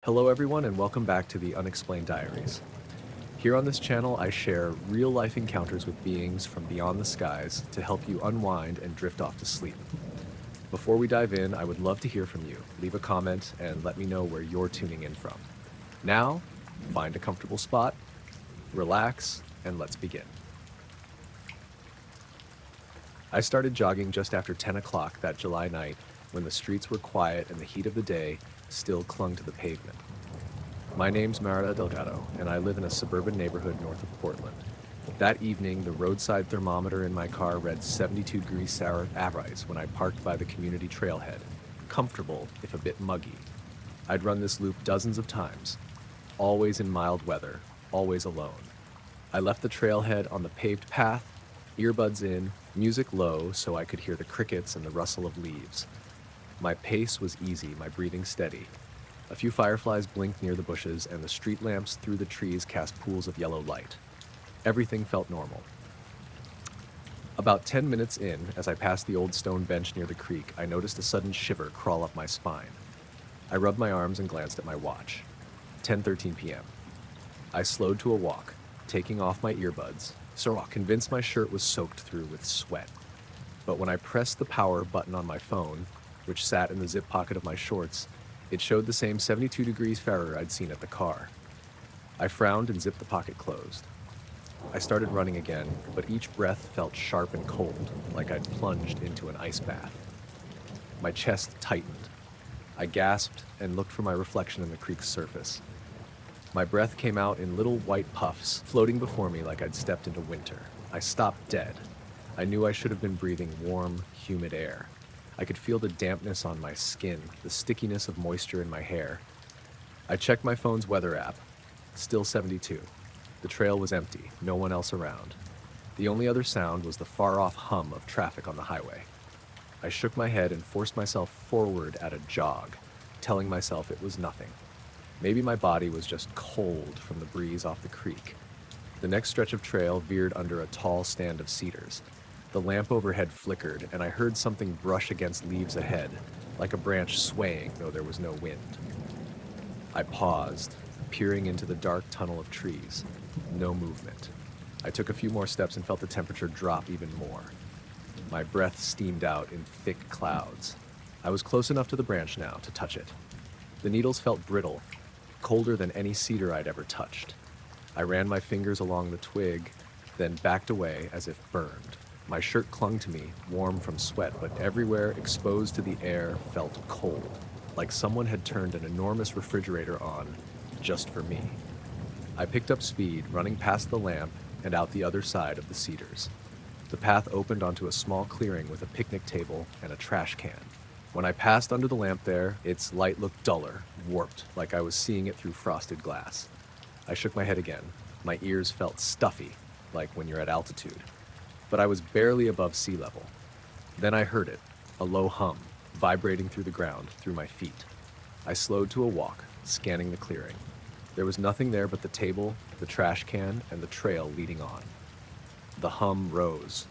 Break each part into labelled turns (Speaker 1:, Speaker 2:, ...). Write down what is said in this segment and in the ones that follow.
Speaker 1: Hello everyone and welcome back to the Unexplained Diaries. Here on this channel I share real-life encounters with beings from beyond the skies to help you unwind and drift off to sleep. Before we dive in, I would love to hear from you. Leave a comment and let me know where you're tuning in from. Now, find a comfortable spot, relax, and let's begin. I started jogging just after 10 o'clock that July night when the streets were quiet and the heat of the day still clung to the pavement. My name's Marta Delgado, and I live in a suburban neighborhood north of Portland. That evening, the roadside thermometer in my car read 72 degrees Fahrenheit when I parked by the community trailhead, comfortable if a bit muggy. I'd run this loop dozens of times, always in mild weather, always alone. I left the trailhead on the paved path, earbuds in, music low so I could hear the crickets and the rustle of leaves. My pace was easy, my breathing steady. A few fireflies blinked near the bushes, and the street lamps through the trees cast pools of yellow light. Everything felt normal. About 10 minutes in, as I passed the old stone bench near the creek, I noticed a sudden shiver crawl up my spine. I rubbed my arms and glanced at my watch. 10:13 p.m. I slowed to a walk, taking off my earbuds, convinced my shirt was soaked through with sweat. But when I pressed the power button on my phone, which sat in the zip pocket of my shorts, it showed the same 72 degrees Fahrenheit I'd seen at the car. I frowned and zipped the pocket closed. I started running again, but each breath felt sharp and cold, like I'd plunged into an ice bath. My chest tightened. I gasped and looked for my reflection in the creek's surface. My breath came out in little white puffs, floating before me like I'd stepped into winter. I stopped dead. I knew I should have been breathing warm, humid air. I could feel the dampness on my skin, the stickiness of moisture in my hair. I checked my phone's weather app. Still 72. The trail was empty, no one else around. The only other sound was the far-off hum of traffic on the highway. I shook my head and forced myself forward at a jog, telling myself it was nothing. Maybe my body was just cold from the breeze off the creek. The next stretch of trail veered under a tall stand of cedars. The lamp overhead flickered, and I heard something brush against leaves ahead, like a branch swaying, though there was no wind. I paused, peering into the dark tunnel of trees. No movement. I took a few more steps and felt the temperature drop even more. My breath steamed out in thick clouds. I was close enough to the branch now to touch it. The needles felt brittle, colder than any cedar I'd ever touched. I ran my fingers along the twig, then backed away as if burned. My shirt clung to me, warm from sweat, but everywhere exposed to the air felt cold, like someone had turned an enormous refrigerator on just for me. I picked up speed, running past the lamp and out the other side of the cedars. The path opened onto a small clearing with a picnic table and a trash can. When I passed under the lamp there, its light looked duller, warped, like I was seeing it through frosted glass. I shook my head again. My ears felt stuffy, like when you're at altitude. But I was barely above sea level. Then I heard it, a low hum, vibrating through the ground, through my feet. I slowed to a walk, scanning the clearing. There was nothing there but the table, the trash can, and the trail leading on. The hum rose,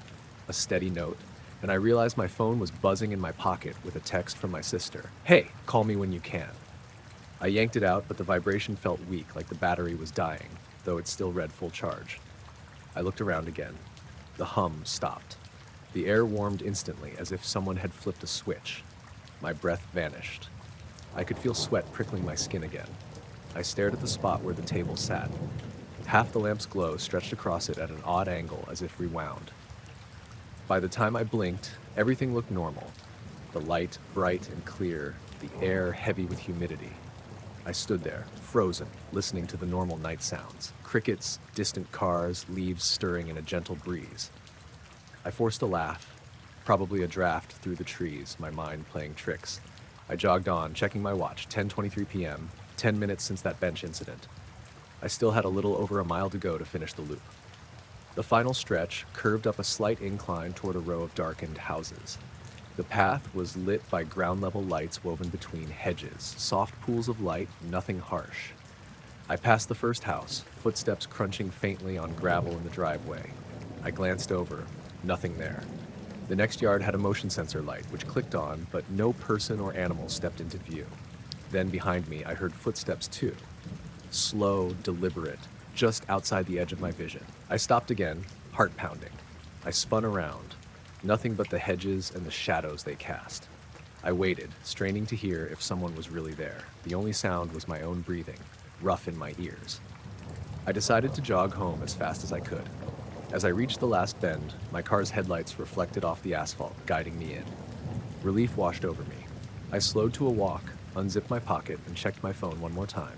Speaker 1: a steady note, and I realized my phone was buzzing in my pocket with a text from my sister. "Hey, call me when you can." I yanked it out, but the vibration felt weak, like the battery was dying, though it still read full charge. I looked around again. The hum stopped. The air warmed instantly, as if someone had flipped a switch. My breath vanished. I could feel sweat prickling my skin again. I stared at the spot where the table sat. Half the lamp's glow stretched across it at an odd angle, as if rewound. By the time I blinked, everything looked normal. The light bright and clear, the air heavy with humidity. I stood there, frozen, listening to the normal night sounds. Crickets, distant cars, leaves stirring in a gentle breeze. I forced a laugh, probably a draft through the trees, my mind playing tricks. I jogged on, checking my watch, 10:23 p.m., 10 minutes since that bench incident. I still had a little over a mile to go to finish the loop. The final stretch curved up a slight incline toward a row of darkened houses. The path was lit by ground-level lights woven between hedges, soft pools of light, nothing harsh. I passed the first house, footsteps crunching faintly on gravel in the driveway. I glanced over, nothing there. The next yard had a motion sensor light, which clicked on, but no person or animal stepped into view. Then behind me, I heard footsteps too. Slow, deliberate, just outside the edge of my vision. I stopped again, heart pounding. I spun around. Nothing but the hedges and the shadows they cast. I waited, straining to hear if someone was really there. The only sound was my own breathing, rough in my ears. I decided to jog home as fast as I could. As I reached the last bend, my car's headlights reflected off the asphalt, guiding me in. Relief washed over me. I slowed to a walk, unzipped my pocket, and checked my phone one more time.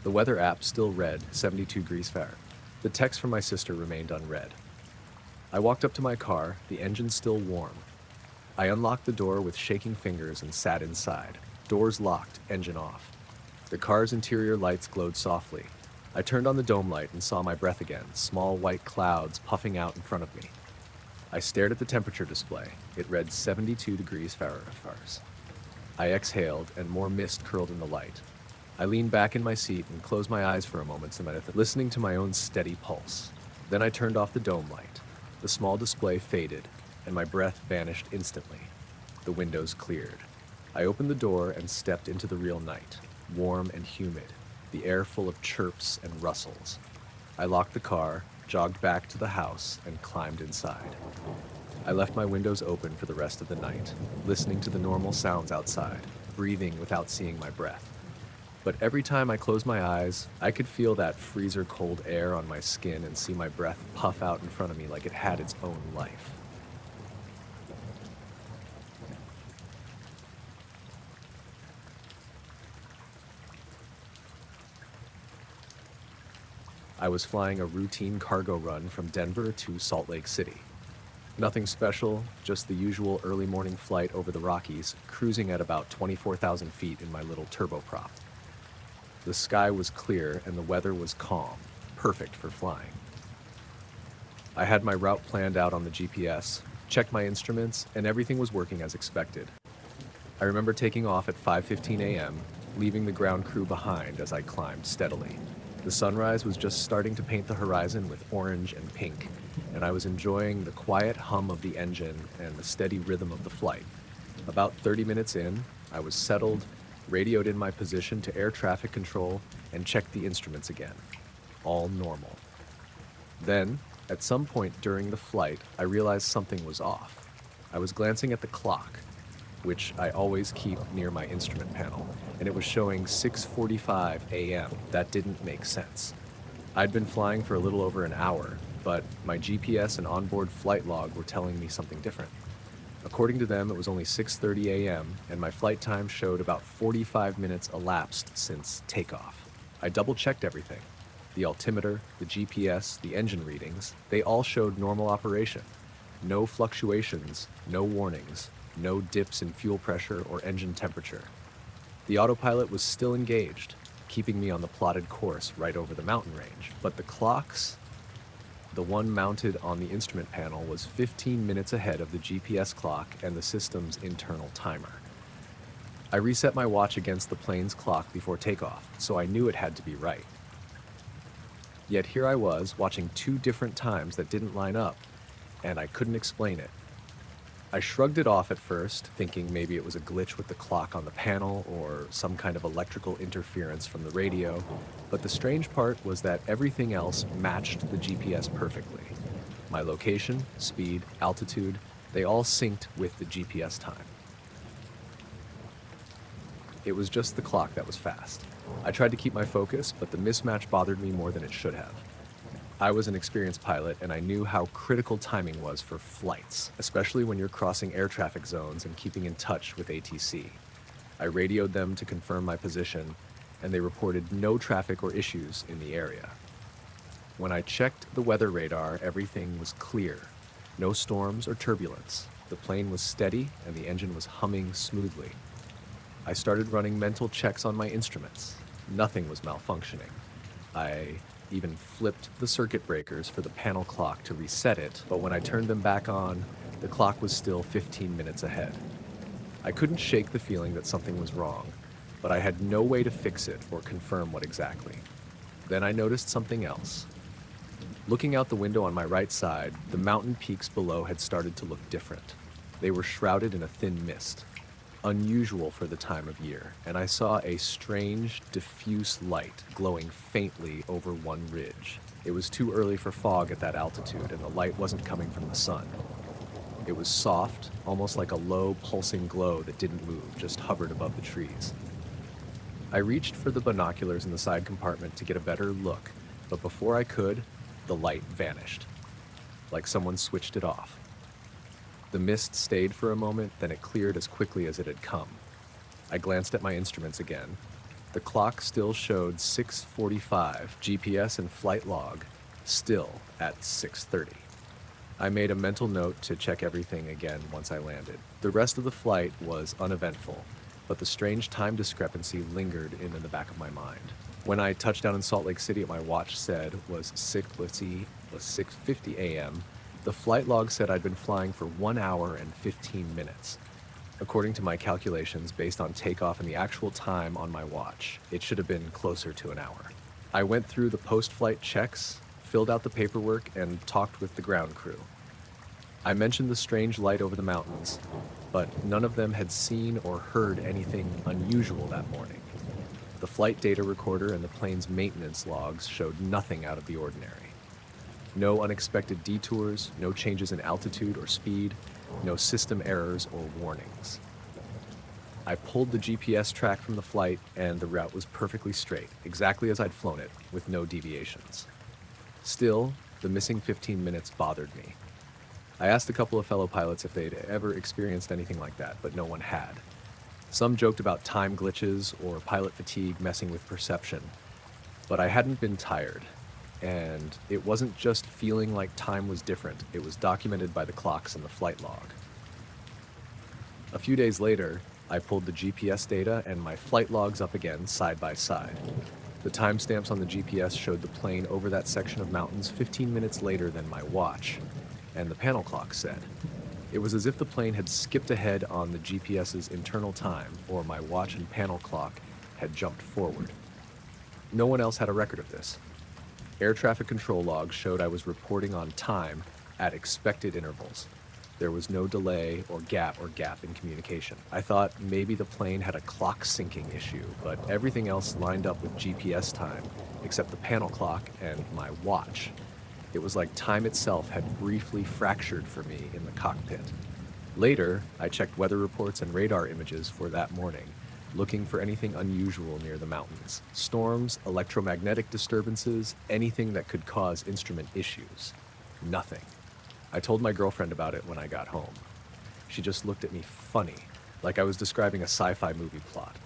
Speaker 1: The weather app still read 72 degrees Fahrenheit. The text from my sister remained unread. I walked up to my car, the engine still warm. I unlocked the door with shaking fingers and sat inside. Doors locked, engine off. The car's interior lights glowed softly. I turned on the dome light and saw my breath again, small white clouds puffing out in front of me. I stared at the temperature display. It read 72 degrees Fahrenheit. I exhaled, and more mist curled in the light. I leaned back in my seat and closed my eyes for a moment, listening to my own steady pulse. Then I turned off the dome light. The small display faded, and my breath vanished instantly. The windows cleared. I opened the door and stepped into the real night, warm and humid, the air full of chirps and rustles. I locked the car, jogged back to the house, and climbed inside. I left my windows open for the rest of the night, listening to the normal sounds outside, breathing without seeing my breath. But every time I closed my eyes, I could feel that freezer-cold air on my skin and see my breath puff out in front of me like it had its own life. I was flying a routine cargo run from Denver to Salt Lake City. Nothing special, just the usual early morning flight over the Rockies, cruising at about 24,000 feet in my little turboprop. The sky was clear and the weather was calm, perfect for flying. I had my route planned out on the GPS, checked my instruments, and everything was working as expected. I remember taking off at 5:15 a.m., leaving the ground crew behind as I climbed steadily. The sunrise was just starting to paint the horizon with orange and pink, and I was enjoying the quiet hum of the engine and the steady rhythm of the flight. About 30 minutes in, I was settled, radioed in my position to air traffic control, and checked the instruments again. All normal. Then, at some point during the flight, I realized something was off. I was glancing at the clock, which I always keep near my instrument panel, and it was showing 6:45 a.m. That didn't make sense. I'd been flying for a little over an hour, but my GPS and onboard flight log were telling me something different. According to them, it was only 6:30 a.m., and my flight time showed about 45 minutes elapsed since takeoff. I double-checked everything. The altimeter, the GPS, the engine readings, they all showed normal operation. No fluctuations, no warnings, no dips in fuel pressure or engine temperature. The autopilot was still engaged, keeping me on the plotted course right over the mountain range. But the clocks, the one mounted on the instrument panel, was 15 minutes ahead of the GPS clock and the system's internal timer. I reset my watch against the plane's clock before takeoff, so I knew it had to be right. Yet here I was, watching two different times that didn't line up, and I couldn't explain it. I shrugged it off at first, thinking maybe it was a glitch with the clock on the panel or some kind of electrical interference from the radio, but the strange part was that everything else matched the GPS perfectly. My location, speed, altitude, they all synced with the GPS time. It was just the clock that was fast. I tried to keep my focus, but the mismatch bothered me more than it should have. I was an experienced pilot, and I knew how critical timing was for flights, especially when you're crossing air traffic zones and keeping in touch with ATC. I radioed them to confirm my position, and they reported no traffic or issues in the area. When I checked the weather radar, everything was clear. No storms or turbulence. The plane was steady, and the engine was humming smoothly. I started running mental checks on my instruments. Nothing was malfunctioning. I even flipped the circuit breakers for the panel clock to reset it, but when I turned them back on, the clock was still 15 minutes ahead. I couldn't shake the feeling that something was wrong, but I had no way to fix it or confirm what exactly. Then I noticed something else. Looking out the window on my right side, the mountain peaks below had started to look different. They were shrouded in a thin mist. unusual for the time of year, and I saw a strange, diffuse light glowing faintly over one ridge. It was too early for fog at that altitude, and the light wasn't coming from the sun. It was soft, almost like a low, pulsing glow that didn't move, just hovered above the trees. I reached for the binoculars in the side compartment to get a better look, but before I could, the light vanished, like someone switched it off. The mist stayed for a moment, then it cleared as quickly as it had come. I glanced at my instruments again. The clock still showed 6:45, GPS and flight log still at 6:30. I made a mental note to check everything again once I landed. The rest of the flight was uneventful, but the strange time discrepancy lingered in the back of my mind. When I touched down in Salt Lake City, my watch said was 6:50 a.m. The flight log said I'd been flying for 1 hour and 15 minutes. According to my calculations, based on takeoff and the actual time on my watch, it should have been closer to an hour. I went through the post-flight checks, filled out the paperwork, and talked with the ground crew. I mentioned the strange light over the mountains, but none of them had seen or heard anything unusual that morning. The flight data recorder and the plane's maintenance logs showed nothing out of the ordinary. No unexpected detours, no changes in altitude or speed, no system errors or warnings. I pulled the GPS track from the flight, and the route was perfectly straight, exactly as I'd flown it, with no deviations. Still, the missing 15 minutes bothered me. I asked a couple of fellow pilots if they'd ever experienced anything like that, but no one had. Some joked about time glitches or pilot fatigue messing with perception, but I hadn't been tired. And it wasn't just feeling like time was different, it was documented by the clocks in the flight log. A few days later, I pulled the GPS data and my flight logs up again side by side. The timestamps on the GPS showed the plane over that section of mountains 15 minutes later than my watch, and the panel clock said. It was as if the plane had skipped ahead on the GPS's internal time, or my watch and panel clock had jumped forward. No one else had a record of this. Air traffic control logs showed I was reporting on time at expected intervals. There was no delay or gap in communication. I thought maybe the plane had a clock syncing issue, but everything else lined up with GPS time, except the panel clock and my watch. It was like time itself had briefly fractured for me in the cockpit. Later, I checked weather reports and radar images for that morning, looking for anything unusual near the mountains. Storms, electromagnetic disturbances, anything that could cause instrument issues. Nothing. I told my girlfriend about it when I got home. She just looked at me funny, like I was describing a sci-fi movie plot.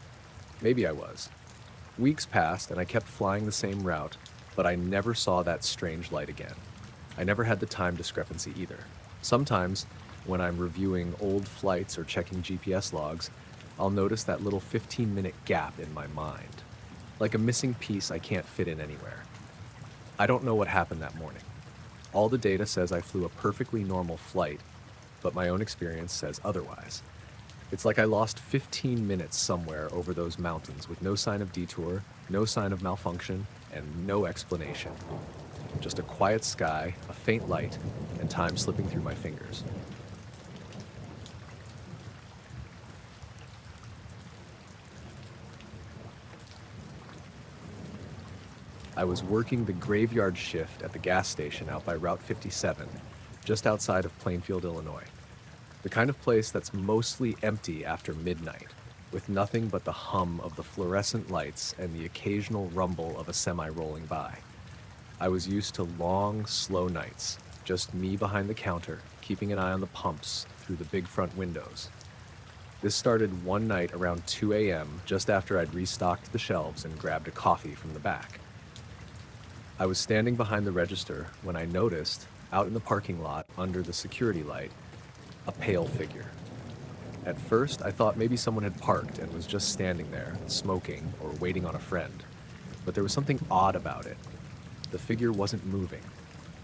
Speaker 1: Maybe I was. Weeks passed and I kept flying the same route, but I never saw that strange light again. I never had the time discrepancy either. Sometimes, when I'm reviewing old flights or checking GPS logs, I'll notice that little 15-minute gap in my mind, like a missing piece I can't fit in anywhere. I don't know what happened that morning. All the data says I flew a perfectly normal flight, but my own experience says otherwise. It's like I lost 15 minutes somewhere over those mountains with no sign of detour, no sign of malfunction, and no explanation. Just a quiet sky, a faint light, and time slipping through my fingers. I was working the graveyard shift at the gas station out by Route 57, just outside of Plainfield, Illinois. The kind of place that's mostly empty after midnight, with nothing but the hum of the fluorescent lights and the occasional rumble of a semi rolling by. I was used to long, slow nights, just me behind the counter, keeping an eye on the pumps through the big front windows. This started one night around 2 a.m., just after I'd restocked the shelves and grabbed a coffee from the back. I was standing behind the register when I noticed, out in the parking lot under the security light, a pale figure. At first, I thought maybe someone had parked and was just standing there, smoking or waiting on a friend. But there was something odd about it. The figure wasn't moving,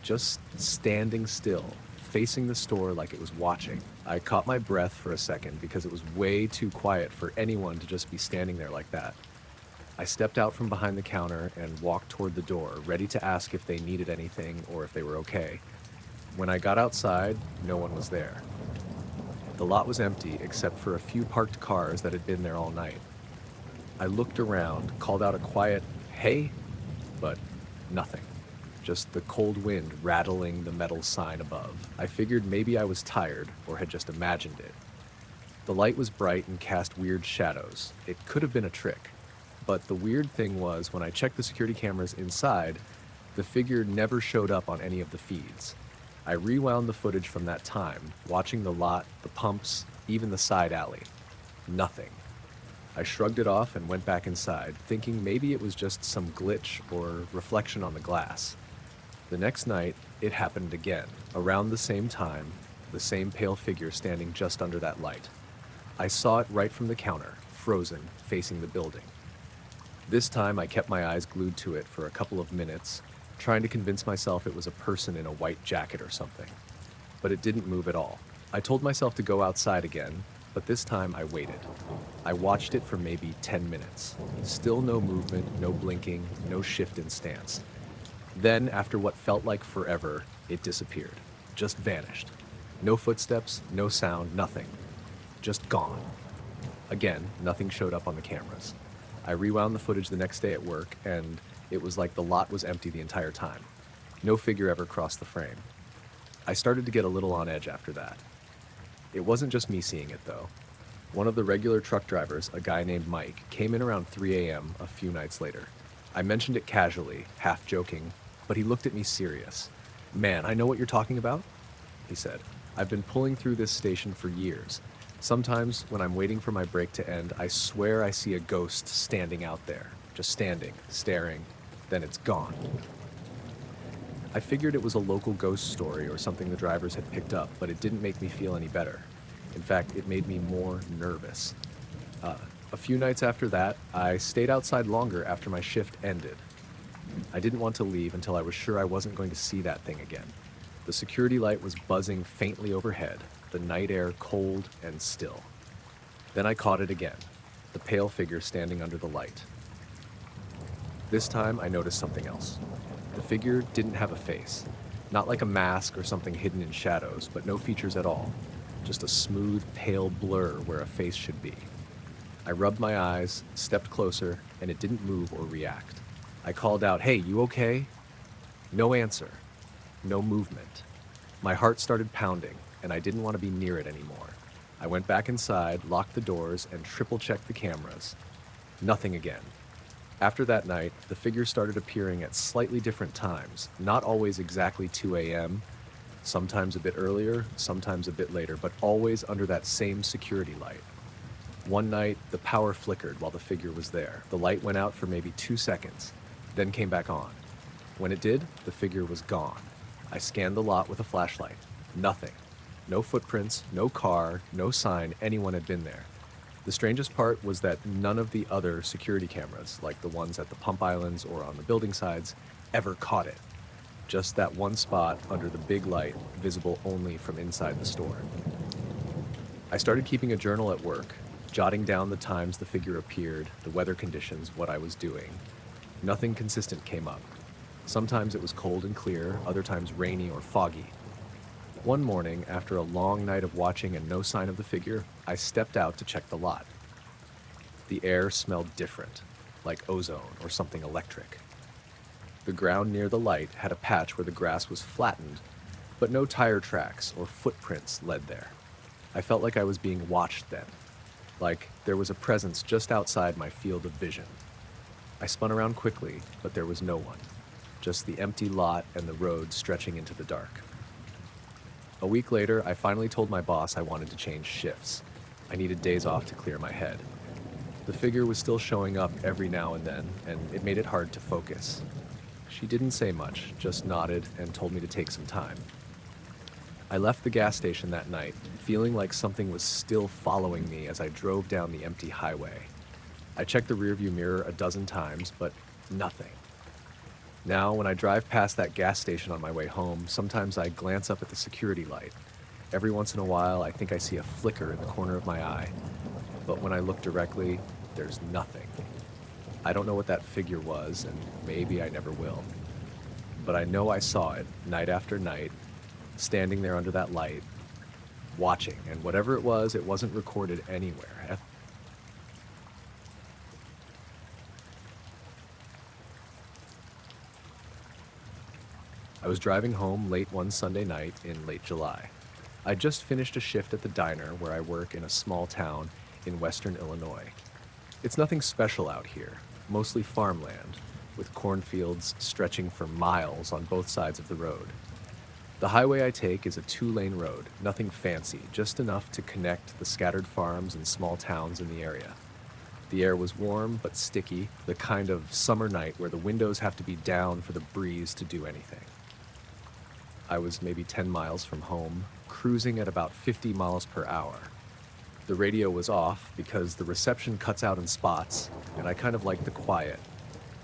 Speaker 1: just standing still, facing the store like it was watching. I caught my breath for a second because it was way too quiet for anyone to just be standing there like that. I stepped out from behind the counter and walked toward the door, ready to ask if they needed anything or if they were okay. When I got outside, no one was there. The lot was empty except for a few parked cars that had been there all night. I looked around, called out a quiet, "Hey," but nothing. Just the cold wind rattling the metal sign above. I figured maybe I was tired or had just imagined it. The light was bright and cast weird shadows. It could have been a trick. But the weird thing was, when I checked the security cameras inside, the figure never showed up on any of the feeds. I rewound the footage from that time, watching the lot, the pumps, even the side alley. Nothing. I shrugged it off and went back inside, thinking maybe it was just some glitch or reflection on the glass. The next night, it happened again. Around the same time, the same pale figure standing just under that light. I saw it right from the counter, frozen, facing the building. This time I kept my eyes glued to it for a couple of minutes, trying to convince myself it was a person in a white jacket or something. But it didn't move at all. I told myself to go outside again, but this time I waited. I watched it for maybe 10 minutes. Still no movement, no blinking, no shift in stance. Then, after what felt like forever, it disappeared. Just vanished. No footsteps, no sound, nothing. Just gone. Again, nothing showed up on the cameras. I rewound the footage the next day at work, and it was like the lot was empty the entire time. No figure ever crossed the frame. I started to get a little on edge after that. It wasn't just me seeing it, though. One of the regular truck drivers, a guy named Mike, came in around 3 a.m. a few nights later. I mentioned it casually, half joking, but he looked at me serious. "Man, I know what you're talking about," he said. "I've been pulling through this station for years. Sometimes, when I'm waiting for my break to end, I swear I see a ghost standing out there. Just standing, staring, then it's gone." I figured it was a local ghost story or something the drivers had picked up, but it didn't make me feel any better. In fact, it made me more nervous. A few nights after that, I stayed outside longer after my shift ended. I didn't want to leave until I was sure I wasn't going to see that thing again. The security light was buzzing faintly overhead, the night air cold and still. Then I caught it again, the pale figure standing under the light. This time I noticed something else. The figure didn't have a face, not like a mask or something hidden in shadows, but no features at all, just a smooth, pale blur where a face should be. I rubbed my eyes, stepped closer, and it didn't move or react. I called out, "Hey, you okay?" No answer, no movement. My heart started pounding, and I didn't want to be near it anymore. I went back inside, locked the doors, and triple-checked the cameras. Nothing again. After that night, the figure started appearing at slightly different times, not always exactly 2 a.m., sometimes a bit earlier, sometimes a bit later, but always under that same security light. One night, the power flickered while the figure was there. The light went out for maybe 2 seconds, then came back on. When it did, the figure was gone. I scanned the lot with a flashlight. Nothing. No footprints, no car, no sign anyone had been there. The strangest part was that none of the other security cameras, like the ones at the pump islands or on the building sides, ever caught it. Just that one spot under the big light, visible only from inside the store. I started keeping a journal at work, jotting down the times the figure appeared, the weather conditions, what I was doing. Nothing consistent came up. Sometimes it was cold and clear, other times rainy or foggy. One morning, after a long night of watching and no sign of the figure, I stepped out to check the lot. The air smelled different, like ozone or something electric. The ground near the light had a patch where the grass was flattened, but no tire tracks or footprints led there. I felt like I was being watched then, like there was a presence just outside my field of vision. I spun around quickly, but there was no one, just the empty lot and the road stretching into the dark. A week later, I finally told my boss I wanted to change shifts. I needed days off to clear my head. The figure was still showing up every now and then, and it made it hard to focus. She didn't say much, just nodded and told me to take some time. I left the gas station that night, feeling like something was still following me as I drove down the empty highway. I checked the rearview mirror a dozen times, but nothing. Now, when I drive past that gas station on my way home, sometimes I glance up at the security light. Every once in a while, I think I see a flicker in the corner of my eye. But when I look directly, there's nothing. I don't know what that figure was, and maybe I never will. But I know I saw it, night after night, standing there under that light, watching, and whatever it wasn't recorded anywhere. I was driving home late one Sunday night in late July. I just finished a shift at the diner where I work in a small town in western Illinois. It's nothing special out here, mostly farmland, with cornfields stretching for miles on both sides of the road. The highway I take is a two-lane road, nothing fancy, just enough to connect the scattered farms and small towns in the area. The air was warm but sticky, the kind of summer night where the windows have to be down for the breeze to do anything. I was maybe 10 miles from home, cruising at about 50 miles per hour. The radio was off because the reception cuts out in spots, and I kind of liked the quiet.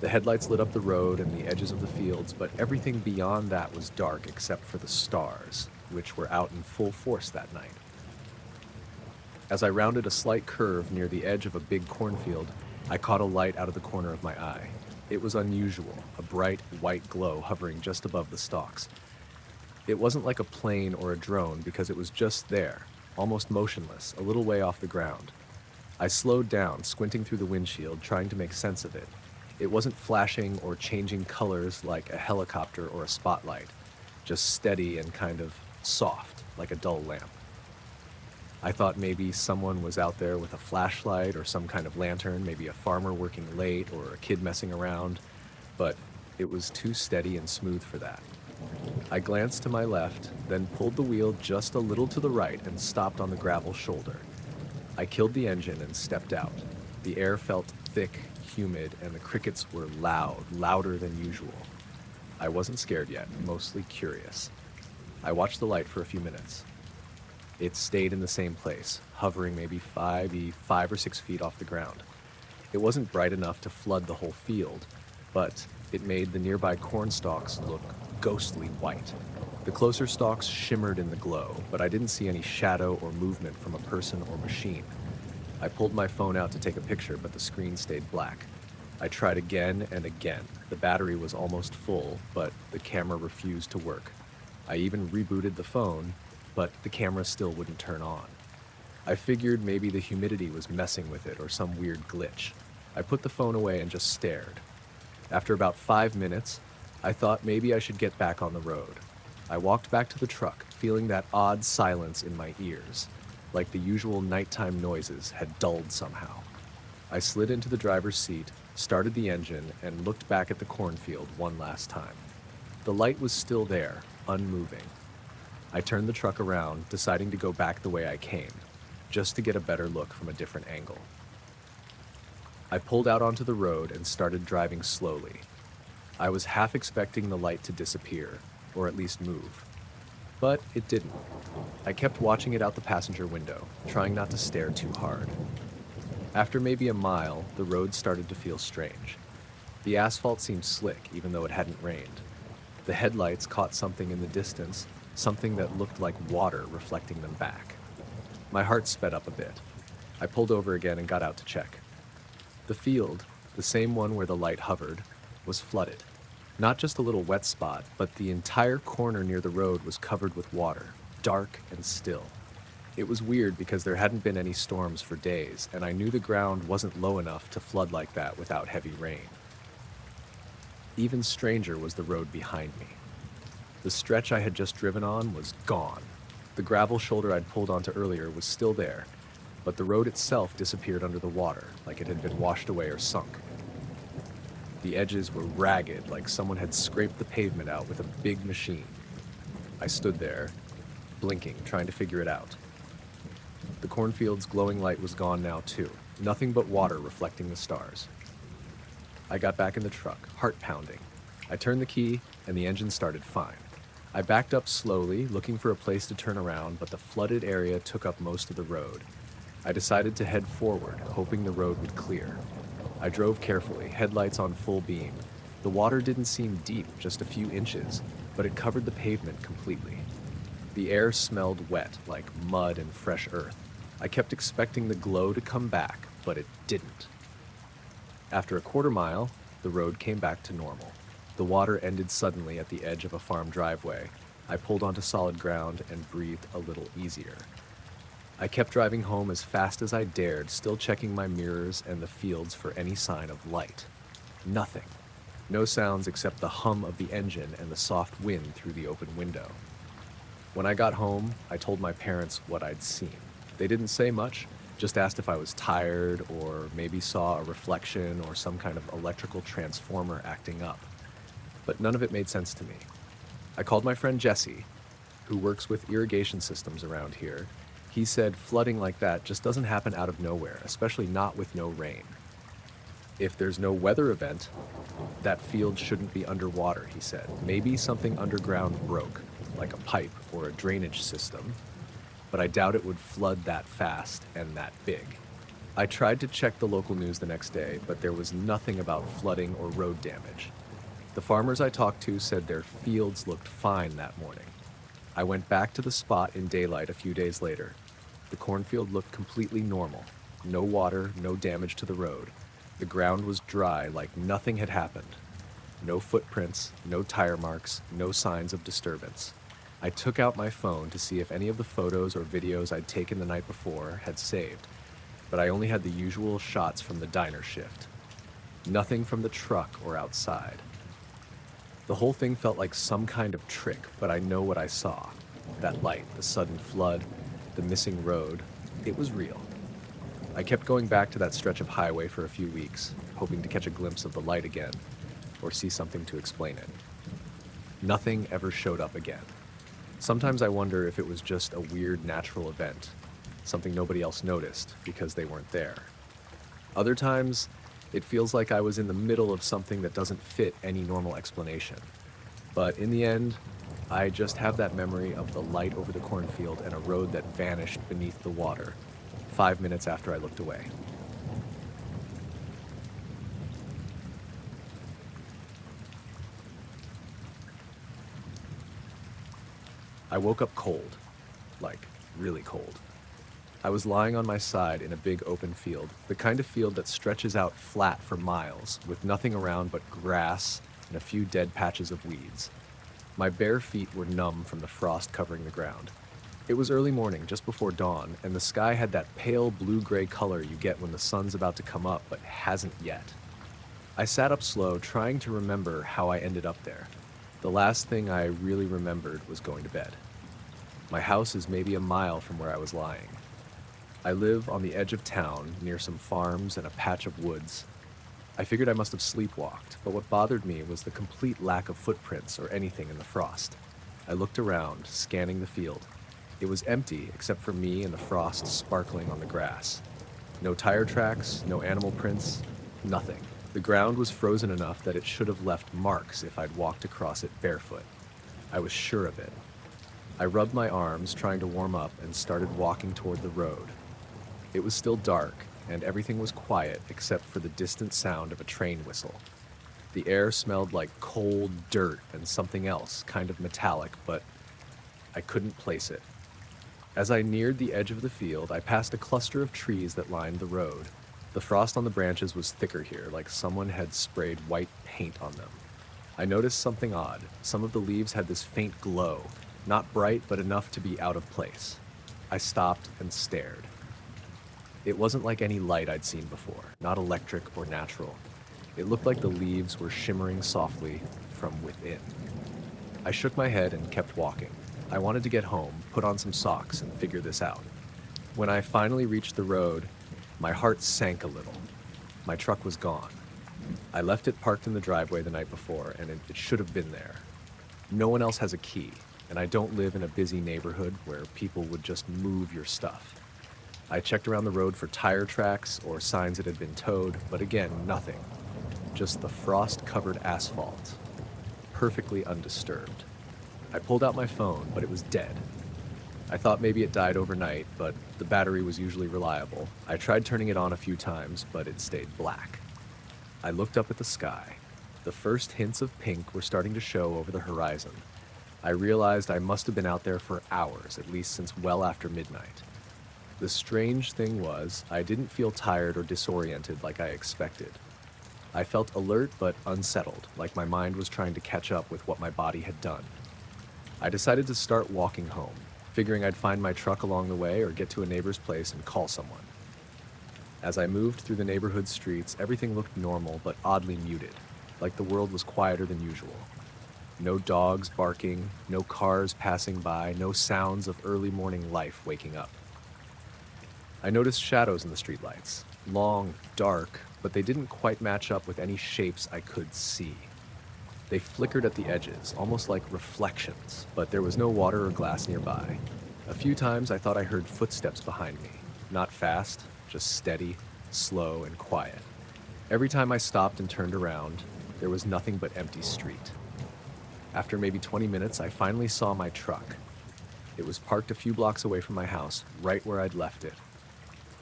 Speaker 1: The headlights lit up the road and the edges of the fields, but everything beyond that was dark except for the stars, which were out in full force that night. As I rounded a slight curve near the edge of a big cornfield, I caught a light out of the corner of my eye. It was unusual, a bright white glow hovering just above the stalks. It wasn't like a plane or a drone because it was just there, almost motionless, a little way off the ground. I slowed down, squinting through the windshield, trying to make sense of it. It wasn't flashing or changing colors like a helicopter or a spotlight, just steady and kind of soft, like a dull lamp. I thought maybe someone was out there with a flashlight or some kind of lantern, maybe a farmer working late or a kid messing around, but it was too steady and smooth for that. I glanced to my left, then pulled the wheel just a little to the right and stopped on the gravel shoulder. I killed the engine and stepped out. The air felt thick, humid, and the crickets were loud, louder than usual. I wasn't scared yet, mostly curious. I watched the light for a few minutes. It stayed in the same place, hovering maybe 5 or 6 feet off the ground. It wasn't bright enough to flood the whole field, but it made the nearby corn stalks look ghostly white. The closer stalks shimmered in the glow, but I didn't see any shadow or movement from a person or machine. I pulled my phone out to take a picture, but the screen stayed black. I tried again and again. The battery was almost full, but the camera refused to work. I even rebooted the phone, but the camera still wouldn't turn on. I figured maybe the humidity was messing with it or some weird glitch. I put the phone away and just stared. After about 5 minutes, I thought maybe I should get back on the road. I walked back to the truck, feeling that odd silence in my ears, like the usual nighttime noises had dulled somehow. I slid into the driver's seat, started the engine, and looked back at the cornfield one last time. The light was still there, unmoving. I turned the truck around, deciding to go back the way I came, just to get a better look from a different angle. I pulled out onto the road and started driving slowly. I was half expecting the light to disappear, or at least move. But it didn't. I kept watching it out the passenger window, trying not to stare too hard. After maybe a mile, the road started to feel strange. The asphalt seemed slick, even though it hadn't rained. The headlights caught something in the distance, something that looked like water reflecting them back. My heart sped up a bit. I pulled over again and got out to check. The field, the same one where the light hovered, was flooded. Not just a little wet spot, but the entire corner near the road was covered with water, dark and still. It was weird because there hadn't been any storms for days, and I knew the ground wasn't low enough to flood like that without heavy rain. Even stranger was the road behind me. The stretch I had just driven on was gone. The gravel shoulder I'd pulled onto earlier was still there, but the road itself disappeared under the water, like it had been washed away or sunk. The edges were ragged, like someone had scraped the pavement out with a big machine. I stood there, blinking, trying to figure it out. The cornfield's glowing light was gone now too, nothing but water reflecting the stars. I got back in the truck, heart pounding. I turned the key, and the engine started fine. I backed up slowly, looking for a place to turn around, but the flooded area took up most of the road. I decided to head forward, hoping the road would clear. I drove carefully, headlights on full beam. The water didn't seem deep, just a few inches, but it covered the pavement completely. The air smelled wet, like mud and fresh earth. I kept expecting the glow to come back, but it didn't. After a quarter mile, the road came back to normal. The water ended suddenly at the edge of a farm driveway. I pulled onto solid ground and breathed a little easier. I kept driving home as fast as I dared, still checking my mirrors and the fields for any sign of light. Nothing. No sounds except the hum of the engine and the soft wind through the open window. When I got home, I told my parents what I'd seen. They didn't say much, just asked if I was tired or maybe saw a reflection or some kind of electrical transformer acting up. But none of it made sense to me. I called my friend Jesse, who works with irrigation systems around here. He said flooding like that just doesn't happen out of nowhere, especially not with no rain. If there's no weather event, that field shouldn't be underwater, he said. Maybe something underground broke, like a pipe or a drainage system, but I doubt it would flood that fast and that big. I tried to check the local news the next day, but there was nothing about flooding or road damage. The farmers I talked to said their fields looked fine that morning. I went back to the spot in daylight a few days later. The cornfield looked completely normal. No water, no damage to the road. The ground was dry like nothing had happened. No footprints, no tire marks, no signs of disturbance. I took out my phone to see if any of the photos or videos I'd taken the night before had saved, but I only had the usual shots from the diner shift. Nothing from the truck or outside. The whole thing felt like some kind of trick, but I know what I saw. That light, the sudden flood, the missing road, it was real. I kept going back to that stretch of highway for a few weeks, hoping to catch a glimpse of the light again, or see something to explain it. Nothing ever showed up again. Sometimes I wonder if it was just a weird natural event, something nobody else noticed because they weren't there. Other times, it feels like I was in the middle of something that doesn't fit any normal explanation. But in the end, I just have that memory of the light over the cornfield and a road that vanished beneath the water, 5 minutes after I looked away. I woke up cold, like really cold. I was lying on my side in a big open field, the kind of field that stretches out flat for miles, with nothing around but grass and a few dead patches of weeds. My bare feet were numb from the frost covering the ground. It was early morning, just before dawn, and the sky had that pale blue-gray color you get when the sun's about to come up but hasn't yet. I sat up slow, trying to remember how I ended up there. The last thing I really remembered was going to bed. My house is maybe a mile from where I was lying. I live on the edge of town, near some farms and a patch of woods. I figured I must have sleepwalked, but what bothered me was the complete lack of footprints or anything in the frost. I looked around, scanning the field. It was empty except for me and the frost sparkling on the grass. No tire tracks, no animal prints, nothing. The ground was frozen enough that it should have left marks if I'd walked across it barefoot. I was sure of it. I rubbed my arms, trying to warm up, and started walking toward the road. It was still dark, and everything was quiet except for the distant sound of a train whistle. The air smelled like cold dirt and something else, kind of metallic, but I couldn't place it. As I neared the edge of the field, I passed a cluster of trees that lined the road. The frost on the branches was thicker here, like someone had sprayed white paint on them. I noticed something odd. Some of the leaves had this faint glow, not bright, but enough to be out of place. I stopped and stared. It wasn't like any light I'd seen before, not electric or natural. It looked like the leaves were shimmering softly from within. I shook my head and kept walking. I wanted to get home, put on some socks, and figure this out. When I finally reached the road, my heart sank a little. My truck was gone. I left it parked in the driveway the night before, and it should have been there. No one else has a key, and I don't live in a busy neighborhood where people would just move your stuff. I checked around the road for tire tracks or signs it had been towed, but again, nothing. Just the frost-covered asphalt, perfectly undisturbed. I pulled out my phone, but it was dead. I thought maybe it died overnight, but the battery was usually reliable. I tried turning it on a few times, but it stayed black. I looked up at the sky. The first hints of pink were starting to show over the horizon. I realized I must have been out there for hours, at least since well after midnight. The strange thing was, I didn't feel tired or disoriented like I expected. I felt alert but unsettled, like my mind was trying to catch up with what my body had done. I decided to start walking home, figuring I'd find my truck along the way or get to a neighbor's place and call someone. As I moved through the neighborhood streets, everything looked normal but oddly muted, like the world was quieter than usual. No dogs barking, no cars passing by, no sounds of early morning life waking up. I noticed shadows in the streetlights, long, dark, but they didn't quite match up with any shapes I could see. They flickered at the edges, almost like reflections, but there was no water or glass nearby. A few times I thought I heard footsteps behind me, not fast, just steady, slow, and quiet. Every time I stopped and turned around, there was nothing but empty street. After maybe 20 minutes, I finally saw my truck. It was parked a few blocks away from my house, right where I'd left it.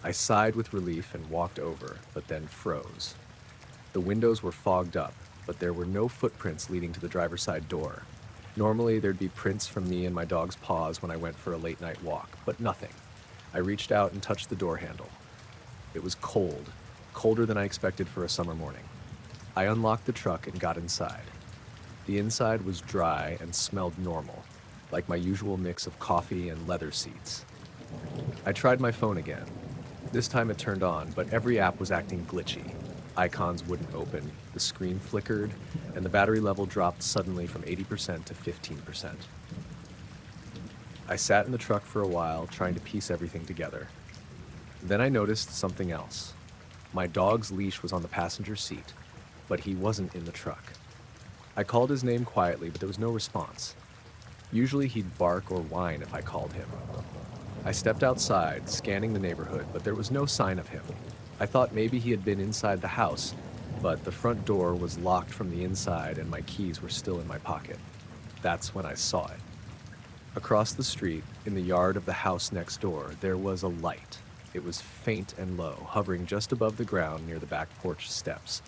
Speaker 1: I sighed with relief and walked over, but then froze. The windows were fogged up, but there were no footprints leading to the driver's side door. Normally, there'd be prints from me and my dog's paws when I went for a late night walk, but nothing. I reached out and touched the door handle. It was cold, colder than I expected for a summer morning. I unlocked the truck and got inside. The inside was dry and smelled normal, like my usual mix of coffee and leather seats. I tried my phone again. This time it turned on, but every app was acting glitchy. Icons wouldn't open, the screen flickered, and the battery level dropped suddenly from 80% to 15%. I sat in the truck for a while, trying to piece everything together. Then I noticed something else. My dog's leash was on the passenger seat, but he wasn't in the truck. I called his name quietly, but there was no response. Usually he'd bark or whine if I called him. I stepped outside, scanning the neighborhood, but there was no sign of him. I thought maybe he had been inside the house, but the front door was locked from the inside and my keys were still in my pocket. That's when I saw it. Across the street, in the yard of the house next door, there was a light. It was faint and low, hovering just above the ground near the back porch steps.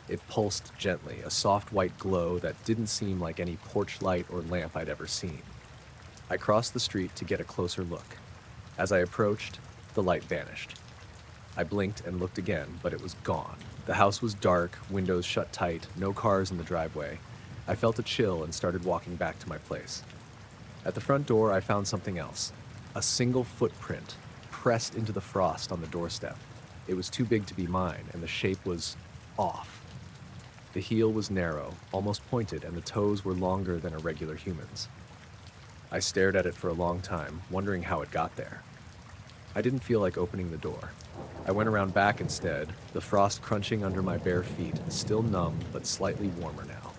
Speaker 1: It pulsed gently, a soft white glow that didn't seem like any porch light or lamp I'd ever seen. I crossed the street to get a closer look. As I approached, the light vanished. I blinked and looked again, but it was gone. The house was dark, windows shut tight, no cars in the driveway. I felt a chill and started walking back to my place. At the front door, I found something else. A single footprint, pressed into the frost on the doorstep. It was too big to be mine, and the shape was off. The heel was narrow, almost pointed, and the toes were longer than a regular human's. I stared at it for a long time, wondering how it got there. I didn't feel like opening the door. I went around back instead, the frost crunching under my bare feet, still numb but slightly warmer now.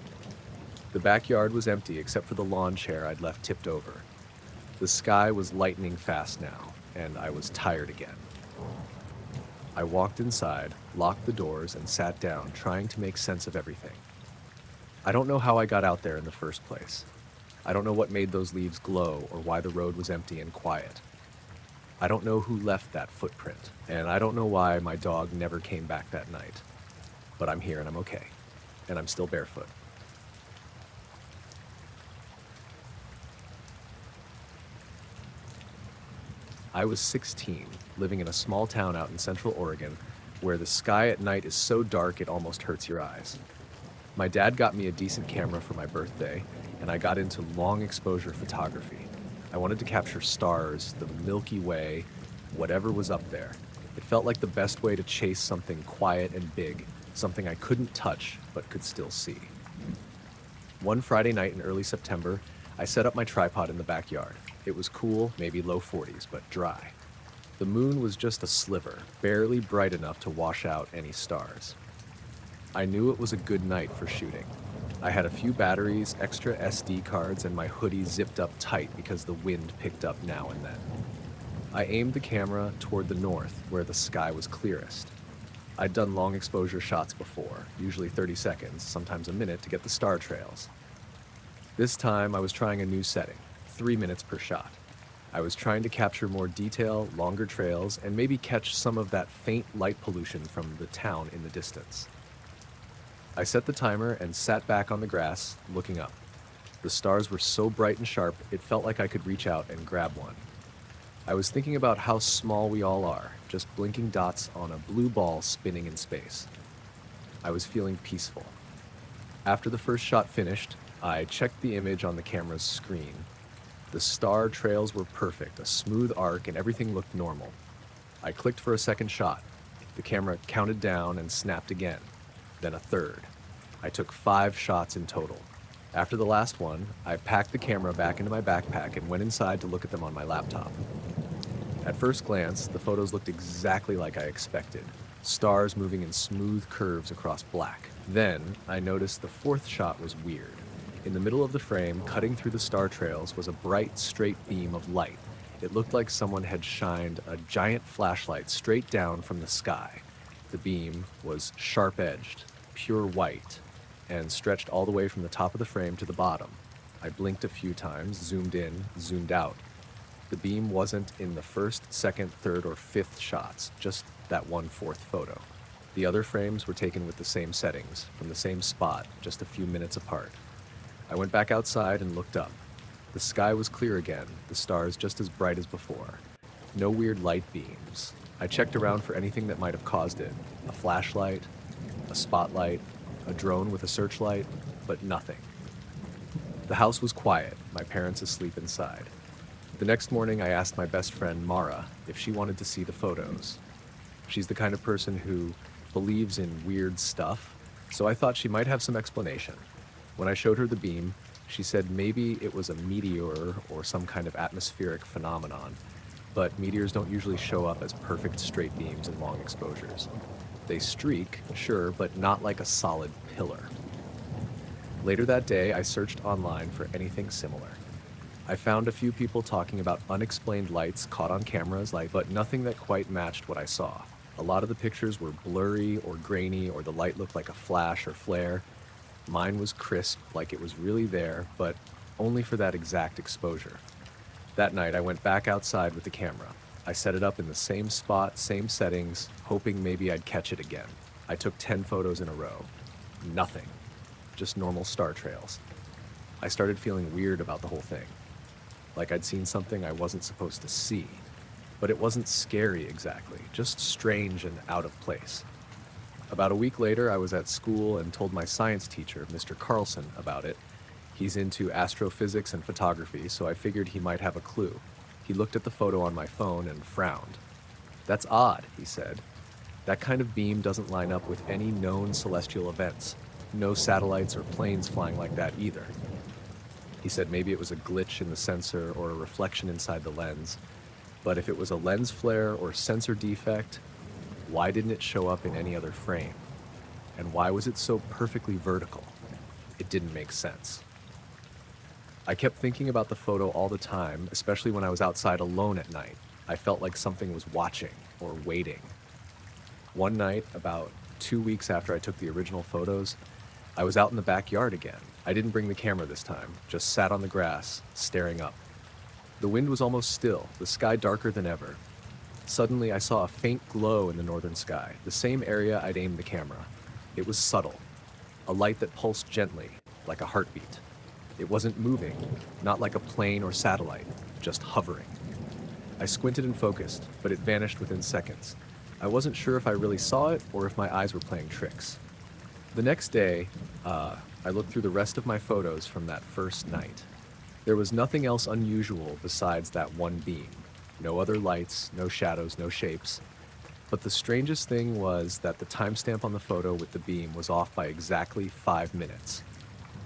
Speaker 1: The backyard was empty except for the lawn chair I'd left tipped over. The sky was lightening fast now, and I was tired again. I walked inside, locked the doors, and sat down, trying to make sense of everything. I don't know how I got out there in the first place. I don't know what made those leaves glow or why the road was empty and quiet. I don't know who left that footprint, and I don't know why my dog never came back that night. But I'm here and I'm okay, and I'm still barefoot. I was 16, living in a small town out in Central Oregon, where the sky at night is so dark it almost hurts your eyes. My dad got me a decent camera for my birthday, and I got into long exposure photography. I wanted to capture stars, the Milky Way, whatever was up there. It felt like the best way to chase something quiet and big, something I couldn't touch but could still see. One Friday night in early September, I set up my tripod in the backyard. It was cool, maybe low 40s, but dry. The moon was just a sliver, barely bright enough to wash out any stars. I knew it was a good night for shooting. I had a few batteries, extra SD cards, and my hoodie zipped up tight because the wind picked up now and then. I aimed the camera toward the north, where the sky was clearest. I'd done long exposure shots before, usually 30 seconds, sometimes a minute, to get the star trails. This time I was trying a new setting, 3 minutes per shot. I was trying to capture more detail, longer trails, and maybe catch some of that faint light pollution from the town in the distance. I set the timer and sat back on the grass, looking up. The stars were so bright and sharp, it felt like I could reach out and grab one. I was thinking about how small we all are, just blinking dots on a blue ball spinning in space. I was feeling peaceful. After the first shot finished, I checked the image on the camera's screen. The star trails were perfect, a smooth arc, and everything looked normal. I clicked for a second shot. The camera counted down and snapped again, then a third. I took 5 shots in total. After the last one, I packed the camera back into my backpack and went inside to look at them on my laptop. At first glance, the photos looked exactly like I expected, stars moving in smooth curves across black. Then, I noticed the 4th shot was weird. In the middle of the frame, cutting through the star trails, was a bright, straight beam of light. It looked like someone had shined a giant flashlight straight down from the sky. The beam was sharp-edged, pure white, and stretched all the way from the top of the frame to the bottom. I blinked a few times, zoomed in, zoomed out. The beam wasn't in the 1st, 2nd, 3rd, or 5th shots, just that 1/4 photo. The other frames were taken with the same settings, from the same spot, just a few minutes apart. I went back outside and looked up. The sky was clear again, the stars just as bright as before. No weird light beams. I checked around for anything that might have caused it. A flashlight, a spotlight, a drone with a searchlight, but nothing. The house was quiet, my parents asleep inside. The next morning, I asked my best friend, Mara, if she wanted to see the photos. She's the kind of person who believes in weird stuff, so I thought she might have some explanation. When I showed her the beam, she said maybe it was a meteor or some kind of atmospheric phenomenon, but meteors don't usually show up as perfect straight beams in long exposures. They streak, sure, but not like a solid pillar. Later that day, I searched online for anything similar. I found a few people talking about unexplained lights caught on cameras, but nothing that quite matched what I saw. A lot of the pictures were blurry or grainy, or the light looked like a flash or flare. Mine was crisp, like it was really there, but only for that exact exposure. That night, I went back outside with the camera. I set it up in the same spot, same settings, hoping maybe I'd catch it again. I took 10 photos in a row. Nothing. Just normal star trails. I started feeling weird about the whole thing. Like I'd seen something I wasn't supposed to see. But it wasn't scary exactly, just strange and out of place. About a week later, I was at school and told my science teacher, Mr. Carlson, about it. He's into astrophysics and photography, so I figured he might have a clue. He looked at the photo on my phone and frowned. "That's odd," he said. "That kind of beam doesn't line up with any known celestial events. No satellites or planes flying like that either." He said maybe it was a glitch in the sensor or a reflection inside the lens. But if it was a lens flare or sensor defect, why didn't it show up in any other frame? And why was it so perfectly vertical? It didn't make sense. I kept thinking about the photo all the time, especially when I was outside alone at night. I felt like something was watching or waiting. One night, about 2 weeks after I took the original photos, I was out in the backyard again. I didn't bring the camera this time, just sat on the grass, staring up. The wind was almost still, the sky darker than ever. Suddenly, I saw a faint glow in the northern sky, the same area I'd aimed the camera. It was subtle, a light that pulsed gently, like a heartbeat. It wasn't moving, not like a plane or satellite, just hovering. I squinted and focused, but it vanished within seconds. I wasn't sure if I really saw it or if my eyes were playing tricks. The next day, I looked through the rest of my photos from that first night. There was nothing else unusual besides that one beam. No other lights, no shadows, no shapes. But the strangest thing was that the timestamp on the photo with the beam was off by exactly 5 minutes.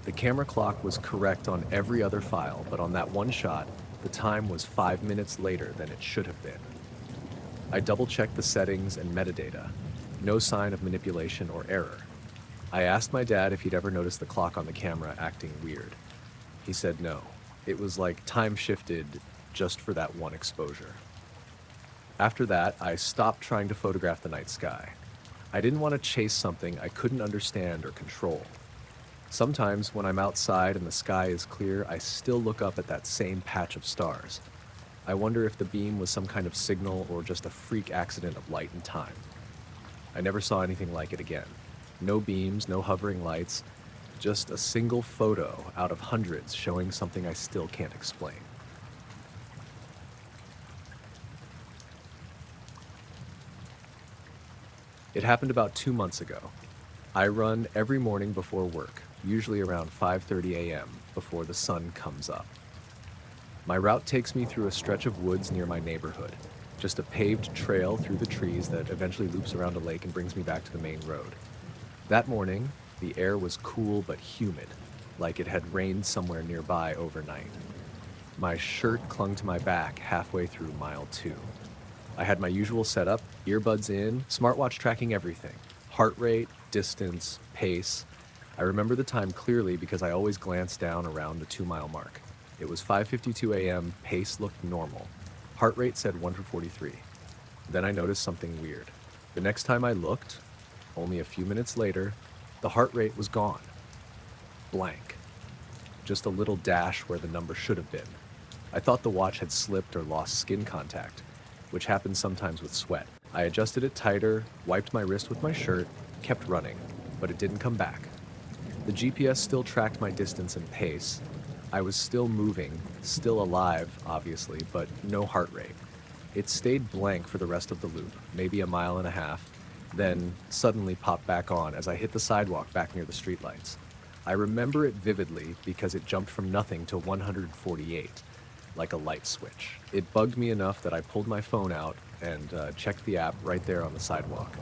Speaker 1: The camera clock was correct on every other file, but on that one shot, the time was 5 minutes later than it should have been. I double-checked the settings and metadata. No sign of manipulation or error. I asked my dad if he'd ever noticed the clock on the camera acting weird. He said no. It was like time shifted just for that one exposure. After that, I stopped trying to photograph the night sky. I didn't want to chase something I couldn't understand or control. Sometimes when I'm outside and the sky is clear, I still look up at that same patch of stars. I wonder if the beam was some kind of signal or just a freak accident of light and time. I never saw anything like it again. No beams, no hovering lights, just a single photo out of hundreds showing something I still can't explain. It happened about 2 months ago. I run every morning before work. usually around 5:30 a.m., before the sun comes up. My route takes me through a stretch of woods near my neighborhood, just a paved trail through the trees that eventually loops around a lake and brings me back to the main road. That morning, the air was cool but humid, like it had rained somewhere nearby overnight. My shirt clung to my back halfway through mile 2. I had my usual setup, earbuds in, smartwatch tracking everything: heart rate, distance, pace. I remember the time clearly because I always glanced down around the 2-mile mark. It was 5:52 a.m., pace looked normal. Heart rate said 1 for 43. Then I noticed something weird. The next time I looked, only a few minutes later, the heart rate was gone. Blank. Just a little dash where the number should have been. I thought the watch had slipped or lost skin contact, which happens sometimes with sweat. I adjusted it tighter, wiped my wrist with my shirt, kept running, but it didn't come back. The GPS still tracked my distance and pace. I was still moving, still alive, obviously, but no heart rate. It stayed blank for the rest of the loop, maybe a mile and a half, then suddenly popped back on as I hit the sidewalk back near the streetlights. I remember it vividly because it jumped from nothing to 148, like a light switch. It bugged me enough that I pulled my phone out and checked the app right there on the sidewalk.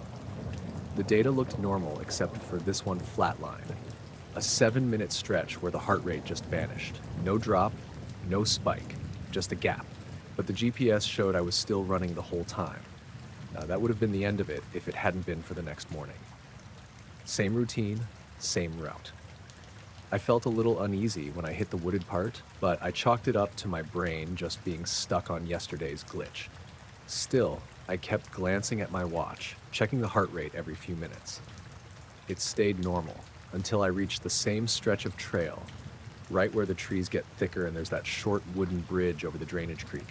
Speaker 1: The data looked normal except for this one flat line. A 7-minute stretch where the heart rate just vanished. No drop, no spike, just a gap. But the GPS showed I was still running the whole time. That would have been the end of it if it hadn't been for the next morning. Same routine, same route. I felt a little uneasy when I hit the wooded part, but I chalked it up to my brain just being stuck on yesterday's glitch. Still, I kept glancing at my watch, checking the heart rate every few minutes. It stayed normal until I reached the same stretch of trail, right where the trees get thicker and there's that short wooden bridge over the drainage creek.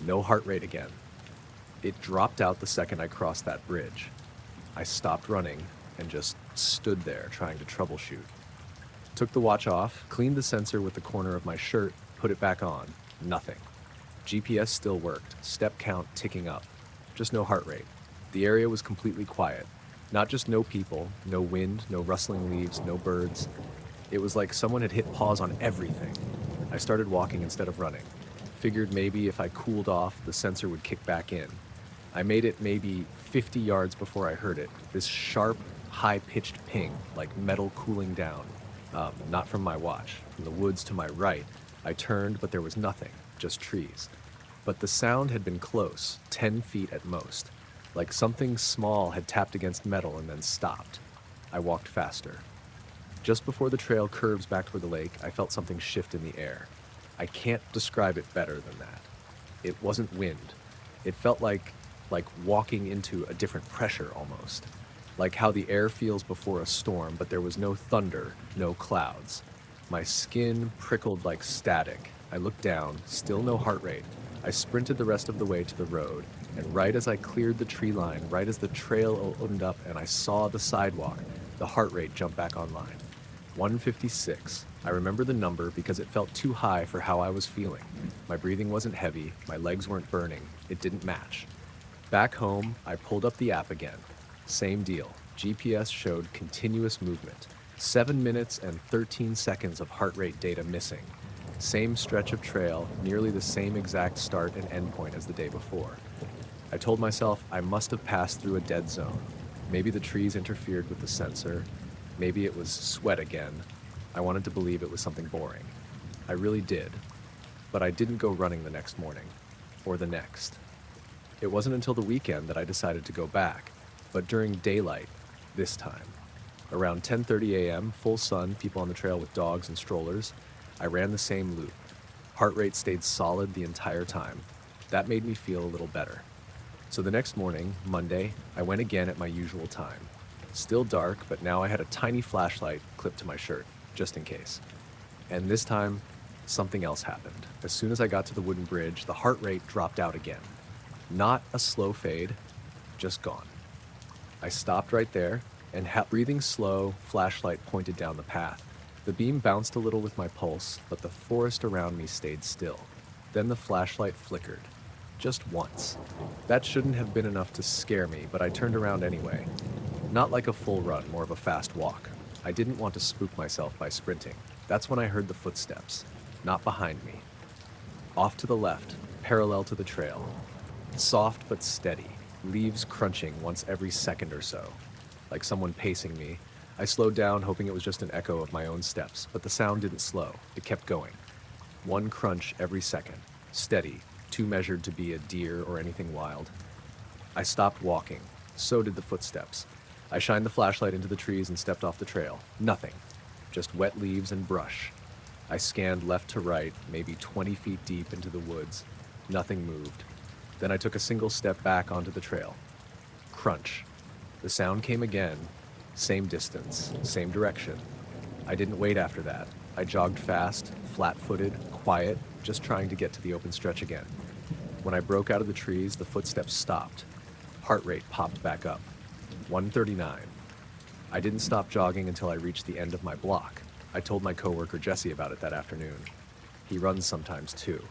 Speaker 1: No heart rate again. It dropped out the second I crossed that bridge. I stopped running and just stood there trying to troubleshoot. Took the watch off, cleaned the sensor with the corner of my shirt, put it back on. Nothing. GPS still worked, step count ticking up. Just no heart rate. The area was completely quiet. Not just no people, no wind, no rustling leaves, no birds. It was like someone had hit pause on everything. I started walking instead of running. Figured maybe if I cooled off, the sensor would kick back in. I made it maybe 50 yards before I heard it. This sharp, high-pitched ping, like metal cooling down. Not from my watch. From the woods to my right, I turned, but there was nothing, just trees. But the sound had been close, 10 feet at most. Like something small had tapped against metal and then stopped. I walked faster. Just before the trail curves back toward the lake, I felt something shift in the air. I can't describe it better than that. It wasn't wind. It felt like walking into a different pressure almost. Like how the air feels before a storm, but there was no thunder, no clouds. My skin prickled like static. I looked down, still no heart rate. I sprinted the rest of the way to the road, and right as I cleared the tree line, right as the trail opened up and I saw the sidewalk, the heart rate jumped back online. 156. I remember the number because it felt too high for how I was feeling. My breathing wasn't heavy, my legs weren't burning, it didn't match. Back home, I pulled up the app again. Same deal. GPS showed continuous movement. 7 minutes and 13 seconds of heart rate data missing. Same stretch of trail, nearly the same exact start and end point as the day before. I told myself I must have passed through a dead zone. Maybe the trees interfered with the sensor. Maybe it was sweat again. I wanted to believe it was something boring. I really did. But I didn't go running the next morning. Or the next. It wasn't until the weekend that I decided to go back, but during daylight, this time. Around 10:30 a.m., full sun, people on the trail with dogs and strollers, I ran the same loop. Heart rate stayed solid the entire time. That made me feel a little better. So the next morning, Monday, I went again at my usual time. Still dark, but now I had a tiny flashlight clipped to my shirt, just in case. And this time, something else happened. As soon as I got to the wooden bridge, the heart rate dropped out again. Not a slow fade, just gone. I stopped right there, and breathing slow, flashlight pointed down the path. The beam bounced a little with my pulse, but the forest around me stayed still. Then the flashlight flickered. Just once. That shouldn't have been enough to scare me, but I turned around anyway. Not like a full run, more of a fast walk. I didn't want to spook myself by sprinting. That's when I heard the footsteps, not behind me. Off to the left, parallel to the trail. Soft but steady, leaves crunching once every second or so. Like someone pacing me. I slowed down, hoping it was just an echo of my own steps, but the sound didn't slow. It kept going. One crunch every second, steady, too measured to be a deer or anything wild. I stopped walking. So did the footsteps. I shined the flashlight into the trees and stepped off the trail. Nothing. Just wet leaves and brush. I scanned left to right, maybe 20 feet deep into the woods. Nothing moved. Then I took a single step back onto the trail. Crunch. The sound came again. Same distance, same direction. I didn't wait after that. I jogged fast, flat-footed, quiet, just trying to get to the open stretch again. When I broke out of the trees, the footsteps stopped. Heart rate popped back up. 139. I didn't stop jogging until I reached the end of my block. I told my coworker Jesse about it that afternoon. He runs sometimes too.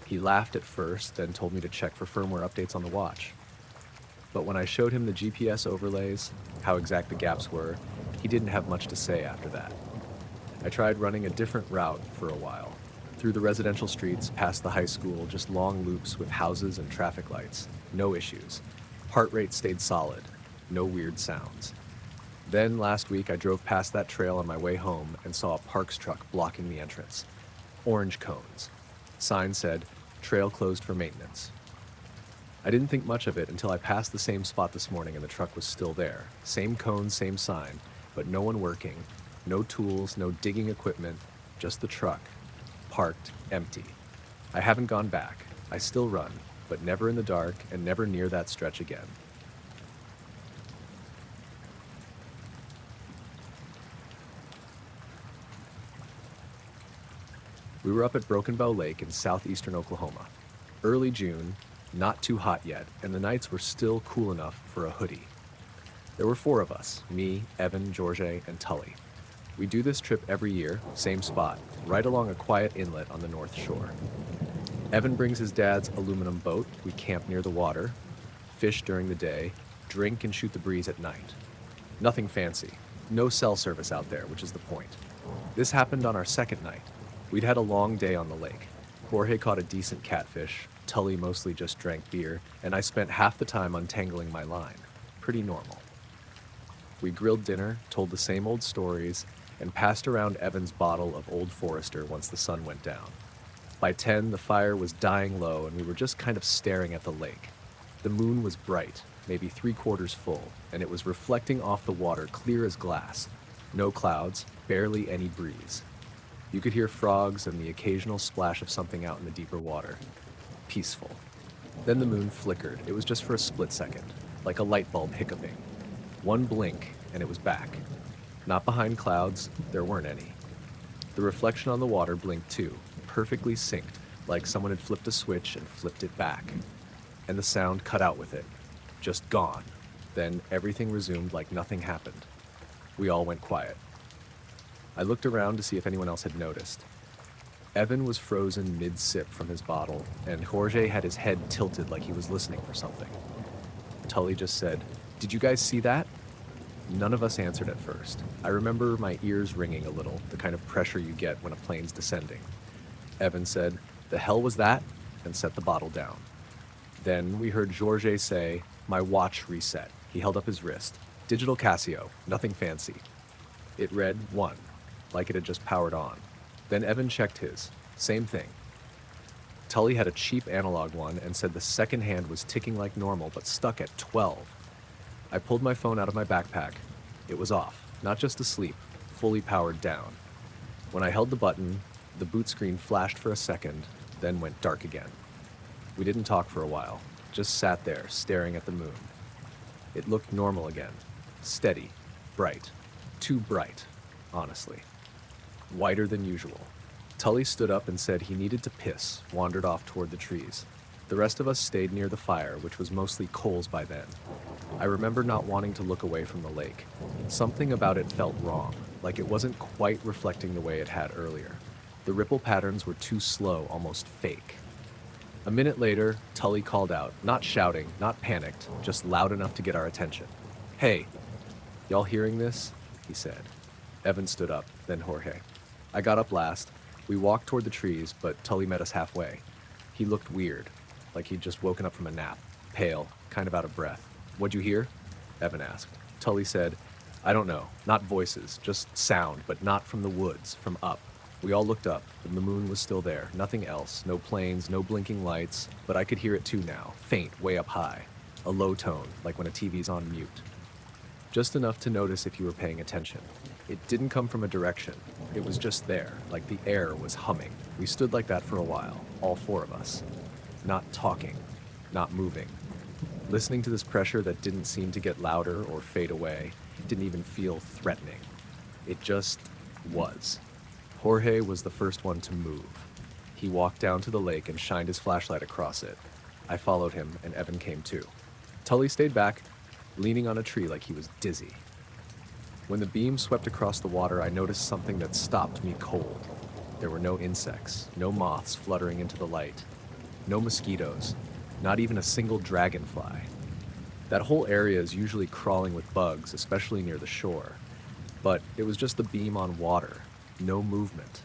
Speaker 1: He laughed at first, then told me to check for firmware updates on the watch. But when I showed him the GPS overlays, how exact the gaps were, he didn't have much to say after that. I tried running a different route for a while. Through the residential streets, past the high school, just long loops with houses and traffic lights. No issues. Heart rate stayed solid. No weird sounds. Then last week I drove past that trail on my way home and saw a Parks truck blocking the entrance. Orange cones. Sign said, "Trail closed for maintenance." I didn't think much of it until I passed the same spot this morning and the truck was still there. Same cones, same sign, but no one working. No tools, no digging equipment, just the truck. Parked, empty. I haven't gone back. I still run, but never in the dark and never near that stretch again. We were up at Broken Bow Lake in southeastern Oklahoma. Early June, not too hot yet, and the nights were still cool enough for a hoodie. There were 4 of us, me, Evan, George, and Tully. We do this trip every year, same spot, right along a quiet inlet on the North Shore. Evan brings his dad's aluminum boat. We camp near the water, fish during the day, drink and shoot the breeze at night. Nothing fancy. No cell service out there, which is the point. This happened on our second night. We'd had a long day on the lake. Jorge caught a decent catfish, Tully mostly just drank beer, and I spent half the time untangling my line. Pretty normal. We grilled dinner, told the same old stories, and passed around Evan's bottle of Old Forester once the sun went down. By 10, the fire was dying low and we were just kind of staring at the lake. The moon was bright, maybe 3/4 full, and it was reflecting off the water clear as glass. No clouds, barely any breeze. You could hear frogs and the occasional splash of something out in the deeper water. Peaceful. Then the moon flickered. It was just for a split second, like a light bulb hiccuping. One blink, and it was back. Not behind clouds, there weren't any. The reflection on the water blinked too, perfectly synced, like someone had flipped a switch and flipped it back. And the sound cut out with it. Just gone. Then everything resumed like nothing happened. We all went quiet. I looked around to see if anyone else had noticed. Evan was frozen mid-sip from his bottle, and Jorge had his head tilted like he was listening for something. Tully just said, "Did you guys see that?" None of us answered at first. I remember my ears ringing a little, the kind of pressure you get when a plane's descending. Evan said, "The hell was that?" and set the bottle down. Then we heard Jorge say, "My watch reset." He held up his wrist. Digital Casio, nothing fancy. It read 1, like it had just powered on. Then Evan checked his. Same thing. Tully had a cheap analog one and said the second hand was ticking like normal but stuck at 12. I pulled my phone out of my backpack. It was off, not just asleep, fully powered down. When I held the button, the boot screen flashed for a second, then went dark again. We didn't talk for a while, just sat there staring at the moon. It looked normal again. Steady, bright. Too bright, honestly. Whiter than usual. Tully stood up and said he needed to piss, wandered off toward the trees. The rest of us stayed near the fire, which was mostly coals by then. I remember not wanting to look away from the lake. Something about it felt wrong, like it wasn't quite reflecting the way it had earlier. The ripple patterns were too slow, almost fake. A minute later, Tully called out, not shouting, not panicked, just loud enough to get our attention. "Hey, y'all hearing this?" he said. Evan stood up, then Jorge. I got up last. We walked toward the trees, but Tully met us halfway. He looked weird, like he'd just woken up from a nap, pale, kind of out of breath. "What'd you hear?" Evan asked. Tully said, "I don't know. Not voices, just sound, but not from the woods, from up." We all looked up, and the moon was still there, nothing else, no planes, no blinking lights, but I could hear it too now, faint, way up high. A low tone, like when a TV's on mute. Just enough to notice if you were paying attention. It didn't come from a direction. It was just there, like the air was humming. We stood like that for a while, all four of us. Not talking, not moving. Listening to this pressure that didn't seem to get louder or fade away, didn't even feel threatening. It just was. Jorge was the first one to move. He walked down to the lake and shined his flashlight across it. I followed him, and Evan came too. Tully stayed back, leaning on a tree like he was dizzy. When the beam swept across the water, I noticed something that stopped me cold. There were no insects, no moths fluttering into the light, no mosquitoes, not even a single dragonfly. That whole area is usually crawling with bugs, especially near the shore. But it was just the beam on water, no movement.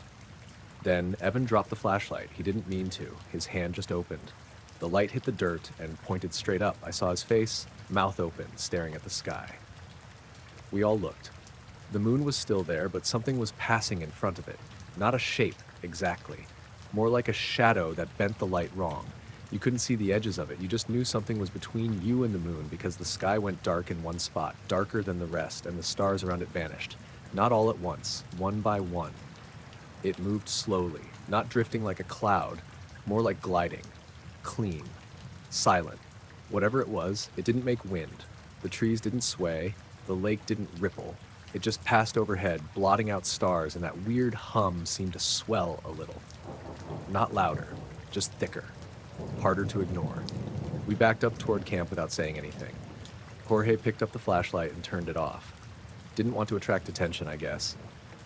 Speaker 1: Then Evan dropped the flashlight. He didn't mean to. His hand just opened. The light hit the dirt and pointed straight up. I saw his face, mouth open, staring at the sky. We all looked. The moon was still there, but something was passing in front of it. Not a shape, exactly. More like a shadow that bent the light wrong. You couldn't see the edges of it. You just knew something was between you and the moon because the sky went dark in one spot, darker than the rest, and the stars around it vanished. Not all at once, one by one. It moved slowly, not drifting like a cloud, more like gliding. Clean. Silent. Whatever it was, it didn't make wind. The trees didn't sway. The lake didn't ripple. It just passed overhead, blotting out stars, and that weird hum seemed to swell a little. Not louder, just thicker. Harder to ignore. We backed up toward camp without saying anything. Jorge picked up the flashlight and turned it off. Didn't want to attract attention, I guess.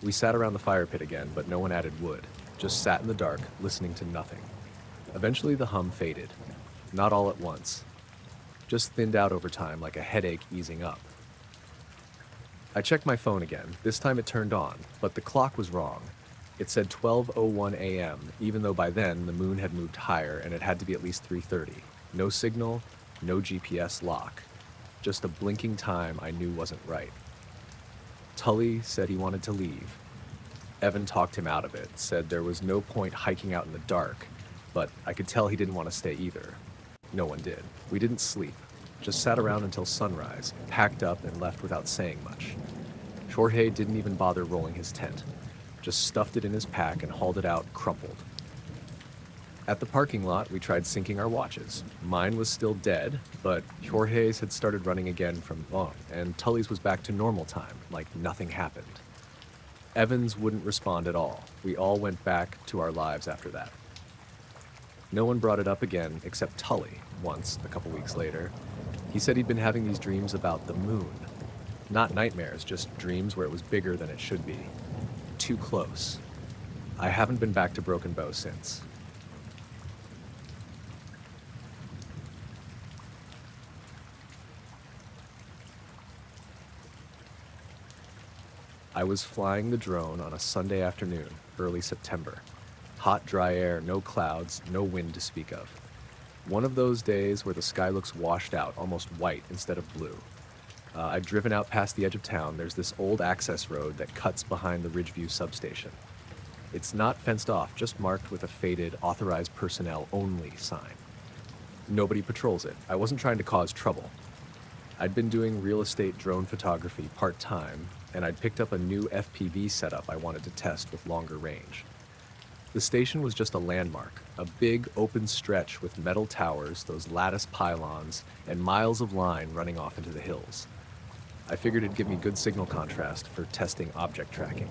Speaker 1: We sat around the fire pit again, but no one added wood. Just sat in the dark, listening to nothing. Eventually the hum faded. Not all at once. Just thinned out over time like a headache easing up. I checked my phone again. This time it turned on, but the clock was wrong. It said 12:01 a.m., even though by then the moon had moved higher and it had to be at least 3:30. No signal, no GPS lock. Just a blinking time I knew wasn't right. Tully said he wanted to leave. Evan talked him out of it, said there was no point hiking out in the dark, but I could tell he didn't want to stay either. No one did. We didn't sleep. Just sat around until sunrise, packed up and left without saying much. Jorge didn't even bother rolling his tent. Just stuffed it in his pack and hauled it out crumpled. At the parking lot, we tried syncing our watches. Mine was still dead, but Jorge's had started running again from long, and Tully's was back to normal time, like nothing happened. Evan's wouldn't respond at all. We all went back to our lives after that. No one brought it up again except Tully, once, a couple weeks later. He said he'd been having these dreams about the moon. Not nightmares, just dreams where it was bigger than it should be. Too close. I haven't been back to Broken Bow since. I was flying the drone on a Sunday afternoon, early September. Hot, dry air, no clouds, no wind to speak of. One of those days where the sky looks washed out, almost white instead of blue. I'd driven out past the edge of town. There's this old access road that cuts behind the Ridgeview substation. It's not fenced off, just marked with a faded authorized personnel only sign. Nobody patrols it. I wasn't trying to cause trouble. I'd been doing real estate drone photography part-time, and I'd picked up a new FPV setup I wanted to test with longer range. The station was just a landmark, a big open stretch with metal towers, those lattice pylons, and miles of line running off into the hills. I figured it'd give me good signal contrast for testing object tracking.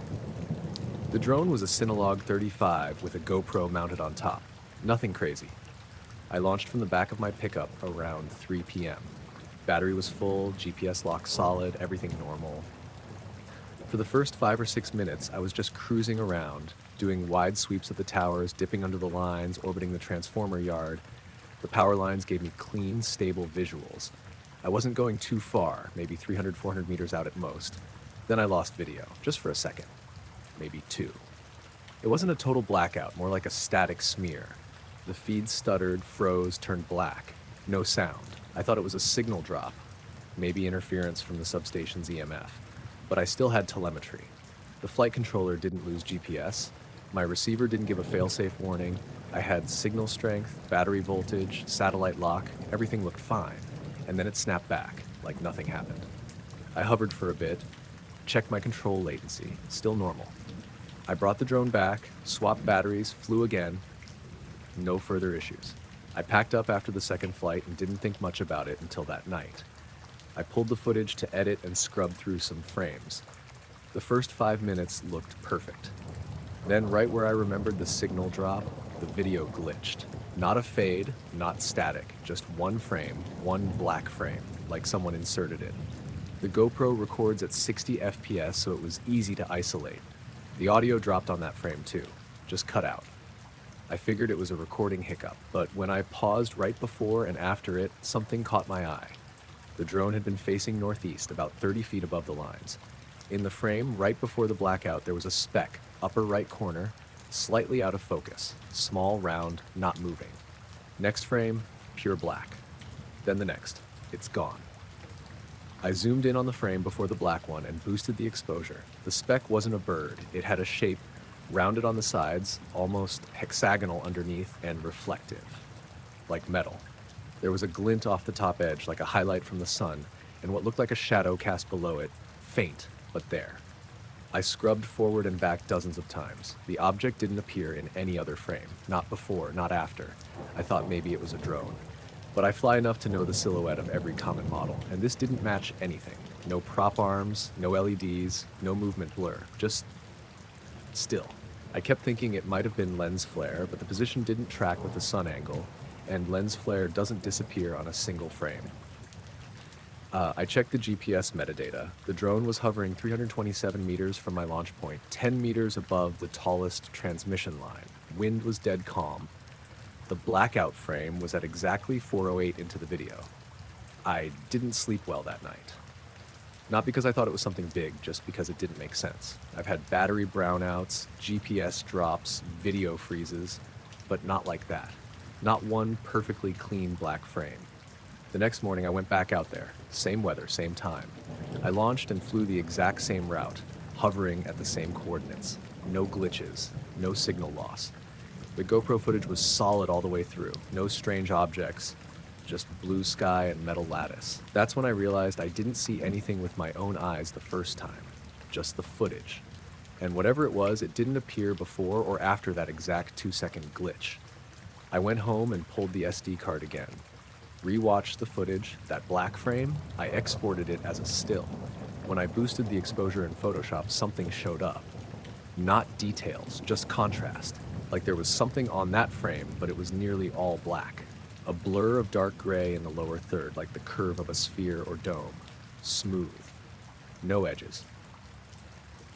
Speaker 1: The drone was a Synolog 35 with a GoPro mounted on top. Nothing crazy. I launched from the back of my pickup around 3 p.m. Battery was full, GPS lock solid, everything normal. For the first 5 or 6 minutes, I was just cruising around, doing wide sweeps of the towers, dipping under the lines, orbiting the transformer yard. The power lines gave me clean, stable visuals. I wasn't going too far, maybe 300, 400 meters out at most. Then I lost video, just for a second, maybe two. It wasn't a total blackout, more like a static smear. The feed stuttered, froze, turned black. No sound. I thought it was a signal drop, maybe interference from the substation's EMF. But I still had telemetry. The flight controller didn't lose GPS. My receiver didn't give a failsafe warning. I had signal strength, battery voltage, satellite lock. Everything looked fine. And then it snapped back, like nothing happened. I hovered for a bit, checked my control latency, still normal. I brought the drone back, swapped batteries, flew again. No further issues. I packed up after the second flight and didn't think much about it until that night. I pulled the footage to edit and scrub through some frames. The first 5 minutes looked perfect. Then, right where I remembered the signal drop, the video glitched. Not a fade, not static, just one frame, one black frame, like someone inserted it. The GoPro records at 60 FPS, so it was easy to isolate. The audio dropped on that frame too, just cut out. I figured it was a recording hiccup, but when I paused right before and after it, something caught my eye. The drone had been facing northeast, about 30 feet above the lines. In the frame, right before the blackout, there was a speck, upper right corner, slightly out of focus, small, round, not moving. Next frame, pure black. Then the next, it's gone. I zoomed in on the frame before the black one and boosted the exposure. The speck wasn't a bird. It had a shape, rounded on the sides, almost hexagonal underneath, and reflective, like metal. There was a glint off the top edge, like a highlight from the sun, and what looked like a shadow cast below it, faint, but there. I scrubbed forward and back dozens of times. The object didn't appear in any other frame, not before, not after. I thought maybe it was a drone. But I fly enough to know the silhouette of every common model, and this didn't match anything. No prop arms, no LEDs, no movement blur, just still. I kept thinking it might have been lens flare, but the position didn't track with the sun angle, and lens flare doesn't disappear on a single frame. I checked the GPS metadata. The drone was hovering 327 meters from my launch point, 10 meters above the tallest transmission line. Wind was dead calm. The blackout frame was at exactly 4:08 into the video. I didn't sleep well that night. Not because I thought it was something big, just because it didn't make sense. I've had battery brownouts, GPS drops, video freezes, but not like that. Not one perfectly clean black frame. The next morning I went back out there. Same weather, same time. I launched and flew the exact same route, hovering at the same coordinates. No glitches, no signal loss. The GoPro footage was solid all the way through. No strange objects, just blue sky and metal lattice. That's when I realized I didn't see anything with my own eyes the first time, just the footage. And whatever it was, it didn't appear before or after that exact 2-second glitch. I went home and pulled the SD card again. Rewatched the footage, that black frame, I exported it as a still. When I boosted the exposure in Photoshop, something showed up. Not details, just contrast. Like there was something on that frame, but it was nearly all black. A blur of dark gray in the lower third, like the curve of a sphere or dome. Smooth. No edges.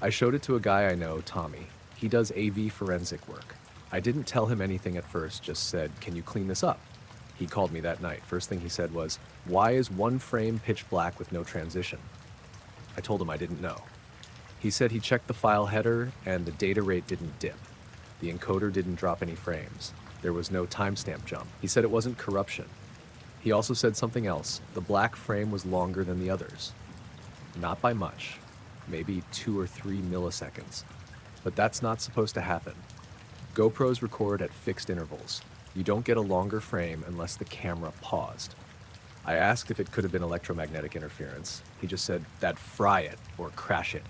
Speaker 1: I showed it to a guy I know, Tommy. He does AV forensic work. I didn't tell him anything at first, just said, "Can you clean this up?" He called me that night. First thing he said was, "Why is one frame pitch black with no transition?" I told him I didn't know. He said he checked the file header and the data rate didn't dip. The encoder didn't drop any frames. There was no timestamp jump. He said it wasn't corruption. He also said something else. The black frame was longer than the others. Not by much. Maybe 2 or 3 milliseconds. But that's not supposed to happen. GoPros record at fixed intervals. You don't get a longer frame unless the camera paused. I asked if it could have been electromagnetic interference. He just said, "That'd fry it or crash it.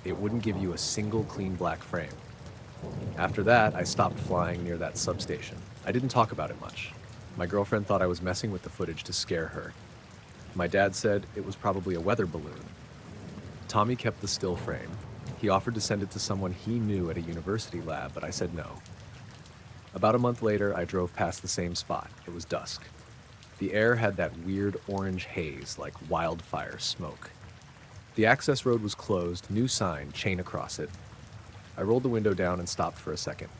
Speaker 1: It wouldn't give you a single clean black frame." After that, I stopped flying near that substation. I didn't talk about it much. My girlfriend thought I was messing with the footage to scare her. My dad said it was probably a weather balloon. Tommy kept the still frame. He offered to send it to someone he knew at a university lab, but I said no. About a month later, I drove past the same spot. It was dusk. The air had that weird orange haze, like wildfire smoke. The access road was closed, new sign, chain across it. I rolled the window down and stopped for a second.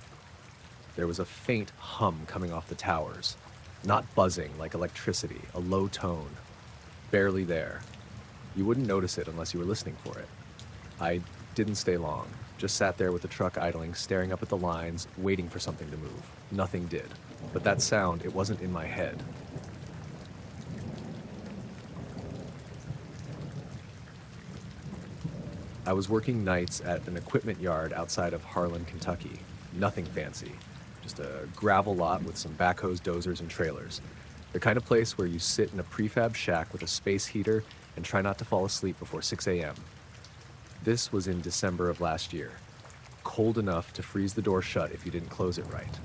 Speaker 1: There was a faint hum coming off the towers. Not buzzing like electricity, a low tone. Barely there. You wouldn't notice it unless you were listening for it. I didn't stay long. Just sat there with the truck idling, staring up at the lines, waiting for something to move. Nothing did. But that sound, it wasn't in my head. I was working nights at an equipment yard outside of Harlan, Kentucky. Nothing fancy. Just a gravel lot with some backhoes, dozers, and trailers. The kind of place where you sit in a prefab shack with a space heater and try not to fall asleep before 6 a.m. This was in December of last year. Cold enough to freeze the door shut if you didn't close it right.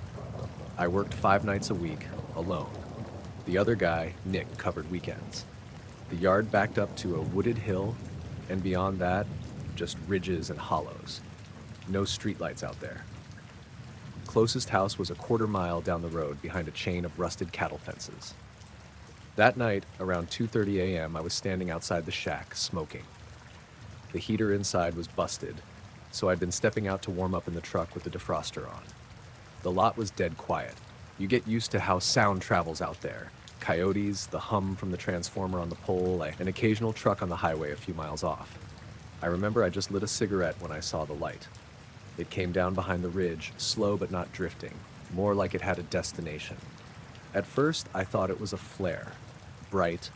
Speaker 1: I worked 5 nights a week, alone. The other guy, Nick, covered weekends. The yard backed up to a wooded hill, and beyond that, just ridges and hollows. No streetlights out there. Closest house was a quarter-mile down the road behind a chain of rusted cattle fences. That night, around 2:30 a.m., I was standing outside the shack, smoking. The heater inside was busted, so I'd been stepping out to warm up in the truck with the defroster on. The lot was dead quiet. You get used to how sound travels out there. Coyotes, the hum from the transformer on the pole, an occasional truck on the highway a few miles off. I remember I just lit a cigarette when I saw the light. It came down behind the ridge, slow but not drifting, more like it had a destination. At first, I thought it was a flare. Bright,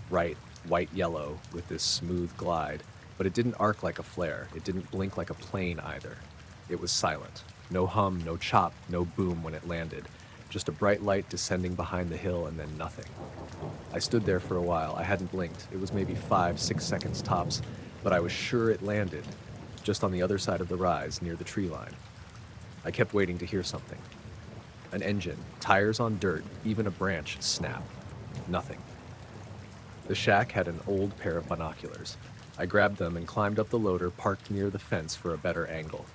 Speaker 1: white-yellow with this smooth glide, but it didn't arc like a flare. It didn't blink like a plane either. It was silent. No hum, no chop, no boom when it landed. Just a bright light descending behind the hill and then nothing. I stood there for a while. I hadn't blinked. It was maybe 5-6 seconds tops, but I was sure it landed, just on the other side of the rise, near the tree line. I kept waiting to hear something. An engine, tires on dirt, even a branch snap. Nothing. The shack had an old pair of binoculars. I grabbed them and climbed up the loader parked near the fence for a better angle.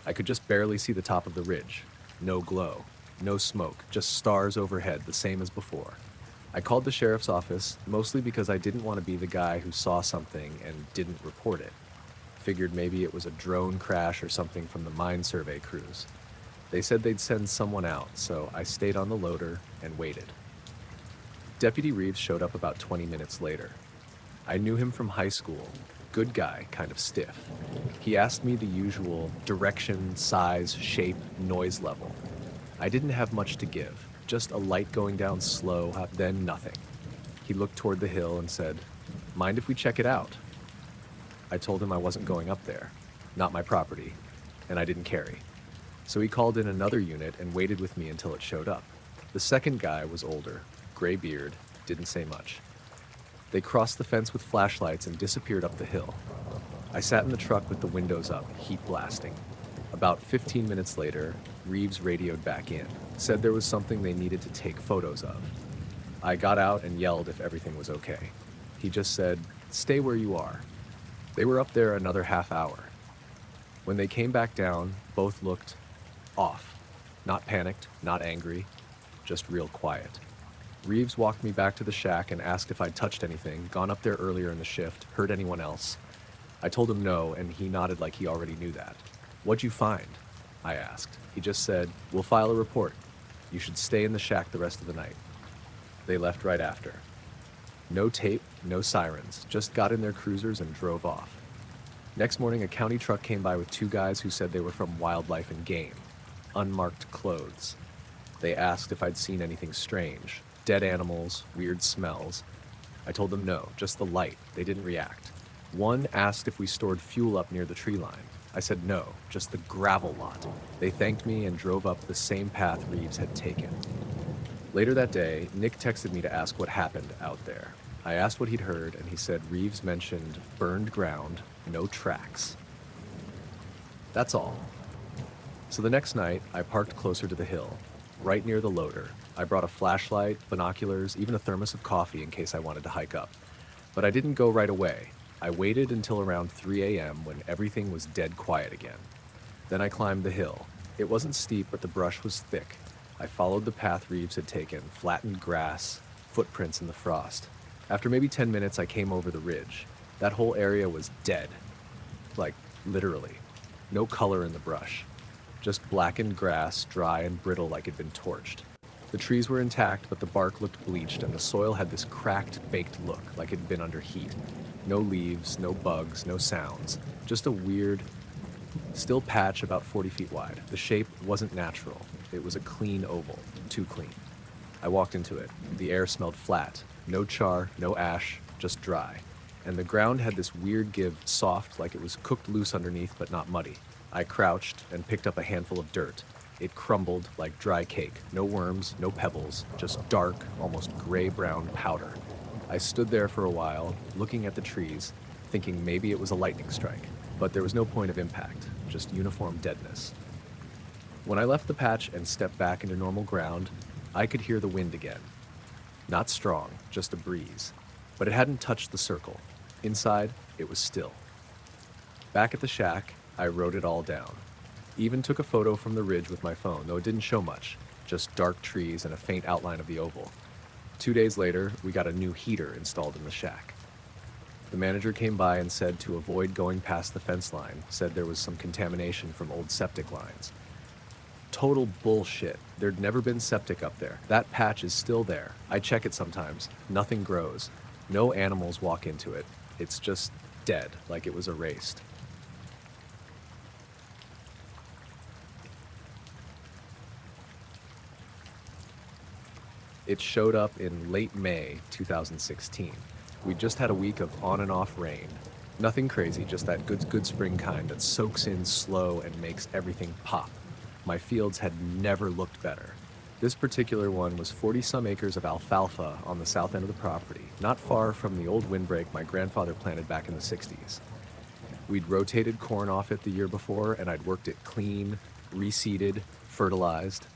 Speaker 1: I could just barely see the top of the ridge. No glow, no smoke, just stars overhead, the same as before. I called the sheriff's office, mostly because I didn't want to be the guy who saw something and didn't report it. Figured maybe it was a drone crash or something from the mine survey crews. They said they'd send someone out, so I stayed on the loader and waited. Deputy Reeves showed up about 20 minutes later. I knew him from high school. Good guy, kind of stiff. He asked me the usual direction, size, shape, noise level. I didn't have much to give. Just a light going down slow, then nothing. He looked toward the hill and said, "Mind if we check it out?" I told him I wasn't going up there. Not my property. And I didn't carry. So he called in another unit and waited with me until it showed up. The second guy was older, gray beard, didn't say much. They crossed the fence with flashlights and disappeared up the hill. I sat in the truck with the windows up, heat blasting. About 15 minutes later, Reeves radioed back in, said there was something they needed to take photos of. I got out and yelled if everything was okay. He just said, "Stay where you are." They were up there another half hour. When they came back down, both looked off. Not panicked, not angry, just real quiet. Reeves walked me back to the shack and asked if I'd touched anything, gone up there earlier in the shift, heard anyone else. I told him no, and he nodded like he already knew that. "What'd you find?" I asked. He just said, "We'll file a report. You should stay in the shack the rest of the night." They left right after. No tape, no sirens, just got in their cruisers and drove off. Next morning, a county truck came by with 2 guys who said they were from Wildlife and Game. Unmarked clothes. They asked if I'd seen anything strange. Dead animals, weird smells. I told them no, just the light. They didn't react. One asked if we stored fuel up near the tree line. I said no, just the gravel lot. They thanked me and drove up the same path Reeves had taken. Later that day, Nick texted me to ask what happened out there. I asked what he'd heard, and he said Reeves mentioned burned ground, no tracks. That's all. So the next night, I parked closer to the hill, right near the loader. I brought a flashlight, binoculars, even a thermos of coffee in case I wanted to hike up. But I didn't go right away. I waited until around 3 a.m. when everything was dead quiet again. Then I climbed the hill. It wasn't steep, but the brush was thick. I followed the path Reeves had taken, flattened grass, footprints in the frost. After maybe 10 minutes, I came over the ridge. That whole area was dead. Like, literally. No color in the brush. Just blackened grass, dry and brittle like it'd been torched. The trees were intact, but the bark looked bleached and the soil had this cracked, baked look, like it had been under heat. No leaves, no bugs, no sounds. Just a weird, still patch about 40 feet wide. The shape wasn't natural. It was a clean oval, too clean. I walked into it. The air smelled flat. No char, no ash, just dry. And the ground had this weird give, soft, like it was cooked loose underneath but not muddy. I crouched and picked up a handful of dirt. It crumbled like dry cake. No worms, no pebbles, just dark, almost gray-brown powder. I stood there for a while, looking at the trees, thinking maybe it was a lightning strike. But there was no point of impact, just uniform deadness. When I left the patch and stepped back into normal ground, I could hear the wind again. Not strong, just a breeze. But it hadn't touched the circle. Inside, it was still. Back at the shack, I wrote it all down. Even took a photo from the ridge with my phone, though it didn't show much, just dark trees and a faint outline of the oval. 2 days later, we got a new heater installed in the shack. The manager came by and said to avoid going past the fence line, said there was some contamination from old septic lines. Total bullshit. There'd never been septic up there. That patch is still there. I check it sometimes. Nothing grows. No animals walk into it. It's just dead, like it was erased. It showed up in late May 2016. We just had a week of on and off rain. Nothing crazy, just that good spring kind that soaks in slow and makes everything pop. My fields had never looked better. This particular one was 40-some acres of alfalfa on the south end of the property, not far from the old windbreak my grandfather planted back in the 60s. We'd rotated corn off it the year before, and I'd worked it clean, reseeded, fertilized.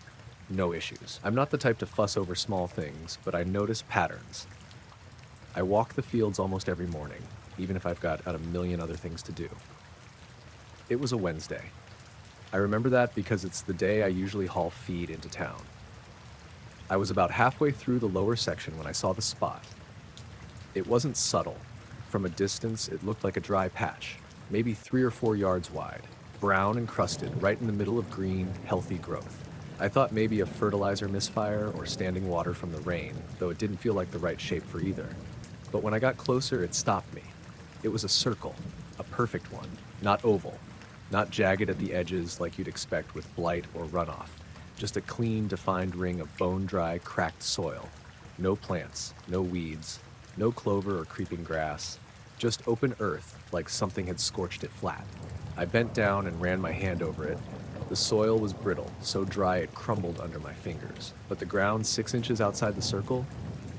Speaker 1: No issues. I'm not the type to fuss over small things, but I notice patterns. I walk the fields almost every morning, even if I've got a million other things to do. It was a Wednesday. I remember that because it's the day I usually haul feed into town. I was about halfway through the lower section when I saw the spot. It wasn't subtle. From a distance, it looked like a dry patch, maybe 3 or 4 yards wide, brown and crusted, right in the middle of green, healthy growth. I thought maybe a fertilizer misfire or standing water from the rain, though it didn't feel like the right shape for either. But when I got closer, it stopped me. It was a circle, a perfect one, not oval, not jagged at the edges like you'd expect with blight or runoff. Just a clean, defined ring of bone-dry, cracked soil. No plants, no weeds, no clover or creeping grass. Just open earth, like something had scorched it flat. I bent down and ran my hand over it. The soil was brittle, so dry it crumbled under my fingers. But the ground 6 inches outside the circle,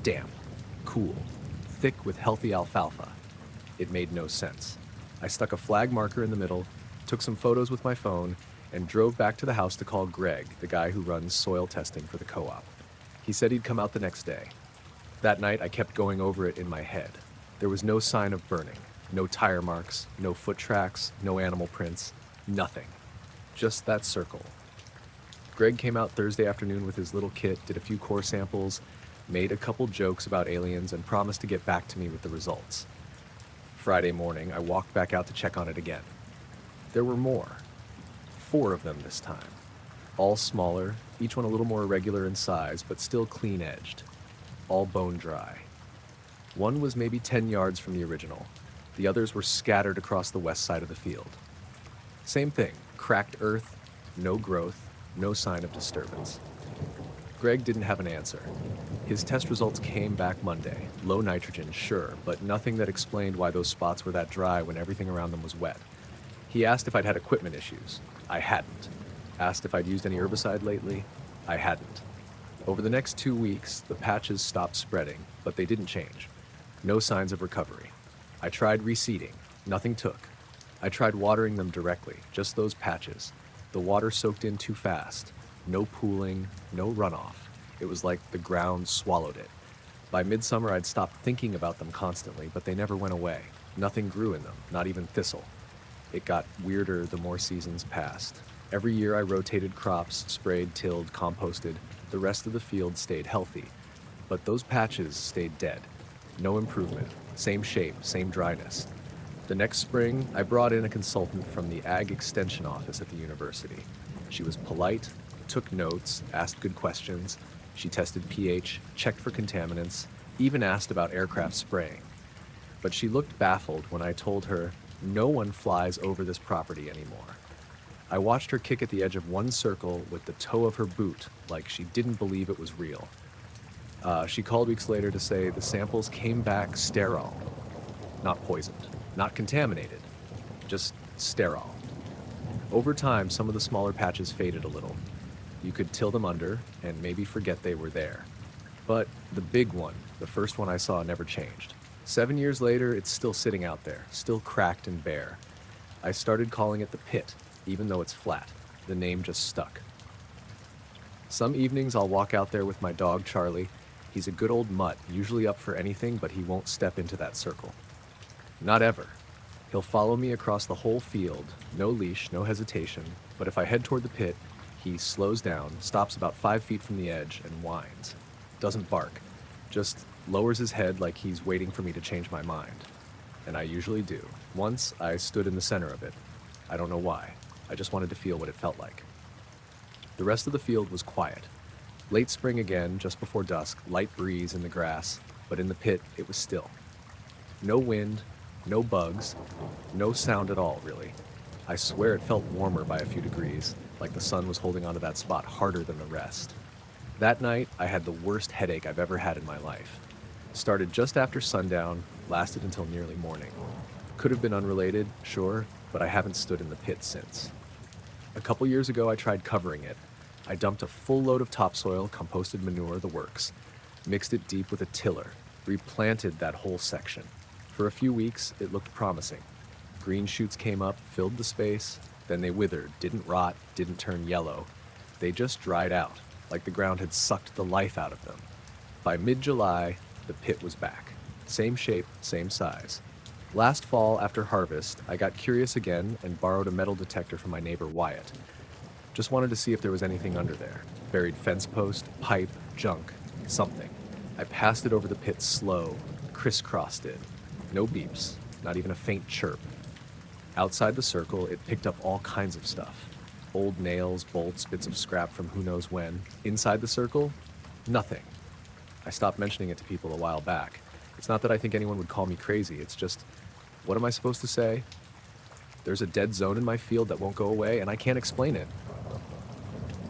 Speaker 1: damp, cool, thick with healthy alfalfa. It made no sense. I stuck a flag marker in the middle, took some photos with my phone, and drove back to the house to call Greg, the guy who runs soil testing for the co-op. He said he'd come out the next day. That night, I kept going over it in my head. There was no sign of burning, no tire marks, no foot tracks, no animal prints, nothing. Just that circle. Greg came out Thursday afternoon with his little kit, did a few core samples, made a couple jokes about aliens, and promised to get back to me with the results. Friday morning, I walked back out to check on it again. There were more. 4 of them this time. All smaller, each one a little more irregular in size, but still clean-edged. All bone dry. One was maybe 10 yards from the original. The others were scattered across the west side of the field. Same thing, cracked earth, no growth, no sign of disturbance. Greg didn't have an answer. His test results came back Monday. Low nitrogen, sure, but nothing that explained why those spots were that dry when everything around them was wet. He asked if I'd had equipment issues. I hadn't. Asked if I'd used any herbicide lately. I hadn't. Over the next 2 weeks, the patches stopped spreading, but they didn't change. No signs of recovery. I tried reseeding. Nothing took. I tried watering them directly, just those patches. The water soaked in too fast. No pooling, no runoff. It was like the ground swallowed it. By midsummer, I'd stopped thinking about them constantly, but they never went away. Nothing grew in them, not even thistle. It got weirder the more seasons passed. Every year I rotated crops, sprayed, tilled, composted. The rest of the field stayed healthy. But those patches stayed dead. No improvement. Same shape, same dryness. The next spring, I brought in a consultant from the Ag Extension office at the university. She was polite, took notes, asked good questions. She tested pH, checked for contaminants, even asked about aircraft spraying. But she looked baffled when I told her no one flies over this property anymore. I watched her kick at the edge of one circle with the toe of her boot like she didn't believe it was real. She called weeks later to say the samples came back sterile, not poisoned, not contaminated, just sterile. Over time, some of the smaller patches faded a little. You could till them under and maybe forget they were there. But the big one, the first one I saw, never changed. 7 years later, it's still sitting out there, still cracked and bare. I started calling it the pit, even though it's flat. The name just stuck. Some evenings I'll walk out there with my dog, Charlie. He's a good old mutt, usually up for anything, but he won't step into that circle. Not ever. He'll follow me across the whole field, no leash, no hesitation, but if I head toward the pit, he slows down, stops about 5 feet from the edge, and whines. Doesn't bark, just lowers his head like he's waiting for me to change my mind. And I usually do. Once, I stood in the center of it. I don't know why. I just wanted to feel what it felt like. The rest of the field was quiet. Late spring again, just before dusk, light breeze in the grass, but in the pit, it was still. No wind, no bugs, no sound at all, really. I swear it felt warmer by a few degrees, like the sun was holding onto that spot harder than the rest. That night, I had the worst headache I've ever had in my life. Started just after sundown, lasted until nearly morning. Could have been unrelated, sure, but I haven't stood in the pit since. A couple years ago, I tried covering it. I dumped a full load of topsoil, composted manure, the works, mixed it deep with a tiller, replanted that whole section. For a few weeks, it looked promising. Green shoots came up, filled the space, then they withered, didn't rot, didn't turn yellow. They just dried out, like the ground had sucked the life out of them. By mid-July, the pit was back. Same shape, same size. Last fall, after harvest, I got curious again and borrowed a metal detector from my neighbor Wyatt. Just wanted to see if there was anything under there. Buried fence post, pipe, junk, something. I passed it over the pit slow, crisscrossed it. No beeps, not even a faint chirp. Outside the circle, it picked up all kinds of stuff. Old nails, bolts, bits of scrap from who knows when. Inside the circle, nothing. I stopped mentioning it to people a while back. It's not that I think anyone would call me crazy, it's just, what am I supposed to say? There's a dead zone in my field that won't go away, and I can't explain it.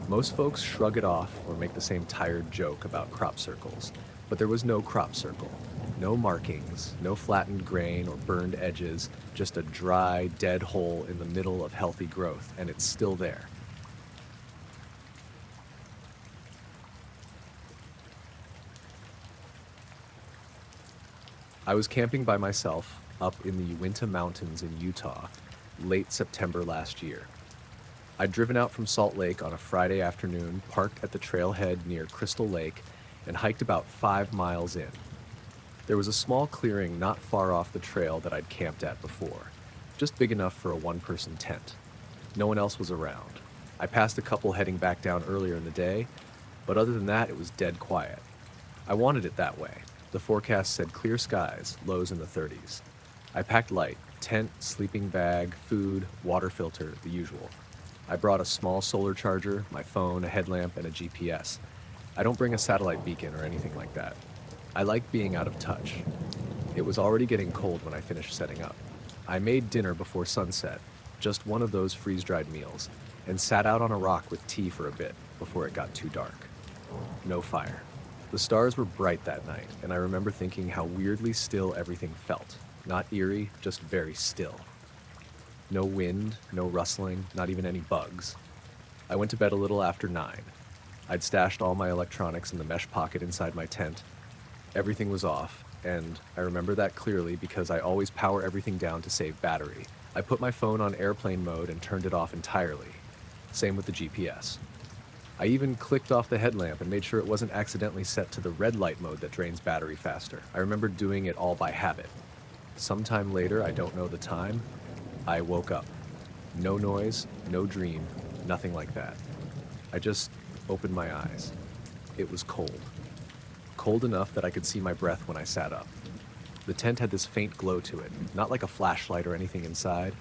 Speaker 1: Most folks shrug it off or make the same tired joke about crop circles, but there was no crop circle. No markings, no flattened grain or burned edges, just a dry, dead hole in the middle of healthy growth, and it's still there. I was camping by myself up in the Uinta Mountains in Utah, late September last year. I'd driven out from Salt Lake on a Friday afternoon, parked at the trailhead near Crystal Lake, and hiked about 5 miles in. There was a small clearing not far off the trail that I'd camped at before, just big enough for a one-person tent. No one else was around. I passed a couple heading back down earlier in the day, but other than that, it was dead quiet. I wanted it that way. The forecast said clear skies, lows in the 30s. I packed light, tent, sleeping bag, food, water filter, the usual. I brought a small solar charger, my phone, a headlamp, and a GPS. I don't bring a satellite beacon or anything like that. I like being out of touch. It was already getting cold when I finished setting up. I made dinner before sunset, just one of those freeze-dried meals, and sat out on a rock with tea for a bit before it got too dark. No fire. The stars were bright that night, and I remember thinking how weirdly still everything felt. Not eerie, just very still. No wind, no rustling, not even any bugs. I went to bed a little after 9. I'd stashed all my electronics in the mesh pocket inside my tent. Everything was off, and I remember that clearly because I always power everything down to save battery. I put my phone on airplane mode and turned it off entirely. Same with the GPS. I even clicked off the headlamp and made sure it wasn't accidentally set to the red light mode that drains battery faster. I remember doing it all by habit. Sometime later, I don't know the time, I woke up. No noise, no dream, nothing like that. I just opened my eyes. It was cold. Cold enough that I could see my breath when I sat up. The tent had this faint glow to it, not like a flashlight or anything inside,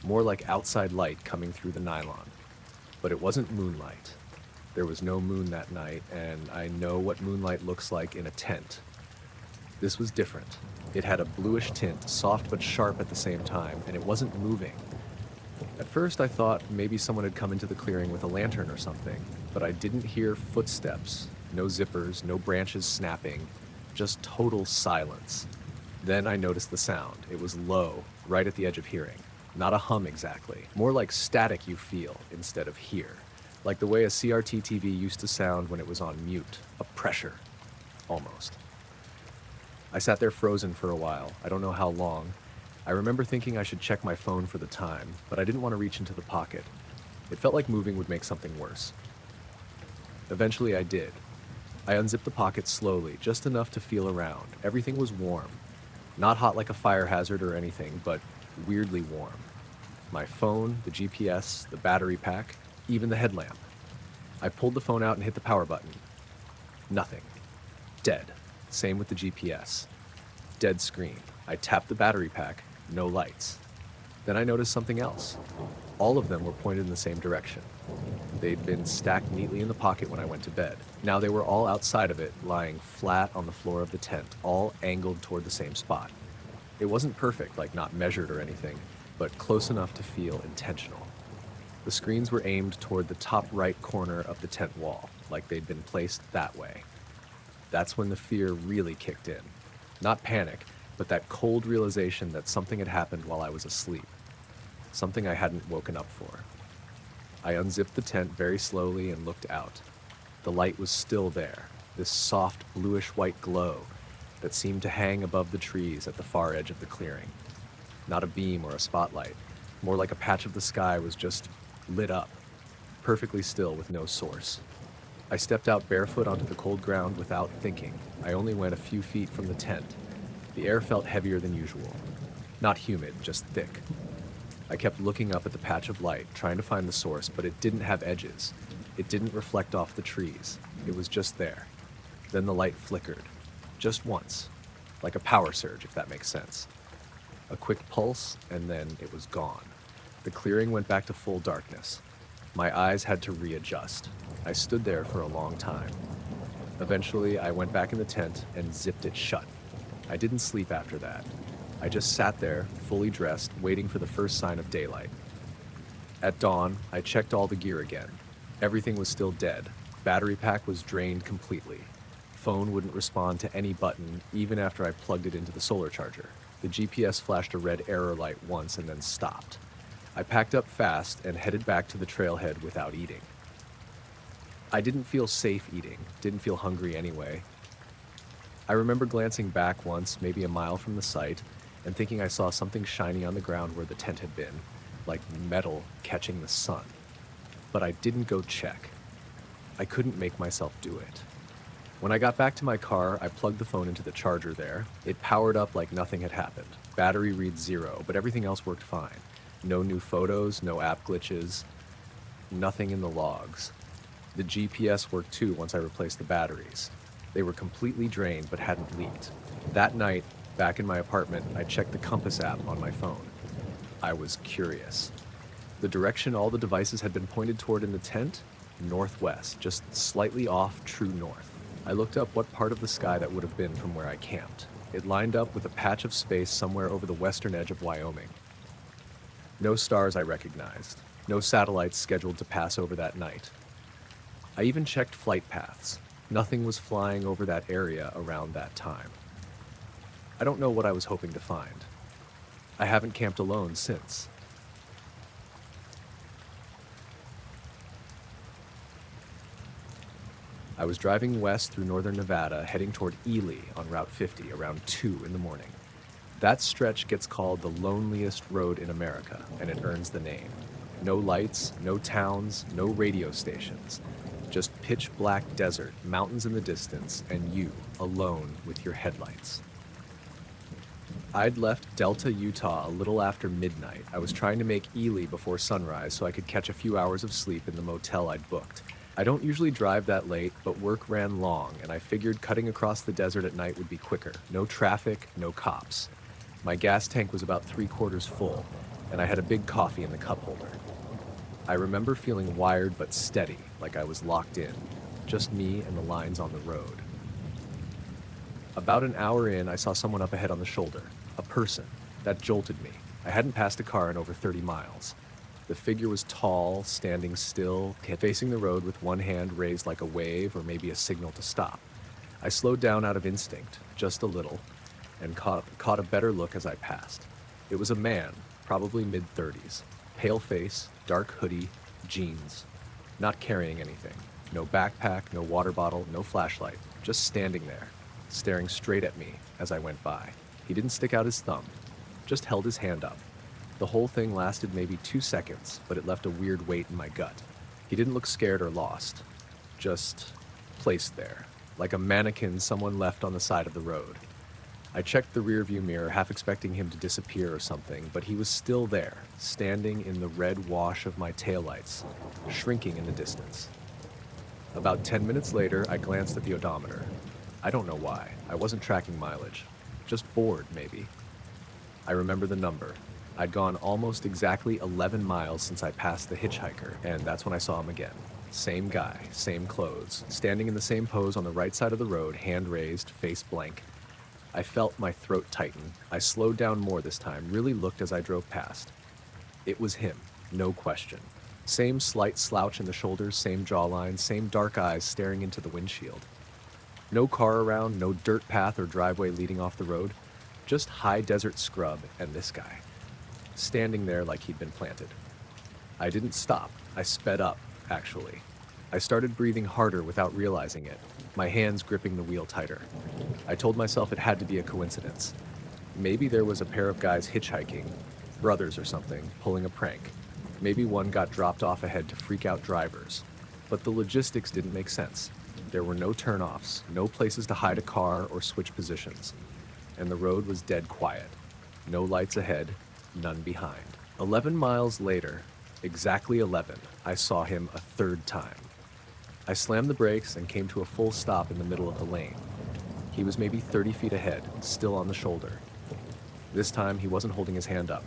Speaker 1: more like outside light coming through the nylon. But it wasn't moonlight. There was no moon that night, and I know what moonlight looks like in a tent. This was different. It had a bluish tint, soft but sharp at the same time, and it wasn't moving. At first, I thought maybe someone had come into the clearing with a lantern or something, but I didn't hear footsteps, no zippers, no branches snapping, just total silence. Then I noticed the sound. It was low, right at the edge of hearing. Not a hum exactly, more like static you feel instead of hear. Like the way a CRT TV used to sound when it was on mute, a pressure, almost. I sat there frozen for a while, I don't know how long. I remember thinking I should check my phone for the time, but I didn't want to reach into the pocket. It felt like moving would make something worse. Eventually I did. I unzipped the pocket slowly, just enough to feel around. Everything was warm. Not hot like a fire hazard or anything, but weirdly warm. My phone, the GPS, the battery pack, even the headlamp. I pulled the phone out and hit the power button. Nothing. Dead. Same with the GPS. Dead screen. I tapped the battery pack. No lights. Then I noticed something else. All of them were pointed in the same direction. They'd been stacked neatly in the pocket when I went to bed. Now they were all outside of it, lying flat on the floor of the tent, all angled toward the same spot. It wasn't perfect, like not measured or anything, but close enough to feel intentional. The screens were aimed toward the top right corner of the tent wall, like they'd been placed that way. That's when the fear really kicked in. Not panic, but that cold realization that something had happened while I was asleep. Something I hadn't woken up for. I unzipped the tent very slowly and looked out. The light was still there, this soft bluish-white glow that seemed to hang above the trees at the far edge of the clearing. Not a beam or a spotlight, more like a patch of the sky was just lit up, perfectly still with no source. I stepped out barefoot onto the cold ground without thinking. I only went a few feet from the tent. The air felt heavier than usual. Not humid, just thick. I kept looking up at the patch of light, trying to find the source, but it didn't have edges. It didn't reflect off the trees. It was just there. Then the light flickered. Just once. Like a power surge, if that makes sense. A quick pulse, and then it was gone. The clearing went back to full darkness. My eyes had to readjust. I stood there for a long time. Eventually, I went back in the tent and zipped it shut. I didn't sleep after that. I just sat there, fully dressed, waiting for the first sign of daylight. At dawn, I checked all the gear again. Everything was still dead. Battery pack was drained completely. Phone wouldn't respond to any button, even after I plugged it into the solar charger. The GPS flashed a red error light once and then stopped. I packed up fast and headed back to the trailhead without eating. I didn't feel safe eating, didn't feel hungry anyway. I remember glancing back once, maybe a mile from the site, and thinking I saw something shiny on the ground where the tent had been, like metal catching the sun. But I didn't go check. I couldn't make myself do it. When I got back to my car, I plugged the phone into the charger there. It powered up like nothing had happened. Battery read 0, but everything else worked fine. No new photos, no app glitches, nothing in the logs. The GPS worked too once I replaced the batteries. They were completely drained but hadn't leaked. That night, back in my apartment, I checked the compass app on my phone. I was curious. The direction all the devices had been pointed toward in the tent? Northwest, just slightly off true north. I looked up what part of the sky that would have been from where I camped. It lined up with a patch of space somewhere over the western edge of Wyoming. No stars I recognized. No satellites scheduled to pass over that night. I even checked flight paths. Nothing was flying over that area around that time. I don't know what I was hoping to find. I haven't camped alone since. I was driving west through northern Nevada, heading toward Ely on Route 50 around 2 in the morning. That stretch gets called the loneliest road in America, and it earns the name. No lights, no towns, no radio stations. Just pitch black desert, mountains in the distance, and you, alone with your headlights. I'd left Delta, Utah a little after midnight. I was trying to make Ely before sunrise so I could catch a few hours of sleep in the motel I'd booked. I don't usually drive that late, but work ran long, and I figured cutting across the desert at night would be quicker. No traffic, no cops. My gas tank was about 3/4 full, and I had a big coffee in the cup holder. I remember feeling wired but steady, like I was locked in. Just me and the lines on the road. About an hour in, I saw someone up ahead on the shoulder. A person. That jolted me. I hadn't passed a car in over 30 miles. The figure was tall, standing still, facing the road with one hand raised like a wave or maybe a signal to stop. I slowed down out of instinct, just a little, and caught a better look as I passed. It was a man, probably mid-30s. Pale face, dark hoodie, jeans. Not carrying anything. No backpack, no water bottle, no flashlight. Just standing there, staring straight at me as I went by. He didn't stick out his thumb, just held his hand up. The whole thing lasted maybe 2 seconds, but it left a weird weight in my gut. He didn't look scared or lost, just placed there, like a mannequin someone left on the side of the road. I checked the rearview mirror, half expecting him to disappear or something, but he was still there, standing in the red wash of my taillights, shrinking in the distance. About 10 minutes later, I glanced at the odometer. I don't know why. I wasn't tracking mileage. Just bored, maybe. I remember the number. I'd gone almost exactly 11 miles since I passed the hitchhiker, and that's when I saw him again. Same guy, same clothes, standing in the same pose on the right side of the road, hand raised, face blank. I felt my throat tighten. I slowed down more this time, really looked as I drove past. It was him, no question. Same slight slouch in the shoulders, same jawline, same dark eyes staring into the windshield. No car around, no dirt path or driveway leading off the road, just high desert scrub and this guy, standing there like he'd been planted. I didn't stop. I sped up, actually. I started breathing harder without realizing it, my hands gripping the wheel tighter. I told myself it had to be a coincidence. Maybe there was a pair of guys hitchhiking, brothers or something, pulling a prank. Maybe one got dropped off ahead to freak out drivers. But the logistics didn't make sense. There were no turnoffs, no places to hide a car or switch positions. And the road was dead quiet. No lights ahead, none behind. 11 miles later, exactly 11, I saw him a third time. I slammed the brakes and came to a full stop in the middle of the lane. He was maybe 30 feet ahead, still on the shoulder. This time, he wasn't holding his hand up.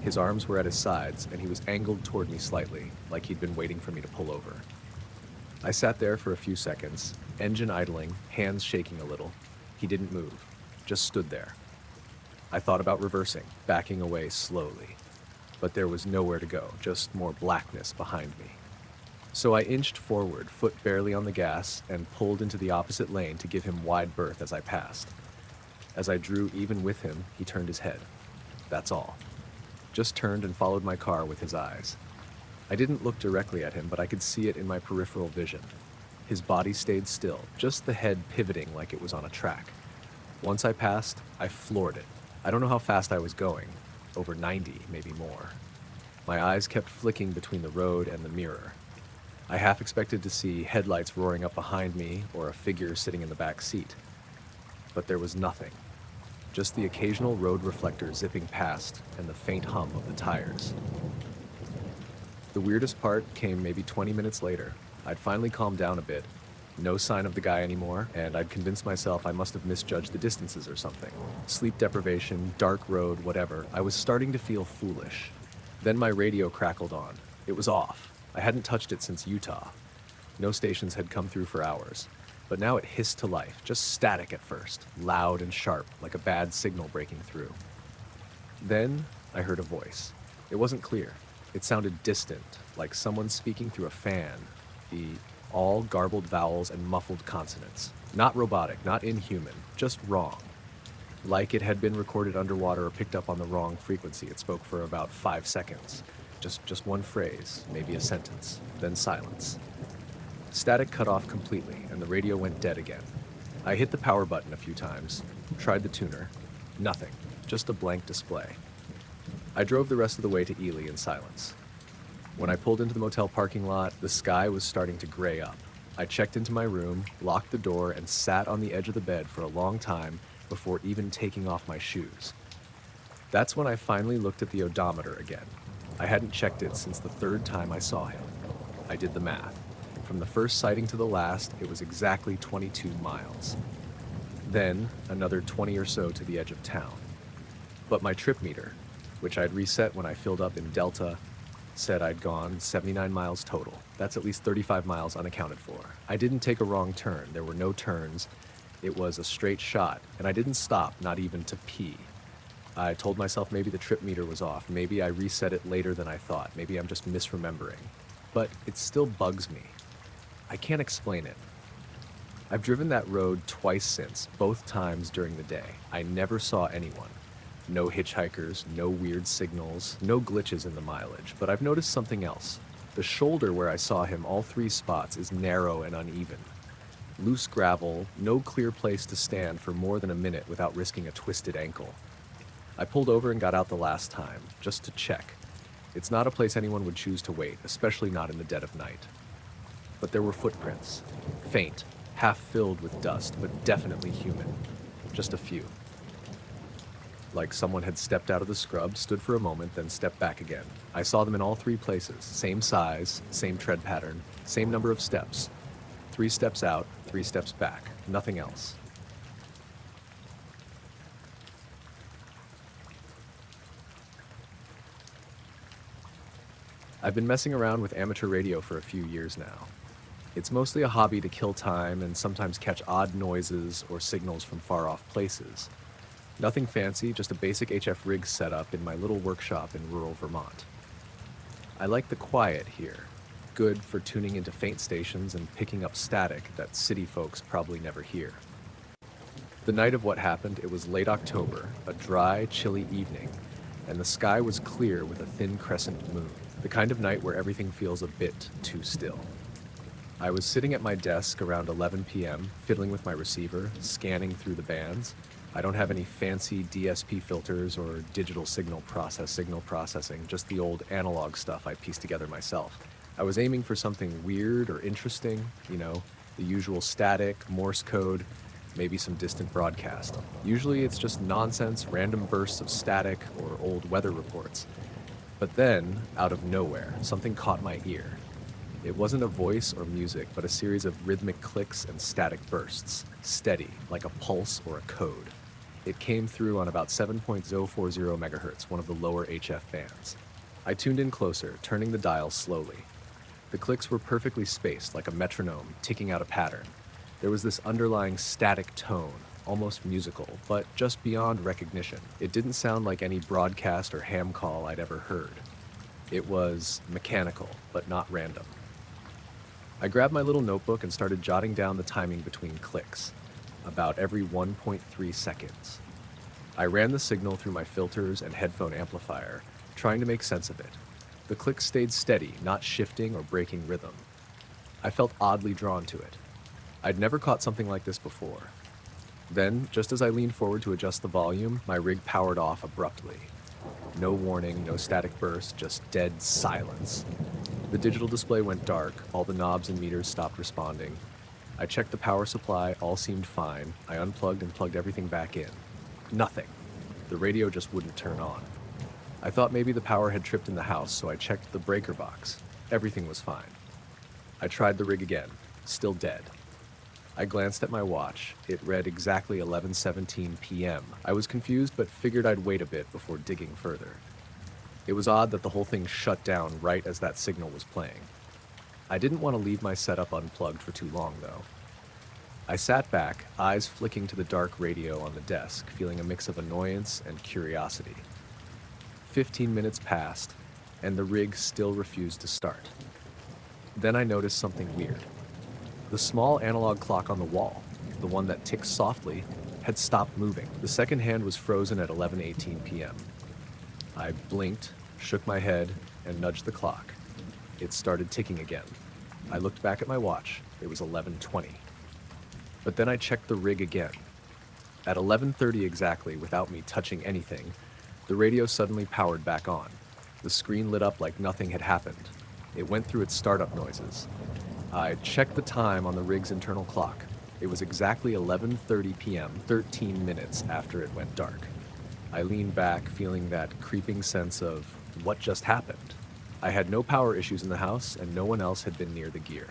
Speaker 1: His arms were at his sides, and he was angled toward me slightly, like he'd been waiting for me to pull over. I sat there for a few seconds, engine idling, hands shaking a little. He didn't move, just stood there. I thought about reversing, backing away slowly. But there was nowhere to go, just more blackness behind me. So I inched forward, foot barely on the gas, and pulled into the opposite lane to give him wide berth as I passed. As I drew even with him, he turned his head. That's all. Just turned and followed my car with his eyes. I didn't look directly at him, but I could see it in my peripheral vision. His body stayed still, just the head pivoting like it was on a track. Once I passed, I floored it. I don't know how fast I was going. Over 90, maybe more. My eyes kept flicking between the road and the mirror. I half expected to see headlights roaring up behind me or a figure sitting in the back seat. But there was nothing. Just the occasional road reflector zipping past and the faint hum of the tires. The weirdest part came maybe 20 minutes later. I'd finally calmed down a bit. No sign of the guy anymore, and I'd convinced myself I must have misjudged the distances or something. Sleep deprivation, dark road, whatever. I was starting to feel foolish. Then my radio crackled on. It was off. I hadn't touched it since Utah. No stations had come through for hours. But now it hissed to life, just static at first, loud and sharp, like a bad signal breaking through. Then I heard a voice. It wasn't clear. It sounded distant, like someone speaking through a fan. The all garbled vowels and muffled consonants. Not robotic, not inhuman, just wrong. Like it had been recorded underwater or picked up on the wrong frequency. It spoke for about 5 seconds. Just one phrase, maybe a sentence, then silence. Static cut off completely, and the radio went dead again. I hit the power button a few times, tried the tuner. Nothing, just a blank display. I drove the rest of the way to Ely in silence. When I pulled into the motel parking lot, the sky was starting to gray up. I checked into my room, locked the door, and sat on the edge of the bed for a long time before even taking off my shoes. That's when I finally looked at the odometer again. I hadn't checked it since the third time I saw him. I did the math. From the first sighting to the last, it was exactly 22 miles. Then, another 20 or so to the edge of town. But my trip meter, which I'd reset when I filled up in Delta, said I'd gone 79 miles total. That's at least 35 miles unaccounted for. I didn't take a wrong turn. There were no turns. It was a straight shot, and I didn't stop, not even to pee. I told myself maybe the trip meter was off. Maybe I reset it later than I thought. Maybe I'm just misremembering. But it still bugs me. I can't explain it. I've driven that road twice since, both times during the day. I never saw anyone. No hitchhikers, no weird signals, no glitches in the mileage. But I've noticed something else. The shoulder where I saw him, all three spots, is narrow and uneven. Loose gravel, no clear place to stand for more than a minute without risking a twisted ankle. I pulled over and got out the last time, just to check. It's not a place anyone would choose to wait, especially not in the dead of night. But there were footprints. Faint, half filled with dust, but definitely human. Just a few. Like someone had stepped out of the scrub, stood for a moment, then stepped back again. I saw them in all three places. Same size, same tread pattern, same number of steps. 3 steps out, 3 steps back. Nothing else. I've been messing around with amateur radio for a few years now. It's mostly a hobby to kill time and sometimes catch odd noises or signals from far-off places. Nothing fancy, just a basic HF rig setup in my little workshop in rural Vermont. I like the quiet here. Good for tuning into faint stations and picking up static that city folks probably never hear. The night of what happened, it was late October, a dry, chilly evening, and the sky was clear with a thin crescent moon, the kind of night where everything feels a bit too still. I was sitting at my desk around 11 p.m., fiddling with my receiver, scanning through the bands. I don't have any fancy DSP filters or digital signal processing, just the old analog stuff I pieced together myself. I was aiming for something weird or interesting, the usual static, Morse code, maybe some distant broadcast. Usually it's just nonsense, random bursts of static or old weather reports. But then, out of nowhere, something caught my ear. It wasn't a voice or music, but a series of rhythmic clicks and static bursts, steady, like a pulse or a code. It came through on about 7.040 megahertz, one of the lower HF bands. I tuned in closer, turning the dial slowly. The clicks were perfectly spaced, like a metronome, ticking out a pattern. There was this underlying static tone, almost musical, but just beyond recognition. It didn't sound like any broadcast or ham call I'd ever heard. It was mechanical, but not random. I grabbed my little notebook and started jotting down the timing between clicks, about every 1.3 seconds. I ran the signal through my filters and headphone amplifier, trying to make sense of it. The clicks stayed steady, not shifting or breaking rhythm. I felt oddly drawn to it. I'd never caught something like this before. Then, just as I leaned forward to adjust the volume, my rig powered off abruptly. No warning, no static burst, just dead silence. The digital display went dark, all the knobs and meters stopped responding. I checked the power supply, all seemed fine. I unplugged and plugged everything back in. Nothing. The radio just wouldn't turn on. I thought maybe the power had tripped in the house, so I checked the breaker box. Everything was fine. I tried the rig again. Still dead. I glanced at my watch. It read exactly 11:17 p.m. I was confused, but figured I'd wait a bit before digging further. It was odd that the whole thing shut down right as that signal was playing. I didn't want to leave my setup unplugged for too long, though. I sat back, eyes flicking to the dark radio on the desk, feeling a mix of annoyance and curiosity. 15 minutes passed, and the rig still refused to start. Then I noticed something weird. The small analog clock on the wall, the one that ticks softly, had stopped moving. The second hand was frozen at 11:18 p.m. I blinked, shook my head, and nudged the clock. It started ticking again. I looked back at my watch. It was 11:20. But then I checked the rig again. At 11:30 exactly, without me touching anything, the radio suddenly powered back on. The screen lit up like nothing had happened. It went through its startup noises. I checked the time on the rig's internal clock. It was exactly 11:30 p.m., 13 minutes after it went dark. I leaned back, feeling that creeping sense of what just happened. I had no power issues in the house, and no one else had been near the gear.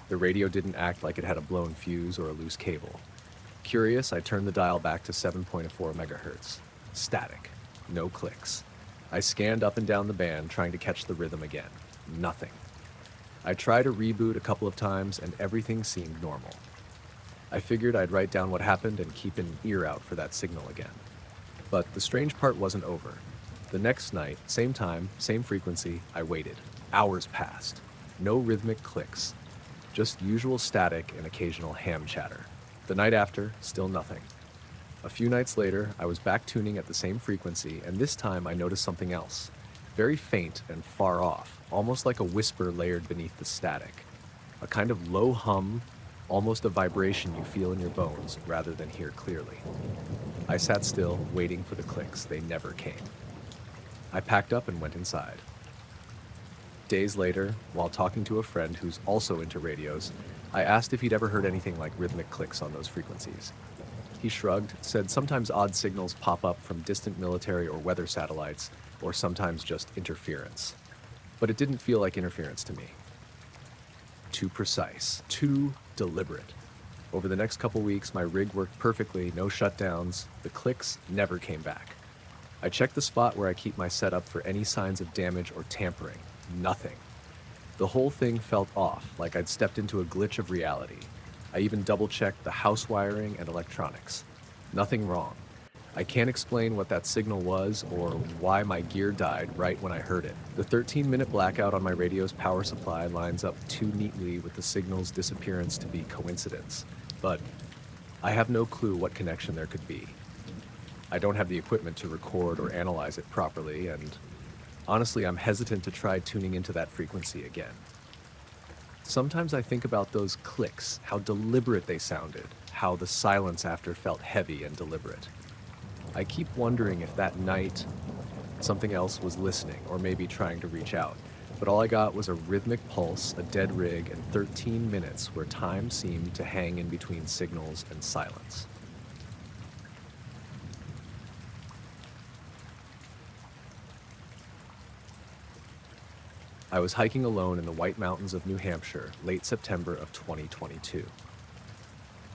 Speaker 1: The radio didn't act like it had a blown fuse or a loose cable. Curious, I turned the dial back to 7.4 megahertz. Static. No clicks. I scanned up and down the band trying to catch the rhythm again. Nothing. I tried to reboot a couple of times and everything seemed normal. I figured I'd write down what happened and keep an ear out for that signal again. But the strange part wasn't over. The next night, same time, same frequency, I waited. Hours passed. No rhythmic clicks. Just usual static and occasional ham chatter. The night after, still nothing. A few nights later, I was back tuning at the same frequency, and this time I noticed something else. Very faint and far off, almost like a whisper layered beneath the static. A kind of low hum, almost a vibration you feel in your bones rather than hear clearly. I sat still, waiting for the clicks. They never came. I packed up and went inside. Days later, while talking to a friend who's also into radios, I asked if he'd ever heard anything like rhythmic clicks on those frequencies. He shrugged, said sometimes odd signals pop up from distant military or weather satellites, or sometimes just interference. But it didn't feel like interference to me. Too precise, too deliberate. Over the next couple weeks, my rig worked perfectly, no shutdowns. The clicks never came back. I checked the spot where I keep my setup for any signs of damage or tampering. Nothing. The whole thing felt off, like I'd stepped into a glitch of reality. I even double-checked the house wiring and electronics. Nothing wrong. I can't explain what that signal was or why my gear died right when I heard it. The 13-minute blackout on my radio's power supply lines up too neatly with the signal's disappearance to be coincidence. But I have no clue what connection there could be. I don't have the equipment to record or analyze it properly, and honestly, I'm hesitant to try tuning into that frequency again. Sometimes I think about those clicks, how deliberate they sounded, how the silence after felt heavy and deliberate. I keep wondering if that night something else was listening or maybe trying to reach out. But all I got was a rhythmic pulse, a dead rig, and 13 minutes where time seemed to hang in between signals and silence. I was hiking alone in the White Mountains of New Hampshire, late September of 2022.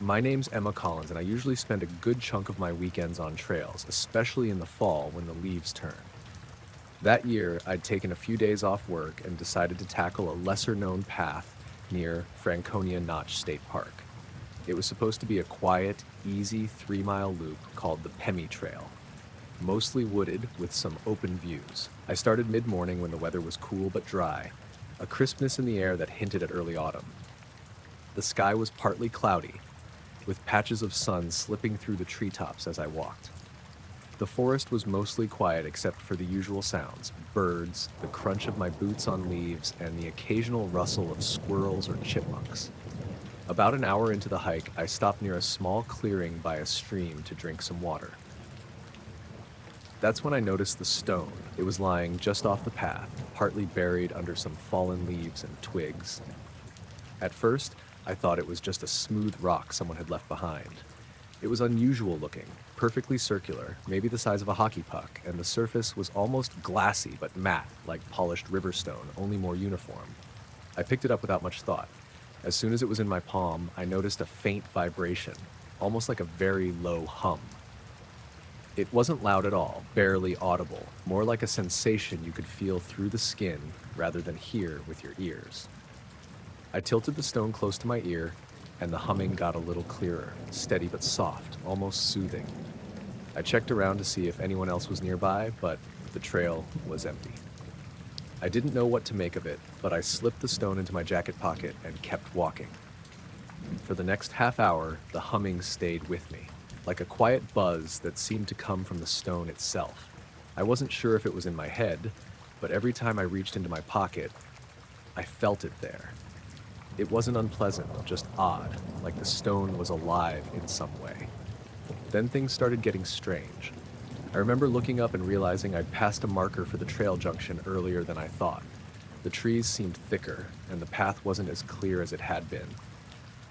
Speaker 1: My name's Emma Collins, and I usually spend a good chunk of my weekends on trails, especially in the fall when the leaves turn. That year, I'd taken a few days off work and decided to tackle a lesser-known path near Franconia Notch State Park. It was supposed to be a quiet, easy 3-mile loop called the Pemi Trail, mostly wooded with some open views. I started mid-morning when the weather was cool but dry, a crispness in the air that hinted at early autumn. The sky was partly cloudy, with patches of sun slipping through the treetops as I walked. The forest was mostly quiet except for the usual sounds: birds, the crunch of my boots on leaves, and the occasional rustle of squirrels or chipmunks. About an hour into the hike, I stopped near a small clearing by a stream to drink some water. That's when I noticed the stone. It was lying just off the path, partly buried under some fallen leaves and twigs. At first, I thought it was just a smooth rock someone had left behind. It was unusual looking, perfectly circular, maybe the size of a hockey puck, and the surface was almost glassy but matte, like polished river stone, only more uniform. I picked it up without much thought. As soon as it was in my palm, I noticed a faint vibration, almost like a very low hum. It wasn't loud at all, barely audible, more like a sensation you could feel through the skin rather than hear with your ears. I tilted the stone close to my ear, and the humming got a little clearer, steady but soft, almost soothing. I checked around to see if anyone else was nearby, but the trail was empty. I didn't know what to make of it, but I slipped the stone into my jacket pocket and kept walking. For the next half hour, the humming stayed with me, like a quiet buzz that seemed to come from the stone itself. I wasn't sure if it was in my head, but every time I reached into my pocket, I felt it there. It wasn't unpleasant, just odd, like the stone was alive in some way. Then things started getting strange. I remember looking up and realizing I'd passed a marker for the trail junction earlier than I thought. The trees seemed thicker, and the path wasn't as clear as it had been.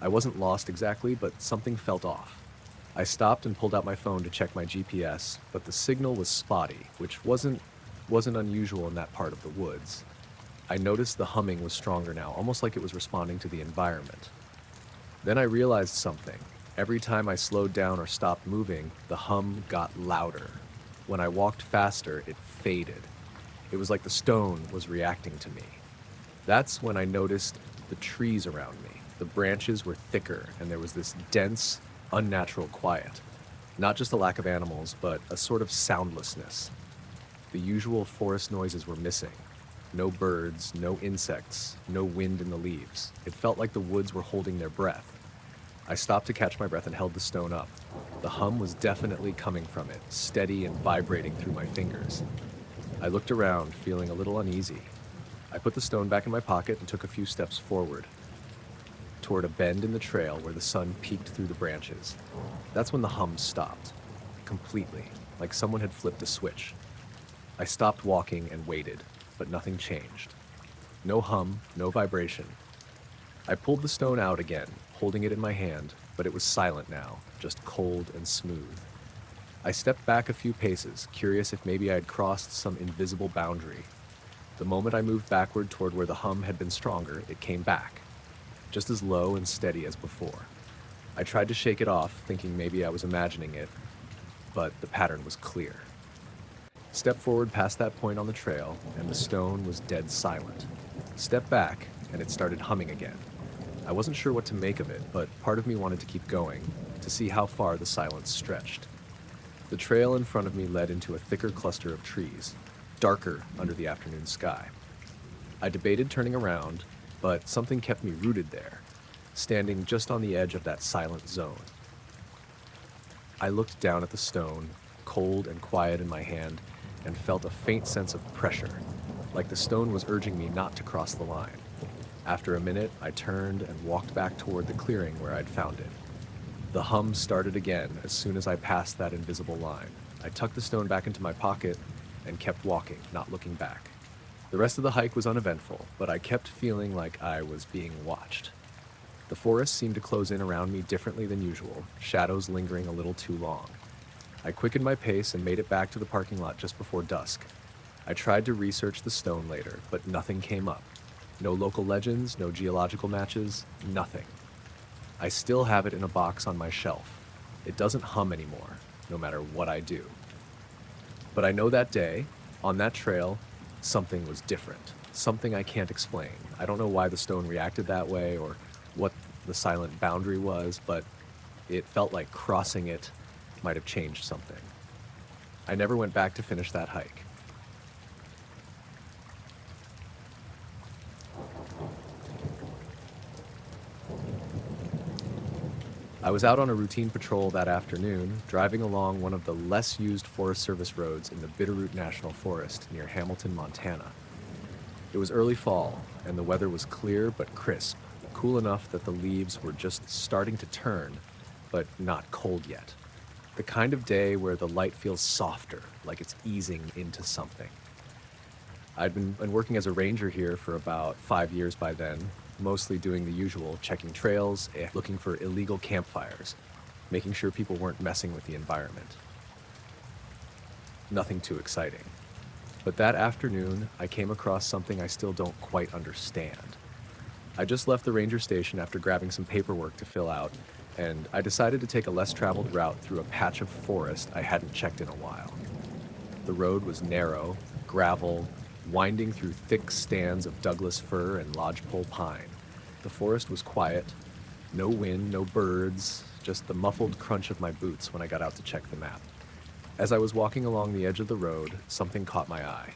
Speaker 1: I wasn't lost exactly, but something felt off. I stopped and pulled out my phone to check my GPS, but the signal was spotty, which wasn't unusual in that part of the woods. I noticed the humming was stronger now, almost like it was responding to the environment. Then I realized something. Every time I slowed down or stopped moving, the hum got louder. When I walked faster, it faded. It was like the stone was reacting to me. That's when I noticed the trees around me. The branches were thicker, and there was this dense, unnatural quiet. Not just a lack of animals, but a sort of soundlessness. The usual forest noises were missing. No birds, no insects, no wind in the leaves. It felt like the woods were holding their breath. I stopped to catch my breath and held the stone up. The hum was definitely coming from it, steady and vibrating through my fingers. I looked around, feeling a little uneasy. I put the stone back in my pocket and took a few steps forward, toward a bend in the trail where the sun peeked through the branches. That's when the hum stopped, completely, like someone had flipped a switch. I stopped walking and waited, but nothing changed. No hum, no vibration. I pulled the stone out again, holding it in my hand, but it was silent now, just cold and smooth. I stepped back a few paces, curious if maybe I had crossed some invisible boundary. The moment I moved backward toward where the hum had been stronger, it came back, just as low and steady as before. I tried to shake it off, thinking maybe I was imagining it, but the pattern was clear. Step forward past that point on the trail, and the stone was dead silent. Step back, and it started humming again. I wasn't sure what to make of it, but part of me wanted to keep going, to see how far the silence stretched. The trail in front of me led into a thicker cluster of trees, darker under the afternoon sky. I debated turning around, but something kept me rooted there, standing just on the edge of that silent zone. I looked down at the stone, cold and quiet in my hand, and felt a faint sense of pressure, like the stone was urging me not to cross the line. After a minute, I turned and walked back toward the clearing where I'd found it. The hum started again as soon as I passed that invisible line. I tucked the stone back into my pocket and kept walking, not looking back. The rest of the hike was uneventful, but I kept feeling like I was being watched. The forest seemed to close in around me differently than usual, shadows lingering a little too long. I quickened my pace and made it back to the parking lot just before dusk. I tried to research the stone later, but nothing came up. No local legends, no geological matches, nothing. I still have it in a box on my shelf. It doesn't hum anymore, no matter what I do. But I know that day, on that trail, something was different. Something I can't explain. I don't know why the stone reacted that way or what the silent boundary was, but it felt like crossing it might have changed something. I never went back to finish that hike. I was out on a routine patrol that afternoon, driving along one of the less used Forest Service roads in the Bitterroot National Forest near Hamilton, Montana. It was early fall, and the weather was clear but crisp, cool enough that the leaves were just starting to turn, but not cold yet. The kind of day where the light feels softer, like it's easing into something. I'd been working as a ranger here for about 5 years by then, mostly doing the usual, checking trails, looking for illegal campfires, making sure people weren't messing with the environment. Nothing too exciting. But that afternoon, I came across something I still don't quite understand. I just left the ranger station after grabbing some paperwork to fill out, and I decided to take a less traveled route through a patch of forest I hadn't checked in a while. The road was narrow, gravel, winding through thick stands of Douglas fir and lodgepole pine. The forest was quiet, no wind, no birds, just the muffled crunch of my boots when I got out to check the map. As I was walking along the edge of the road, something caught my eye.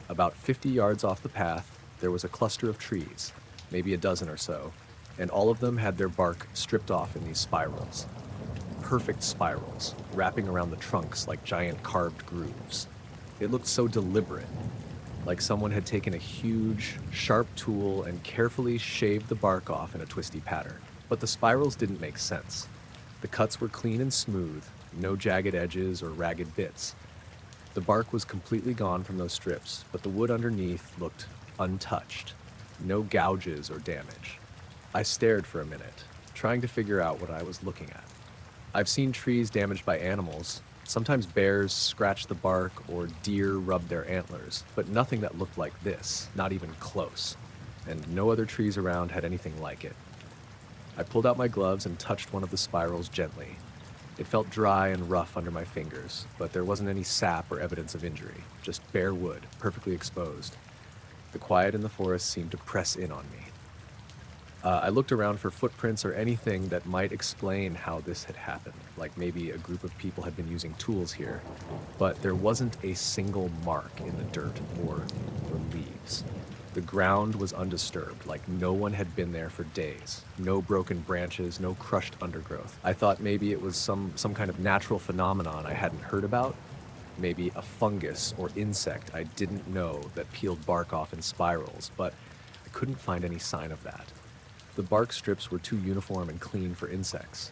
Speaker 1: About 50 yards off the path, there was a cluster of trees, maybe a dozen or so, and all of them had their bark stripped off in these spirals. Perfect spirals, wrapping around the trunks like giant carved grooves. It looked so deliberate, like someone had taken a huge, sharp tool and carefully shaved the bark off in a twisty pattern. But the spirals didn't make sense. The cuts were clean and smooth, no jagged edges or ragged bits. The bark was completely gone from those strips, but the wood underneath looked untouched. No gouges or damage. I stared for a minute, trying to figure out what I was looking at. I've seen trees damaged by animals. Sometimes bears scratched the bark or deer rubbed their antlers, but nothing that looked like this, not even close, and no other trees around had anything like it. I pulled out my gloves and touched one of the spirals gently. It felt dry and rough under my fingers, but there wasn't any sap or evidence of injury, just bare wood, perfectly exposed. The quiet in the forest seemed to press in on me. I looked around for footprints or anything that might explain how this had happened, like maybe a group of people had been using tools here, but there wasn't a single mark in the dirt or the leaves. The ground was undisturbed, like no one had been there for days. No broken branches, no crushed undergrowth. I thought maybe it was some kind of natural phenomenon I hadn't heard about, maybe a fungus or insect I didn't know that peeled bark off in spirals, but I couldn't find any sign of that. The bark strips were too uniform and clean for insects.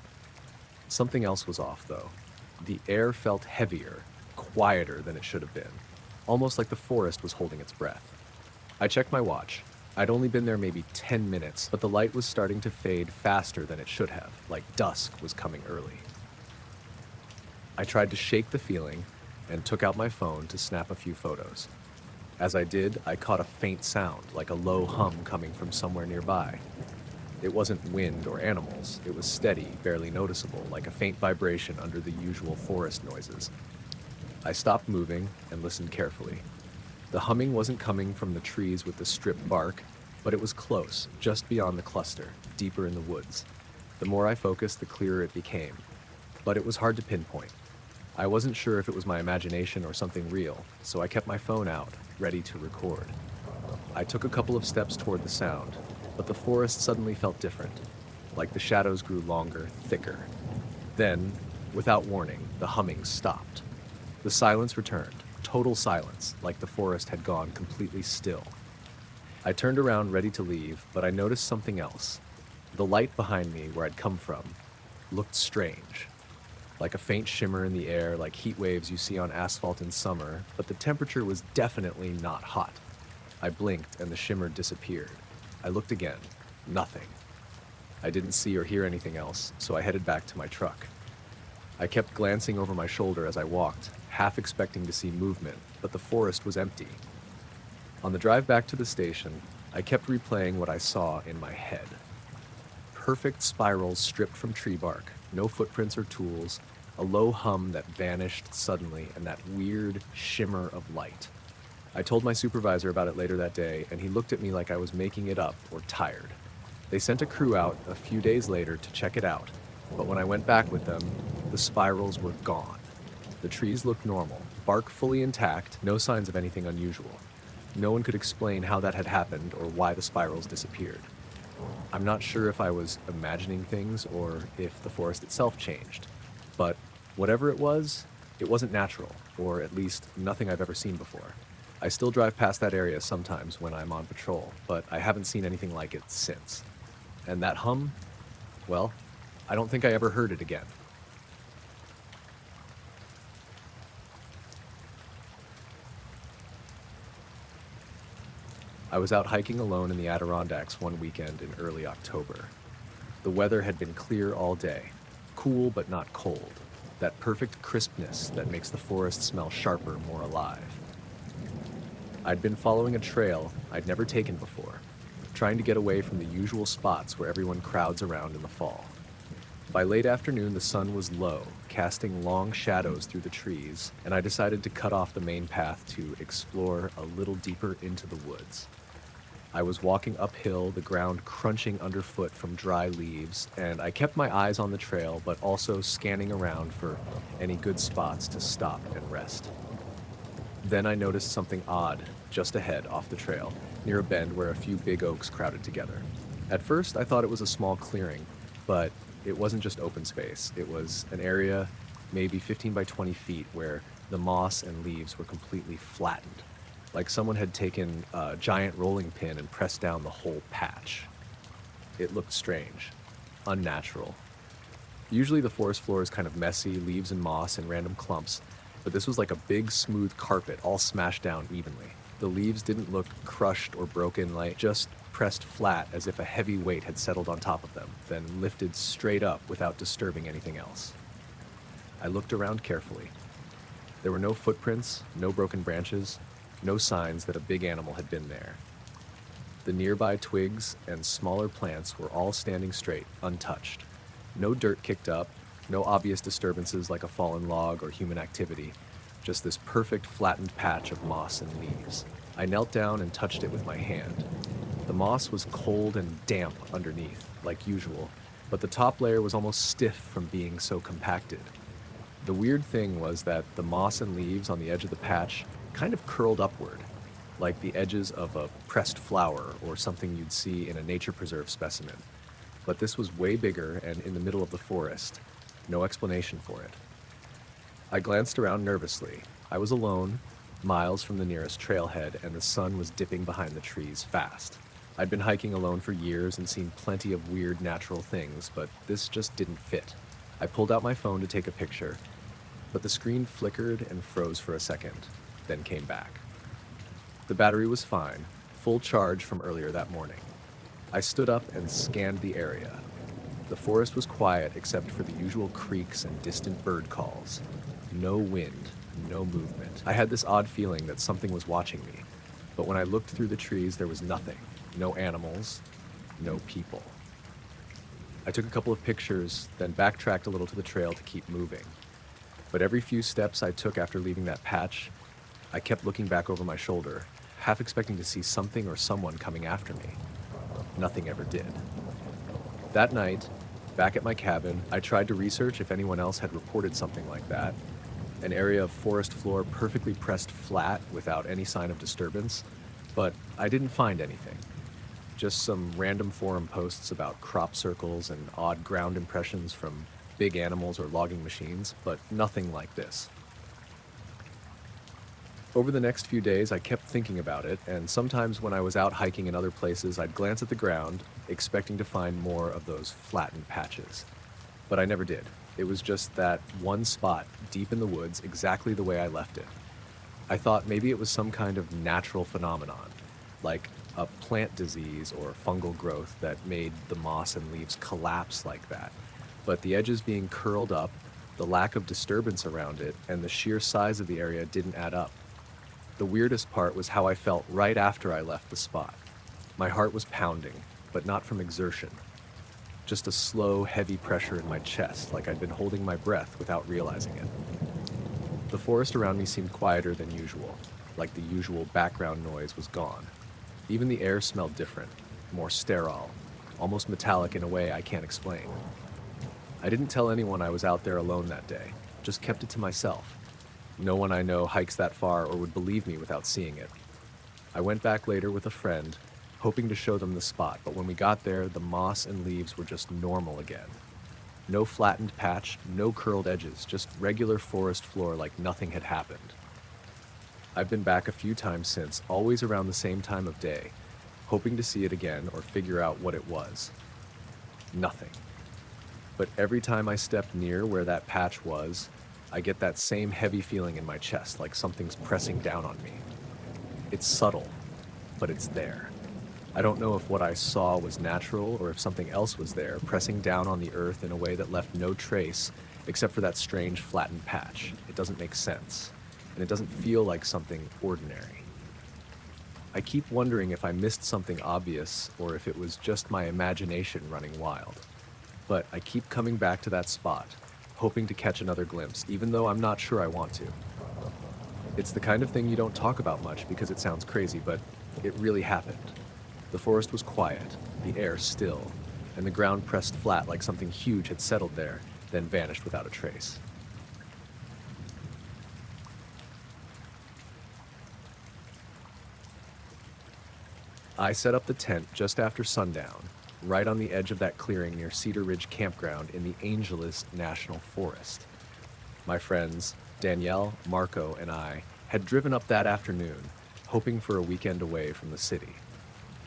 Speaker 1: Something else was off, though. The air felt heavier, quieter than it should have been, almost like the forest was holding its breath. I checked my watch. I'd only been there maybe 10 minutes, but the light was starting to fade faster than it should have, like dusk was coming early. I tried to shake the feeling and took out my phone to snap a few photos. As I did, I caught a faint sound, like a low hum coming from somewhere nearby. It wasn't wind or animals. It was steady, barely noticeable, like a faint vibration under the usual forest noises. I stopped moving and listened carefully. The humming wasn't coming from the trees with the stripped bark, but it was close, just beyond the cluster, deeper in the woods. The more I focused, the clearer it became. But it was hard to pinpoint. I wasn't sure if it was my imagination or something real, so I kept my phone out, ready to record. I took a couple of steps toward the sound, but the forest suddenly felt different, like the shadows grew longer, thicker. Then, without warning, the humming stopped. The silence returned, total silence, like the forest had gone completely still. I turned around ready to leave, but I noticed something else. The light behind me, where I'd come from, looked strange. Like a faint shimmer in the air, like heat waves you see on asphalt in summer, but the temperature was definitely not hot. I blinked and the shimmer disappeared. I looked again. Nothing. I didn't see or hear anything else, so I headed back to my truck. I kept glancing over my shoulder as I walked, half expecting to see movement, but the forest was empty. On the drive back to the station, I kept replaying what I saw in my head. Perfect spirals stripped from tree bark, no footprints or tools, a low hum that vanished suddenly, and that weird shimmer of light. I told my supervisor about it later that day, and he looked at me like I was making it up or tired. They sent a crew out a few days later to check it out, but when I went back with them, the spirals were gone. The trees looked normal, bark fully intact, no signs of anything unusual. No one could explain how that had happened or why the spirals disappeared. I'm not sure if I was imagining things or if the forest itself changed, but whatever it wasn't natural, or at least nothing I've ever seen before. I still drive past that area sometimes when I'm on patrol, but I haven't seen anything like it since. And that hum, well, I don't think I ever heard it again. I was out hiking alone in the Adirondacks one weekend in early October. The weather had been clear all day, cool but not cold, that perfect crispness that makes the forest smell sharper, more alive. I'd been following a trail I'd never taken before, trying to get away from the usual spots where everyone crowds around in the fall. By late afternoon, the sun was low, casting long shadows through the trees, and I decided to cut off the main path to explore a little deeper into the woods. I was walking uphill, the ground crunching underfoot from dry leaves, and I kept my eyes on the trail, but also scanning around for any good spots to stop and rest. Then I noticed something odd just ahead off the trail, near a bend where a few big oaks crowded together. At first, I thought it was a small clearing, but it wasn't just open space. It was an area, maybe 15 by 20 feet, where the moss and leaves were completely flattened, like someone had taken a giant rolling pin and pressed down the whole patch. It looked strange, unnatural. Usually the forest floor is kind of messy, leaves and moss in random clumps, but this was like a big smooth carpet all smashed down evenly. The leaves didn't look crushed or broken, like just pressed flat as if a heavy weight had settled on top of them, then lifted straight up without disturbing anything else. I looked around carefully. There were no footprints, no broken branches, no signs that a big animal had been there. The nearby twigs and smaller plants were all standing straight, untouched. No dirt kicked up, No obvious disturbances like a fallen log or human activity, just this perfect flattened patch of moss and leaves. I knelt down and touched it with my hand. The moss was cold and damp underneath, like usual, but the top layer was almost stiff from being so compacted. The weird thing was that the moss and leaves on the edge of the patch kind of curled upward, like the edges of a pressed flower or something you'd see in a nature preserve specimen. But this was way bigger and in the middle of the forest. No explanation for it. I glanced around nervously. I was alone, miles from the nearest trailhead, and the sun was dipping behind the trees fast. I'd been hiking alone for years and seen plenty of weird natural things, but this just didn't fit. I pulled out my phone to take a picture, but the screen flickered and froze for a second, then came back. The battery was fine, full charge from earlier that morning. I stood up and scanned the area. The forest was quiet except for the usual creaks and distant bird calls. No wind, no movement. I had this odd feeling that something was watching me, but when I looked through the trees, there was nothing. No animals, no people. I took a couple of pictures, then backtracked a little to the trail to keep moving. But every few steps I took after leaving that patch, I kept looking back over my shoulder, half expecting to see something or someone coming after me. Nothing ever did. That night, back at my cabin, I tried to research if anyone else had reported something like that. An area of forest floor perfectly pressed flat without any sign of disturbance, but I didn't find anything. Just some random forum posts about crop circles and odd ground impressions from big animals or logging machines, but nothing like this. Over the next few days, I kept thinking about it, and sometimes when I was out hiking in other places, I'd glance at the ground, expecting to find more of those flattened patches. But I never did. It was just that one spot, deep in the woods, exactly the way I left it. I thought maybe it was some kind of natural phenomenon, like a plant disease or fungal growth that made the moss and leaves collapse like that. But the edges being curled up, the lack of disturbance around it, and the sheer size of the area didn't add up. The weirdest part was how I felt right after I left the spot. My heart was pounding, but not from exertion. Just a slow, heavy pressure in my chest, like I'd been holding my breath without realizing it. The forest around me seemed quieter than usual, like the usual background noise was gone. Even the air smelled different, more sterile, almost metallic in a way I can't explain. I didn't tell anyone I was out there alone that day, just kept it to myself. No one I know hikes that far or would believe me without seeing it. I went back later with a friend, hoping to show them the spot, but when we got there, the moss and leaves were just normal again. No flattened patch, no curled edges, just regular forest floor like nothing had happened. I've been back a few times since, always around the same time of day, hoping to see it again or figure out what it was. Nothing. But every time I step near where that patch was, I get that same heavy feeling in my chest, like something's pressing down on me. It's subtle, but it's there. I don't know if what I saw was natural or if something else was there, pressing down on the earth in a way that left no trace, except for that strange flattened patch. It doesn't make sense, and it doesn't feel like something ordinary. I keep wondering if I missed something obvious or if it was just my imagination running wild. But I keep coming back to that spot, hoping to catch another glimpse, even though I'm not sure I want to. It's the kind of thing you don't talk about much because it sounds crazy, but it really happened. The forest was quiet, the air still, and the ground pressed flat like something huge had settled there, then vanished without a trace. I set up the tent just after sundown, right on the edge of that clearing near Cedar Ridge Campground in the Angeles National Forest. My friends, Danielle, Marco, and I had driven up that afternoon, hoping for a weekend away from the city.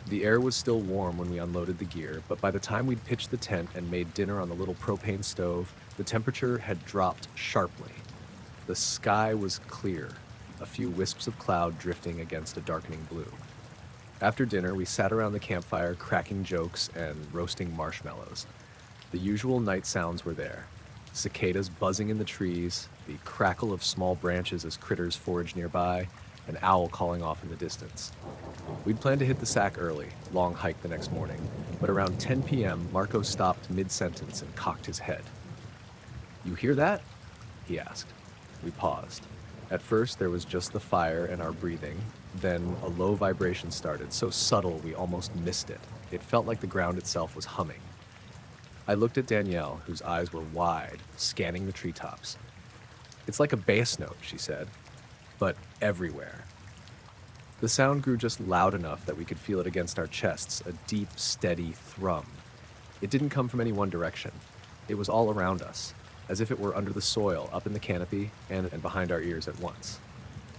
Speaker 1: The air was still warm when we unloaded the gear, but by the time we'd pitched the tent and made dinner on the little propane stove, the temperature had dropped sharply. The sky was clear, a few wisps of cloud drifting against a darkening blue. After dinner, we sat around the campfire cracking jokes and roasting marshmallows. The usual night sounds were there. Cicadas buzzing in the trees, the crackle of small branches as critters foraged nearby, an owl calling off in the distance. We'd planned to hit the sack early, long hike the next morning, but around 10 p.m., Marco stopped mid-sentence and cocked his head. "You hear that?" he asked. We paused. At first, there was just the fire and our breathing. Then a low vibration started, so subtle we almost missed it. It felt like the ground itself was humming. I looked at Danielle, whose eyes were wide, scanning the treetops. "It's like a bass note," she said, "but everywhere." The sound grew just loud enough that we could feel it against our chests, a deep, steady thrum. It didn't come from any one direction. It was all around us, as if it were under the soil, up in the canopy, and behind our ears at once.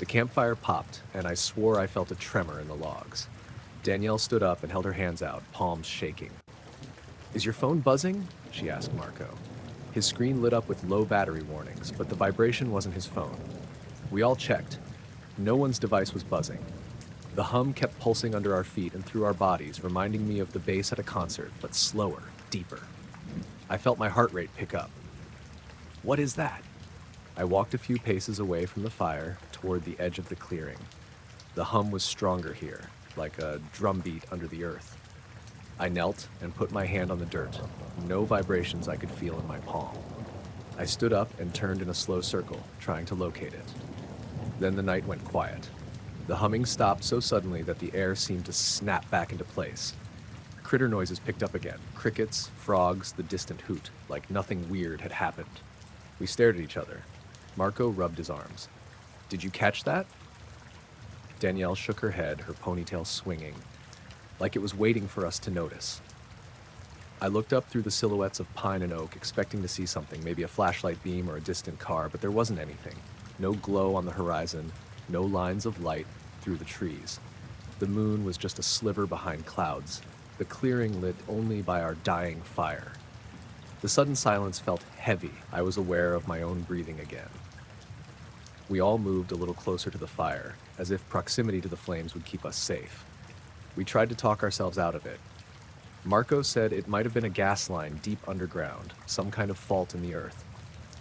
Speaker 1: The campfire popped, and I swore I felt a tremor in the logs. Danielle stood up and held her hands out, palms shaking. "Is your phone buzzing?" she asked Marco. His screen lit up with low battery warnings, but the vibration wasn't his phone. We all checked. No one's device was buzzing. The hum kept pulsing under our feet and through our bodies, reminding me of the bass at a concert, but slower, deeper. I felt my heart rate pick up. "What is that?" I walked a few paces away from the fire, toward the edge of the clearing. The hum was stronger here, like a drumbeat under the earth. I knelt and put my hand on the dirt. No vibrations I could feel in my palm. I stood up and turned in a slow circle, trying to locate it. Then the night went quiet. The humming stopped so suddenly that the air seemed to snap back into place. Critter noises picked up again. Crickets, frogs, the distant hoot, like nothing weird had happened. We stared at each other. Marco rubbed his arms. "Did you catch that?" Danielle shook her head, her ponytail swinging, like it was waiting for us to notice. I looked up through the silhouettes of pine and oak, expecting to see something, maybe a flashlight beam or a distant car, but there wasn't anything. No glow on the horizon, no lines of light through the trees. The moon was just a sliver behind clouds, the clearing lit only by our dying fire. The sudden silence felt heavy. I was aware of my own breathing again. We all moved a little closer to the fire, as if proximity to the flames would keep us safe. We tried to talk ourselves out of it. Marco said it might have been a gas line deep underground, some kind of fault in the earth.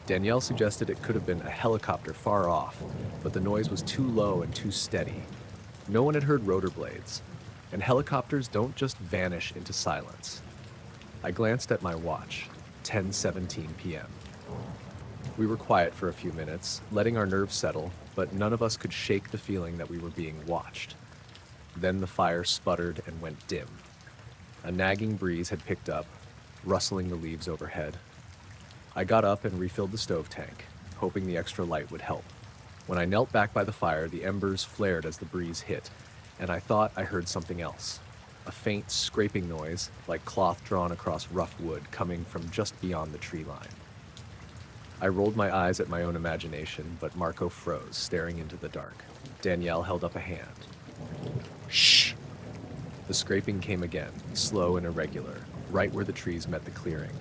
Speaker 1: Danielle suggested it could have been a helicopter far off, but the noise was too low and too steady. No one had heard rotor blades, and helicopters don't just vanish into silence. I glanced at my watch, 10:17 p.m. We were quiet for a few minutes, letting our nerves settle, but none of us could shake the feeling that we were being watched. Then the fire sputtered and went dim. A nagging breeze had picked up, rustling the leaves overhead. I got up and refilled the stove tank, hoping the extra light would help. When I knelt back by the fire, the embers flared as the breeze hit, and I thought I heard something else. A faint scraping noise, like cloth drawn across rough wood, coming from just beyond the tree line. I rolled my eyes at my own imagination, but Marco froze, staring into the dark. Danielle held up a hand. "Shh!" The scraping came again, slow and irregular, right where the trees met the clearing.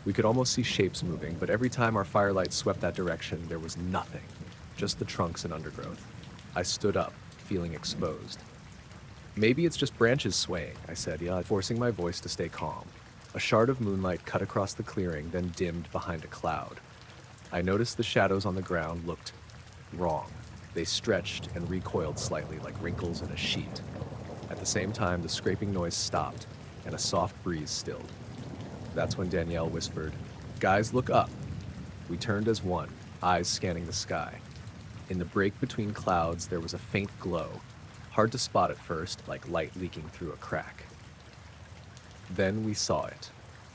Speaker 1: We could almost see shapes moving, but every time our firelight swept that direction, there was nothing, just the trunks and undergrowth. I stood up, feeling exposed. "Maybe it's just branches swaying," I said, forcing my voice to stay calm. A shard of moonlight cut across the clearing, then dimmed behind a cloud. I noticed the shadows on the ground looked wrong. They stretched and recoiled slightly like wrinkles in a sheet. At the same time, the scraping noise stopped, and a soft breeze stilled. That's when Danielle whispered, "Guys, look up." We turned as one, eyes scanning the sky. In the break between clouds, there was a faint glow, hard to spot at first, like light leaking through a crack. Then we saw it.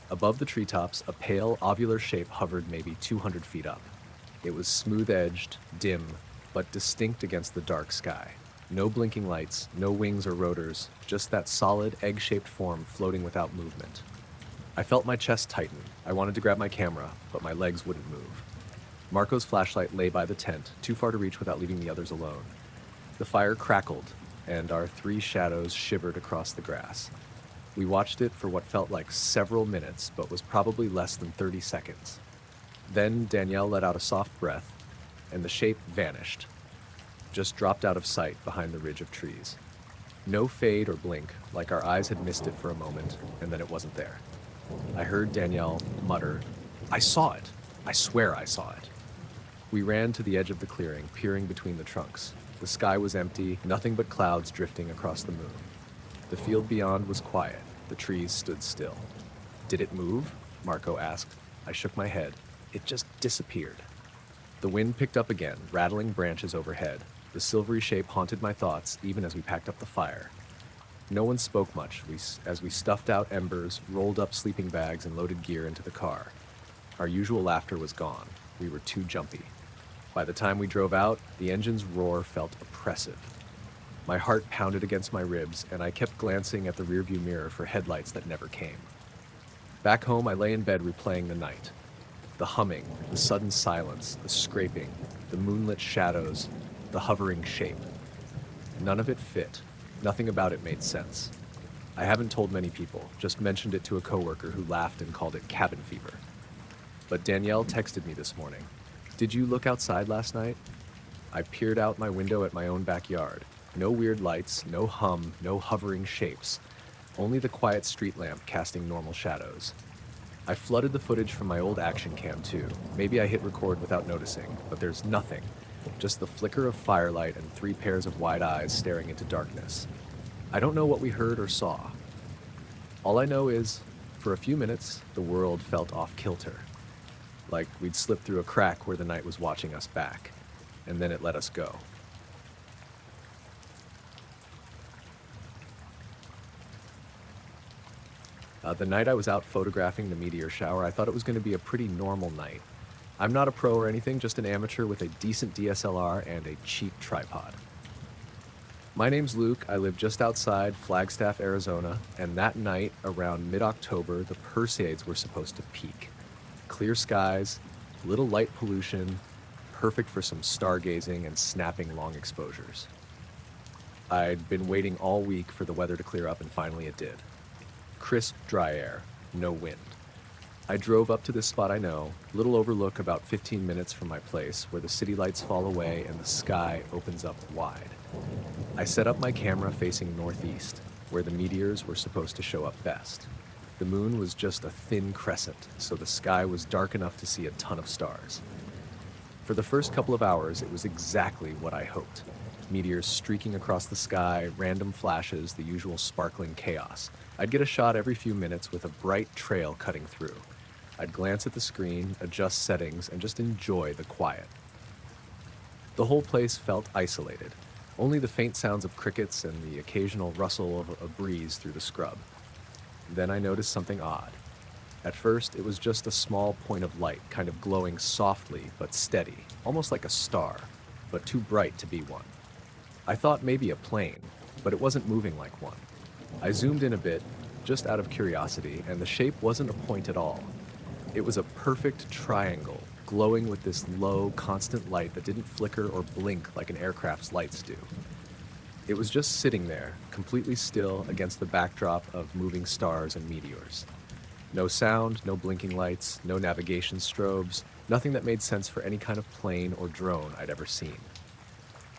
Speaker 1: Above the treetops, a pale, ovular shape hovered maybe 200 feet up. It was smooth-edged, dim, but distinct against the dark sky. No blinking lights, no wings or rotors, just that solid, egg-shaped form floating without movement. I felt my chest tighten. I wanted to grab my camera, but my legs wouldn't move. Marco's flashlight lay by the tent, too far to reach without leaving the others alone. The fire crackled, and our three shadows shivered across the grass. We watched it for what felt like several minutes, but was probably less than 30 seconds. Then Danielle let out a soft breath, and the shape vanished, just dropped out of sight behind the ridge of trees. No fade or blink, like our eyes had missed it for a moment, and then it wasn't there. I heard Danielle mutter, "I saw it. I swear I saw it." We ran to the edge of the clearing, peering between the trunks. The sky was empty, nothing but clouds drifting across the moon. The field beyond was quiet. The trees stood still. "Did it move?" Marco asked. I shook my head. it just disappeared. The wind picked up again, rattling branches overhead. The silvery shape haunted my thoughts even as we packed up the fire. No one spoke much as we stuffed out embers, rolled up sleeping bags, and loaded gear into the car. Our usual laughter was gone. We were too jumpy. By the time we drove out, the engine's roar felt oppressive. My heart pounded against my ribs, and I kept glancing at the rearview mirror for headlights that never came. Back home, I lay in bed replaying the night. The humming, the sudden silence, the scraping, the moonlit shadows, the hovering shape. None of it fit. Nothing about it made sense. I haven't told many people, just mentioned it to a coworker who laughed and called it cabin fever. But Danielle texted me this morning. "Did you look outside last night?" I peered out my window at my own backyard. No weird lights, no hum, no hovering shapes. Only the quiet street lamp casting normal shadows. I flooded the footage from my old action cam too. Maybe I hit record without noticing, but there's nothing. Just the flicker of firelight and 3 pairs of wide eyes staring into darkness. I don't know what we heard or saw. All I know is, for a few minutes, the world felt off kilter. Like we'd slipped through a crack where the night was watching us back, and then it let us go. The night I was out photographing the meteor shower, I thought it was going to be a pretty normal night. I'm not a pro or anything, just an amateur with a decent DSLR and a cheap tripod. My name's Luke. I live just outside Flagstaff, Arizona, and that night, around mid-October, the Perseids were supposed to peak. Clear skies, little light pollution, perfect for some stargazing and snapping long exposures. I'd been waiting all week for the weather to clear up, and finally it did. Crisp, dry air, no wind. I drove up to this spot I know, little overlook about 15 minutes from my place, where the city lights fall away and the sky opens up wide. I set up my camera facing northeast, where the meteors were supposed to show up best. The moon was just a thin crescent, so the sky was dark enough to see a ton of stars. For the first couple of hours, it was exactly what I hoped. Meteors streaking across the sky, random flashes, the usual sparkling chaos. I'd get a shot every few minutes with a bright trail cutting through. I'd glance at the screen, adjust settings, and just enjoy the quiet. The whole place felt isolated, only the faint sounds of crickets and the occasional rustle of a breeze through the scrub. Then I noticed something odd. At first, it was just a small point of light, kind of glowing softly but steady, almost like a star, but too bright to be one. I thought maybe a plane, but it wasn't moving like one. I zoomed in a bit, just out of curiosity, and the shape wasn't a point at all. It was a perfect triangle, glowing with this low, constant light that didn't flicker or blink like an aircraft's lights do. It was just sitting there, completely still against the backdrop of moving stars and meteors. No sound, no blinking lights, no navigation strobes, nothing that made sense for any kind of plane or drone I'd ever seen.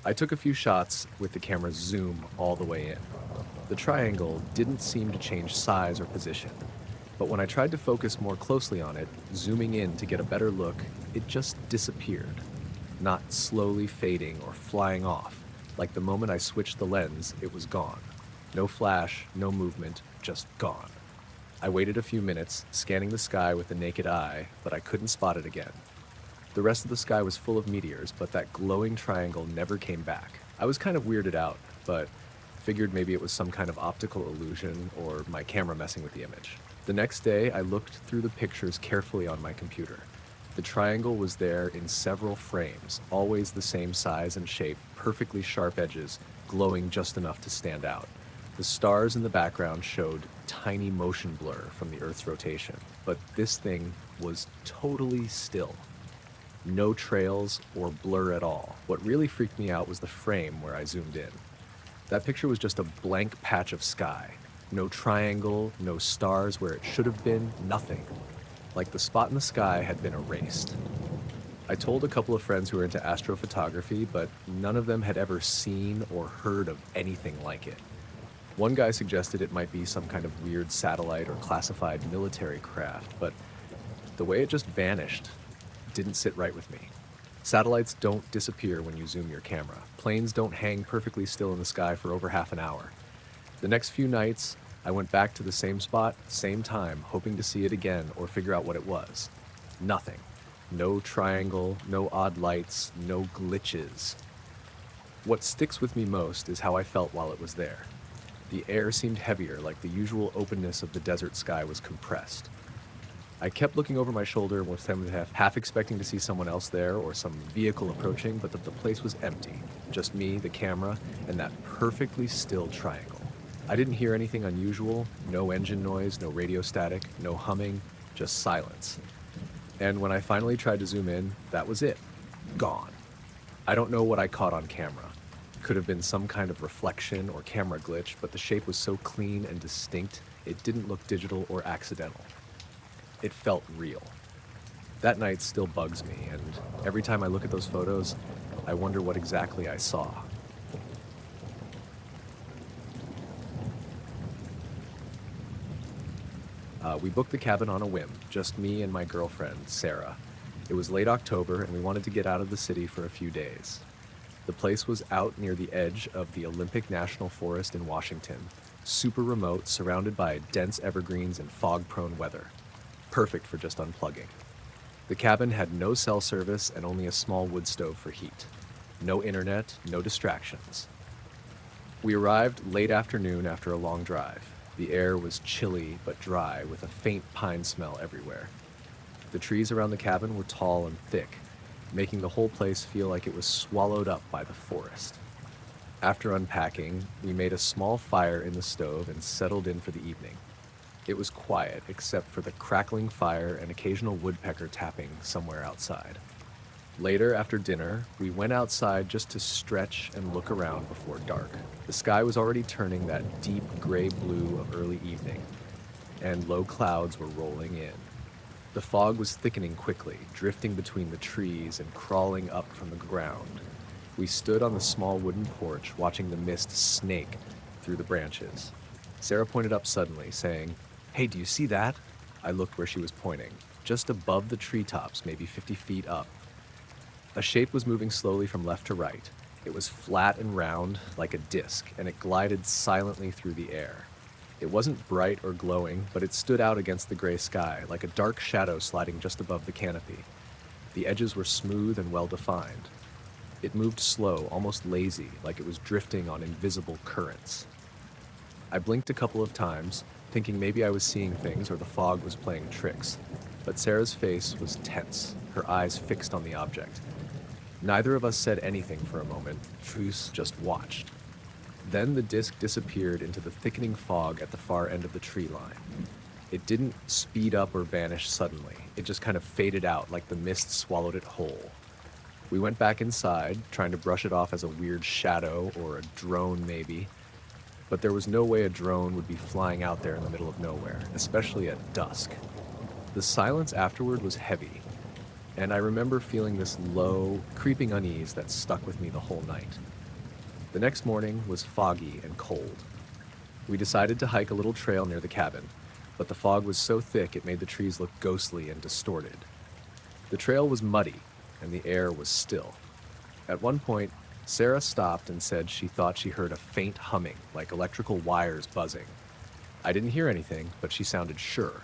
Speaker 1: I took a few shots with the camera's zoom all the way in. The triangle didn't seem to change size or position, but when I tried to focus more closely on it, zooming in to get a better look, it just disappeared. Not slowly fading or flying off. Like the moment I switched the lens, it was gone. No flash, no movement, just gone. I waited a few minutes, scanning the sky with the naked eye, but I couldn't spot it again. The rest of the sky was full of meteors, but that glowing triangle never came back. I was kind of weirded out, but figured maybe it was some kind of optical illusion or my camera messing with the image. The next day, I looked through the pictures carefully on my computer. The triangle was there in several frames, always the same size and shape, perfectly sharp edges, glowing just enough to stand out. The stars in the background showed tiny motion blur from the Earth's rotation, but this thing was totally still. No trails or blur at all. What really freaked me out was the frame where I zoomed in. That picture was just a blank patch of sky. No triangle, no stars where it should have been, nothing. Like the spot in the sky had been erased. I told a couple of friends who were into astrophotography, but none of them had ever seen or heard of anything like it. One guy suggested it might be some kind of weird satellite or classified military craft, but the way it just vanished didn't sit right with me. Satellites don't disappear when you zoom your camera. Planes don't hang perfectly still in the sky for over half an hour. The next few nights, I went back to the same spot, same time, hoping to see it again or figure out what it was. Nothing. No triangle, no odd lights, no glitches. What sticks with me most is how I felt while it was there. The air seemed heavier, like the usual openness of the desert sky was compressed. I kept looking over my shoulder and was half expecting to see someone else there or some vehicle approaching, but that the place was empty. Just me, the camera, and that perfectly still triangle. I didn't hear anything unusual, no engine noise, no radio static, no humming, just silence. And when I finally tried to zoom in, that was it. Gone. I don't know what I caught on camera. Could have been some kind of reflection or camera glitch, but the shape was so clean and distinct, it didn't look digital or accidental. It felt real. That night still bugs me, and every time I look at those photos, I wonder what exactly I saw. We booked the cabin on a whim, just me and my girlfriend, Sarah. It was late October, and we wanted to get out of the city for a few days. The place was out near the edge of the Olympic National Forest in Washington, super remote, surrounded by dense evergreens and fog-prone weather. Perfect for just unplugging. The cabin had no cell service and only a small wood stove for heat. No internet, no distractions. We arrived late afternoon after a long drive. The air was chilly but dry, with a faint pine smell everywhere. The trees around the cabin were tall and thick, making the whole place feel like it was swallowed up by the forest. After unpacking, we made a small fire in the stove and settled in for the evening. It was quiet, except for the crackling fire and occasional woodpecker tapping somewhere outside. Later, after dinner, we went outside just to stretch and look around before dark. The sky was already turning that deep gray blue of early evening, and low clouds were rolling in. The fog was thickening quickly, drifting between the trees and crawling up from the ground. We stood on the small wooden porch, watching the mist snake through the branches. Sarah pointed up suddenly, saying, "Hey, do you see that?" I looked where she was pointing, just above the treetops, maybe 50 feet up. A shape was moving slowly from left to right. It was flat and round, like a disc, and it glided silently through the air. It wasn't bright or glowing, but it stood out against the gray sky, like a dark shadow sliding just above the canopy. The edges were smooth and well-defined. It moved slow, almost lazy, like it was drifting on invisible currents. I blinked a couple of times, thinking maybe I was seeing things or the fog was playing tricks, but Sarah's face was tense, her eyes fixed on the object. Neither of us said anything for a moment. Truce just watched. Then the disc disappeared into the thickening fog at the far end of the tree line. It didn't speed up or vanish suddenly. It just kind of faded out like the mist swallowed it whole. We went back inside, trying to brush it off as a weird shadow or a drone maybe. But there was no way a drone would be flying out there in the middle of nowhere, especially at dusk. The silence afterward was heavy, and I remember feeling this low, creeping unease that stuck with me the whole night. The next morning was foggy and cold. We decided to hike a little trail near the cabin, but the fog was so thick it made the trees look ghostly and distorted. The trail was muddy, and the air was still. At one point, Sarah stopped and said she thought she heard a faint humming, like electrical wires buzzing. I didn't hear anything, but she sounded sure.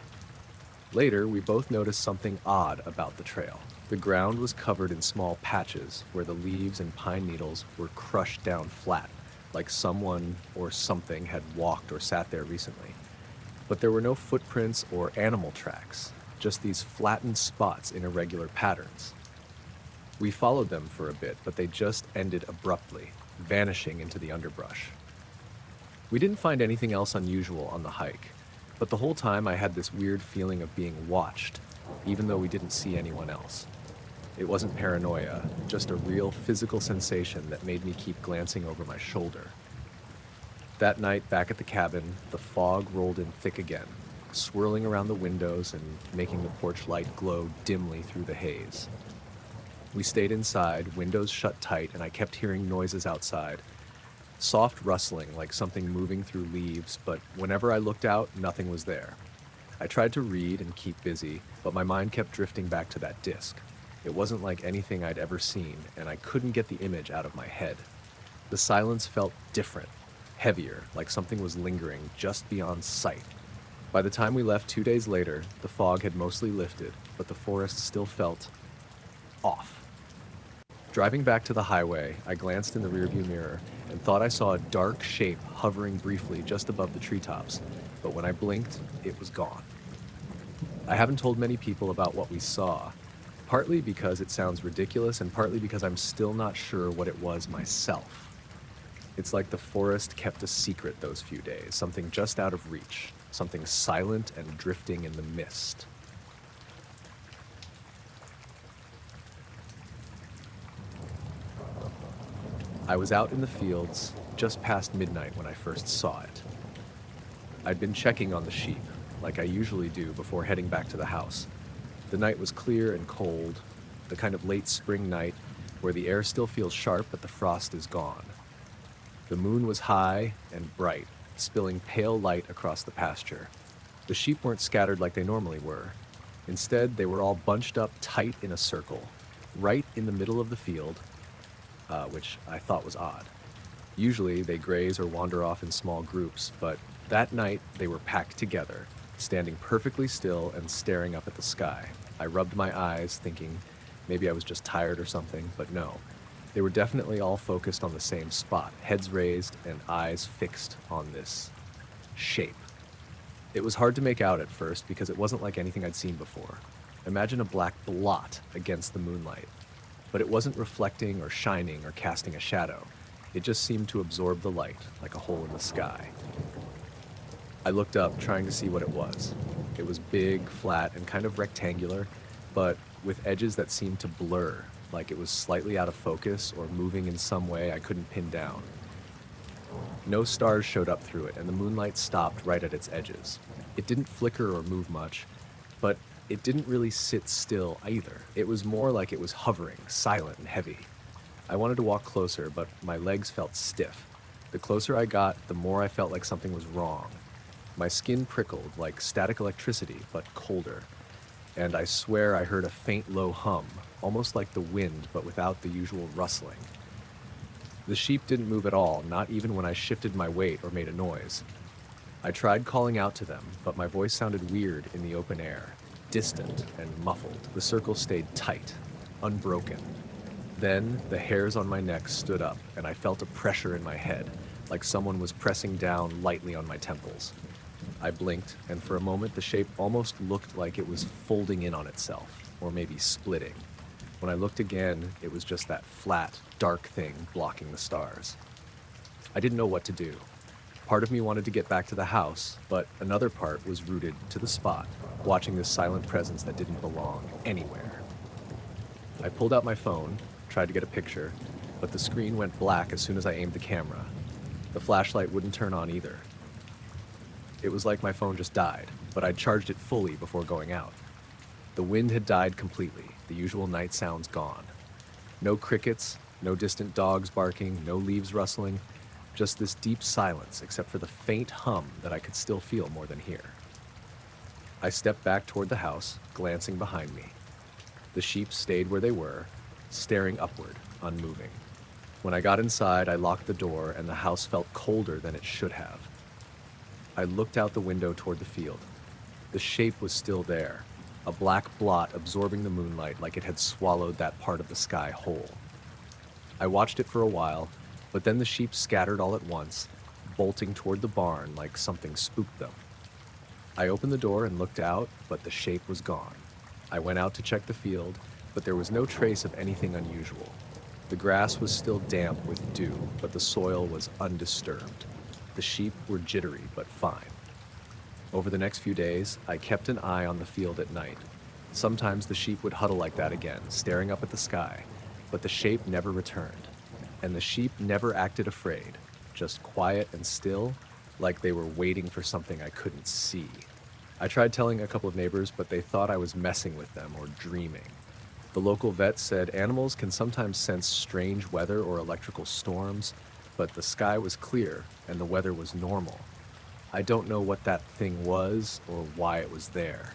Speaker 1: Later, we both noticed something odd about the trail. The ground was covered in small patches where the leaves and pine needles were crushed down flat, like someone or something had walked or sat there recently. But there were no footprints or animal tracks, just these flattened spots in irregular patterns. We followed them for a bit, but they just ended abruptly, vanishing into the underbrush. We didn't find anything else unusual on the hike, but the whole time I had this weird feeling of being watched, even though we didn't see anyone else. It wasn't paranoia, just a real physical sensation that made me keep glancing over my shoulder. That night, back at the cabin, the fog rolled in thick again, swirling around the windows and making the porch light glow dimly through the haze. We stayed inside, windows shut tight, and I kept hearing noises outside. Soft rustling, like something moving through leaves, but whenever I looked out, nothing was there. I tried to read and keep busy, but my mind kept drifting back to that disc. It wasn't like anything I'd ever seen, and I couldn't get the image out of my head. The silence felt different, heavier, like something was lingering just beyond sight. By the time we left 2 days later, the fog had mostly lifted, but the forest still felt off. Driving back to the highway, I glanced in the rearview mirror and thought I saw a dark shape hovering briefly just above the treetops, but when I blinked, it was gone. I haven't told many people about what we saw, partly because it sounds ridiculous and partly because I'm still not sure what it was myself. It's like the forest kept a secret those few days, something just out of reach, something silent and drifting in the mist. I was out in the fields just past midnight when I first saw it. I'd been checking on the sheep, like I usually do before heading back to the house. The night was clear and cold, the kind of late spring night where the air still feels sharp but the frost is gone. The moon was high and bright, spilling pale light across the pasture. The sheep weren't scattered like they normally were. Instead, they were all bunched up tight in a circle, right in the middle of the field, which I thought was odd. Usually, they graze or wander off in small groups, but that night they were packed together, standing perfectly still and staring up at the sky. I rubbed my eyes, thinking maybe I was just tired or something, but no. They were definitely all focused on the same spot, heads raised and eyes fixed on this shape. It was hard to make out at first because it wasn't like anything I'd seen before. Imagine a black blot against the moonlight. But it wasn't reflecting or shining or casting a shadow. It just seemed to absorb the light, like a hole in the sky. I looked up, trying to see what it was. It was big, flat, and kind of rectangular, but with edges that seemed to blur, like it was slightly out of focus or moving in some way I couldn't pin down. No stars showed up through it, and the moonlight stopped right at its edges. It didn't flicker or move much, but it didn't really sit still either. It was more like it was hovering, silent and heavy. I wanted to walk closer, but my legs felt stiff. The closer I got, the more I felt like something was wrong. My skin prickled like static electricity, but colder. And I swear I heard a faint low hum, almost like the wind, but without the usual rustling. The sheep didn't move at all, not even when I shifted my weight or made a noise. I tried calling out to them, but my voice sounded weird in the open air, distant and muffled. The circle stayed tight, unbroken. Then the hairs on my neck stood up, and I felt a pressure in my head, like someone was pressing down lightly on my temples. I blinked, and for a moment the shape almost looked like it was folding in on itself, or maybe splitting. When I looked again, it was just that flat, dark thing blocking the stars. I didn't know what to do. Part of me wanted to get back to the house, but another part was rooted to the spot, watching this silent presence that didn't belong anywhere. I pulled out my phone, tried to get a picture, but the screen went black as soon as I aimed the camera. The flashlight wouldn't turn on either. It was like my phone just died, but I'd charged it fully before going out. The wind had died completely, the usual night sounds gone. No crickets, no distant dogs barking, no leaves rustling, just this deep silence except for the faint hum that I could still feel more than hear. I stepped back toward the house, glancing behind me. The sheep stayed where they were, staring upward, unmoving. When I got inside, I locked the door and the house felt colder than it should have. I looked out the window toward the field. The shape was still there, a black blot absorbing the moonlight like it had swallowed that part of the sky whole. I watched it for a while, but then the sheep scattered all at once, bolting toward the barn like something spooked them. I opened the door and looked out, but the shape was gone. I went out to check the field, but there was no trace of anything unusual. The grass was still damp with dew, but the soil was undisturbed. The sheep were jittery but fine. Over the next few days, I kept an eye on the field at night. Sometimes the sheep would huddle like that again, staring up at the sky, but the shape never returned. And the sheep never acted afraid, just quiet and still, like they were waiting for something I couldn't see. I tried telling a couple of neighbors, but they thought I was messing with them or dreaming. The local vet said animals can sometimes sense strange weather or electrical storms, but the sky was clear and the weather was normal. I don't know what that thing was or why it was there.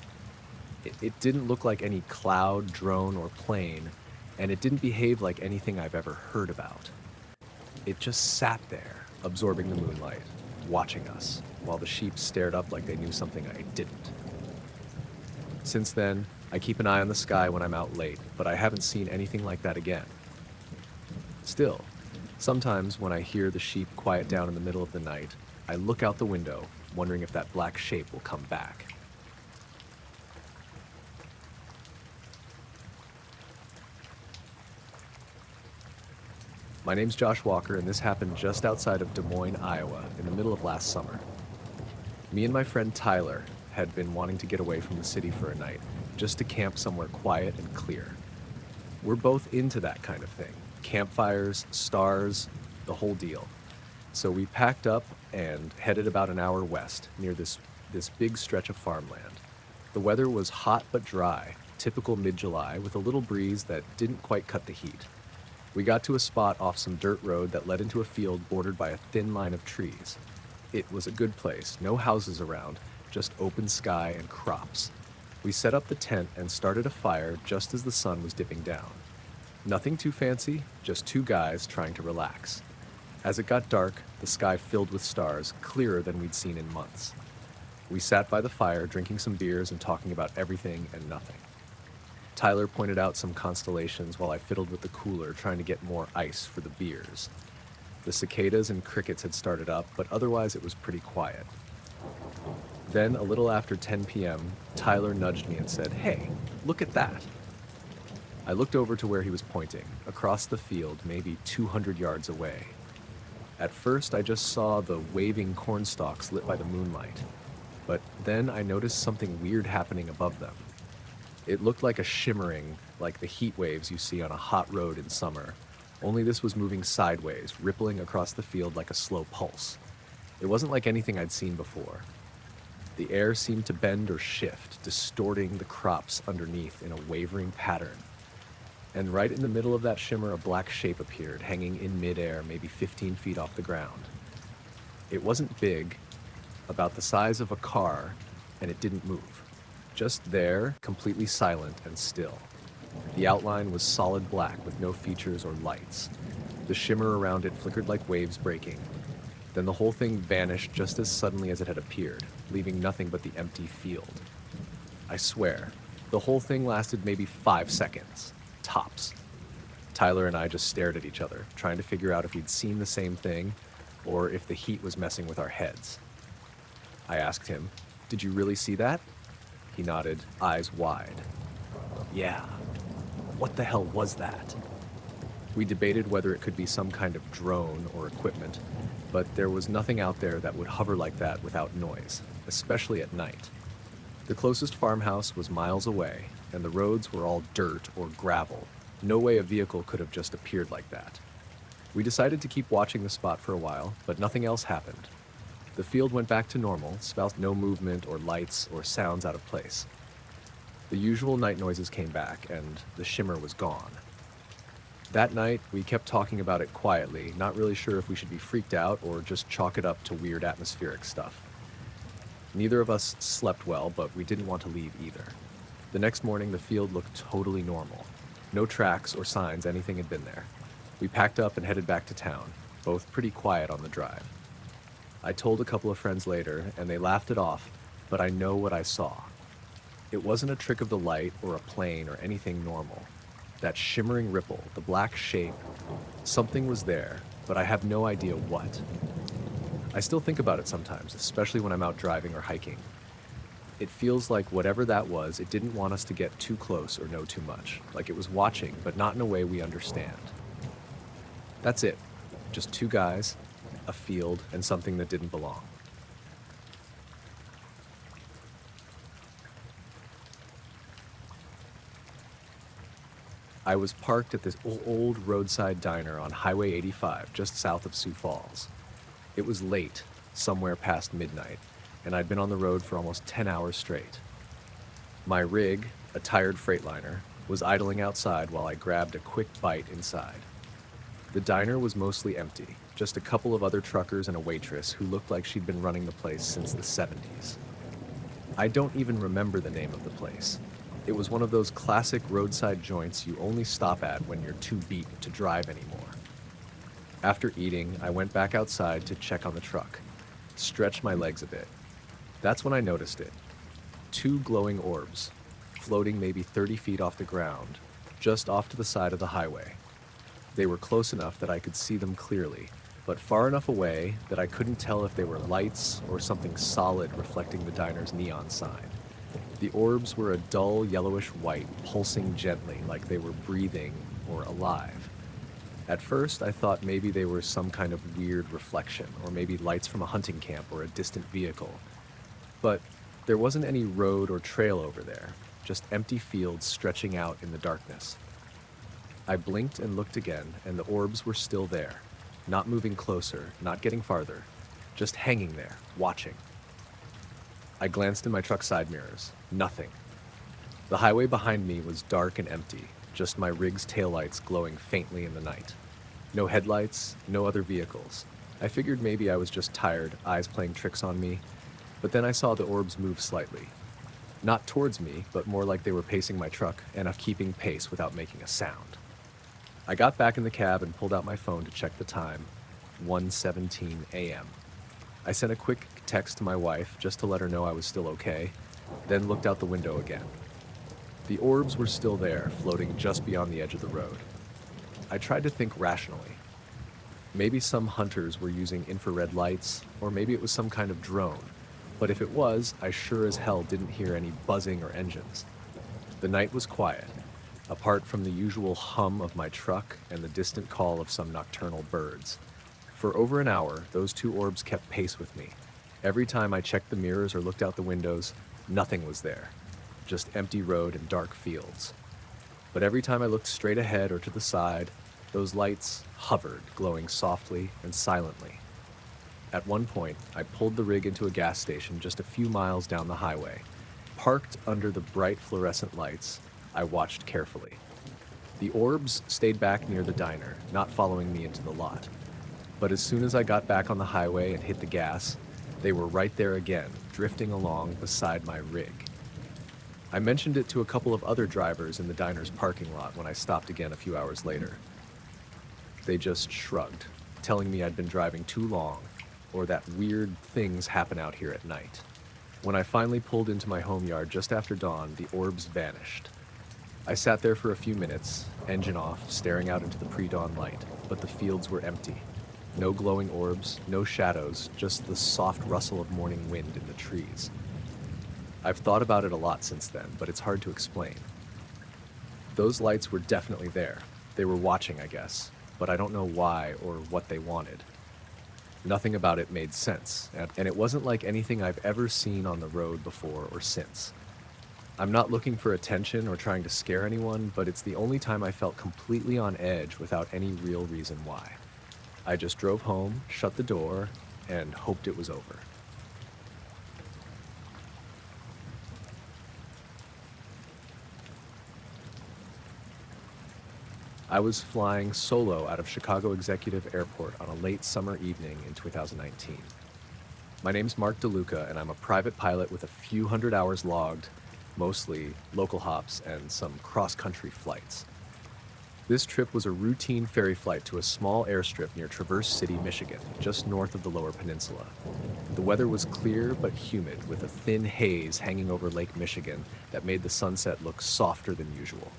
Speaker 1: It didn't look like any cloud, drone, or plane, and it didn't behave like anything I've ever heard about. It just sat there, absorbing the moonlight, watching us, while the sheep stared up like they knew something I didn't. Since then, I keep an eye on the sky when I'm out late, but I haven't seen anything like that again. Still, sometimes when I hear the sheep quiet down in the middle of the night, I look out the window, wondering if that black shape will come back. My name's Josh Walker, and this happened just outside of Des Moines, Iowa, in the middle of last summer. Me and my friend Tyler had been wanting to get away from the city for a night, just to camp somewhere quiet and clear. We're both into that kind of thing. Campfires, stars, the whole deal. So we packed up and headed about an hour west, near this big stretch of farmland. The weather was hot but dry, typical mid-July, with a little breeze that didn't quite cut the heat. We got to a spot off some dirt road that led into a field bordered by a thin line of trees. It was a good place, no houses around, just open sky and crops. We set up the tent and started a fire just as the sun was dipping down. Nothing too fancy, just two guys trying to relax. As it got dark, the sky filled with stars, clearer than we'd seen in months. We sat by the fire, drinking some beers and talking about everything and nothing. Tyler pointed out some constellations while I fiddled with the cooler, trying to get more ice for the beers. The cicadas and crickets had started up, but otherwise it was pretty quiet. Then, a little after 10 p.m., Tyler nudged me and said, "Hey, look at that." I looked over to where he was pointing, across the field, maybe 200 yards away. At first, I just saw the waving corn stalks lit by the moonlight, but then I noticed something weird happening above them. It looked like a shimmering, like the heat waves you see on a hot road in summer, only this was moving sideways, rippling across the field like a slow pulse. It wasn't like anything I'd seen before. The air seemed to bend or shift, distorting the crops underneath in a wavering pattern. And right in the middle of that shimmer, a black shape appeared, hanging in midair, maybe 15 feet off the ground. It wasn't big, about the size of a car, and it didn't move. Just there, completely silent and still. The outline was solid black with no features or lights. The shimmer around it flickered like waves breaking. Then the whole thing vanished just as suddenly as it had appeared, leaving nothing but the empty field. I swear, the whole thing lasted maybe 5 seconds, tops. Tyler and I just stared at each other, trying to figure out if we'd seen the same thing or if the heat was messing with our heads. I asked him, "Did you really see that?" He nodded, eyes wide. "Yeah. What the hell was that?" We debated whether it could be some kind of drone or equipment, but there was nothing out there that would hover like that without noise, especially at night. The closest farmhouse was miles away, and the roads were all dirt or gravel. No way a vehicle could have just appeared like that. We decided to keep watching the spot for a while, but nothing else happened. The field went back to normal, spelt no movement or lights or sounds out of place. The usual night noises came back, and the shimmer was gone. That night, we kept talking about it quietly, not really sure if we should be freaked out or just chalk it up to weird atmospheric stuff. Neither of us slept well, but we didn't want to leave either. The next morning, the field looked totally normal. No tracks or signs anything had been there. We packed up and headed back to town, both pretty quiet on the drive. I told a couple of friends later, and they laughed it off, but I know what I saw. It wasn't a trick of the light or a plane or anything normal. That shimmering ripple, the black shape, something was there, but I have no idea what. I still think about it sometimes, especially when I'm out driving or hiking. It feels like whatever that was, it didn't want us to get too close or know too much, like it was watching, but not in a way we understand. That's it. Just two guys, a field, and something that didn't belong. I was parked at this old roadside diner on Highway 85, just south of Sioux Falls. It was late, somewhere past midnight, and I'd been on the road for almost 10 hours straight. My rig, a tired Freightliner, was idling outside while I grabbed a quick bite inside. The diner was mostly empty, just a couple of other truckers and a waitress who looked like she'd been running the place since the 70s. I don't even remember the name of the place. It was one of those classic roadside joints you only stop at when you're too beat to drive anymore. After eating, I went back outside to check on the truck, stretch my legs a bit. That's when I noticed it. Two glowing orbs, floating maybe 30 feet off the ground, just off to the side of the highway. They were close enough that I could see them clearly, but far enough away that I couldn't tell if they were lights or something solid reflecting the diner's neon sign. The orbs were a dull yellowish white, pulsing gently like they were breathing or alive. At first, I thought maybe they were some kind of weird reflection, or maybe lights from a hunting camp or a distant vehicle. But there wasn't any road or trail over there, just empty fields stretching out in the darkness. I blinked and looked again, and the orbs were still there, not moving closer, not getting farther, just hanging there, watching. I glanced in my truck's side mirrors. Nothing. The highway behind me was dark and empty, just my rig's taillights glowing faintly in the night. No headlights, no other vehicles. I figured maybe I was just tired, eyes playing tricks on me, but then I saw the orbs move slightly. Not towards me, but more like they were pacing my truck and keeping pace without making a sound. I got back in the cab and pulled out my phone to check the time, 1:17 a.m. I sent a quick text to my wife just to let her know I was still okay, then looked out the window again. The orbs were still there, floating just beyond the edge of the road. I tried to think rationally. Maybe some hunters were using infrared lights, or maybe it was some kind of drone. But if it was, I sure as hell didn't hear any buzzing or engines. The night was quiet, apart from the usual hum of my truck and the distant call of some nocturnal birds. For over an hour, those two orbs kept pace with me. Every time I checked the mirrors or looked out the windows, nothing was there. Just empty road and dark fields. But every time I looked straight ahead or to the side, those lights hovered, glowing softly and silently. At one point, I pulled the rig into a gas station just a few miles down the highway. Parked under the bright fluorescent lights, I watched carefully. The orbs stayed back near the diner, not following me into the lot. But as soon as I got back on the highway and hit the gas, they were right there again, drifting along beside my rig. I mentioned it to a couple of other drivers in the diner's parking lot when I stopped again a few hours later. They just shrugged, telling me I'd been driving too long, or that weird things happen out here at night. When I finally pulled into my home yard just after dawn, the orbs vanished. I sat there for a few minutes, engine off, staring out into the pre-dawn light, but the fields were empty. No glowing orbs, no shadows, just the soft rustle of morning wind in the trees. I've thought about it a lot since then, but it's hard to explain. Those lights were definitely there. They were watching, I guess, but I don't know why or what they wanted. Nothing about it made sense, and it wasn't like anything I've ever seen on the road before or since. I'm not looking for attention or trying to scare anyone, but it's the only time I felt completely on edge without any real reason why. I just drove home, shut the door, and hoped it was over. I was flying solo out of Chicago Executive Airport on a late summer evening in 2019. My name's Mark DeLuca, and I'm a private pilot with a few hundred hours logged, mostly local hops and some cross-country flights. This trip was a routine ferry flight to a small airstrip near Traverse City, Michigan, just north of the Lower Peninsula. The weather was clear but humid, with a thin haze hanging over Lake Michigan that made the sunset look softer than usual.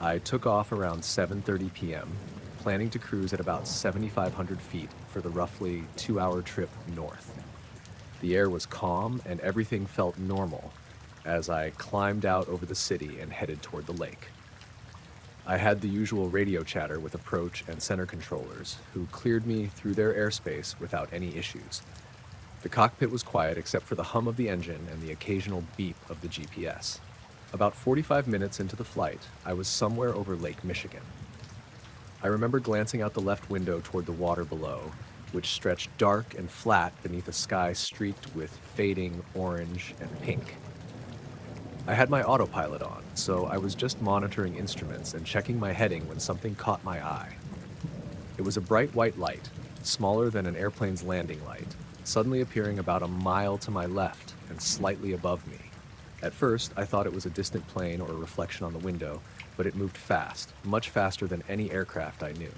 Speaker 1: I took off around 7:30 p.m., planning to cruise at about 7,500 feet for the roughly 2-hour trip north. The air was calm and everything felt normal as I climbed out over the city and headed toward the lake. I had the usual radio chatter with approach and center controllers, who cleared me through their airspace without any issues. The cockpit was quiet except for the hum of the engine and the occasional beep of the GPS. About 45 minutes into the flight, I was somewhere over Lake Michigan. I remember glancing out the left window toward the water below, which stretched dark and flat beneath a sky streaked with fading orange and pink. I had my autopilot on, so I was just monitoring instruments and checking my heading when something caught my eye. It was a bright white light, smaller than an airplane's landing light, suddenly appearing about a mile to my left and slightly above me. At first, I thought it was a distant plane or a reflection on the window, but it moved fast, much faster than any aircraft I knew.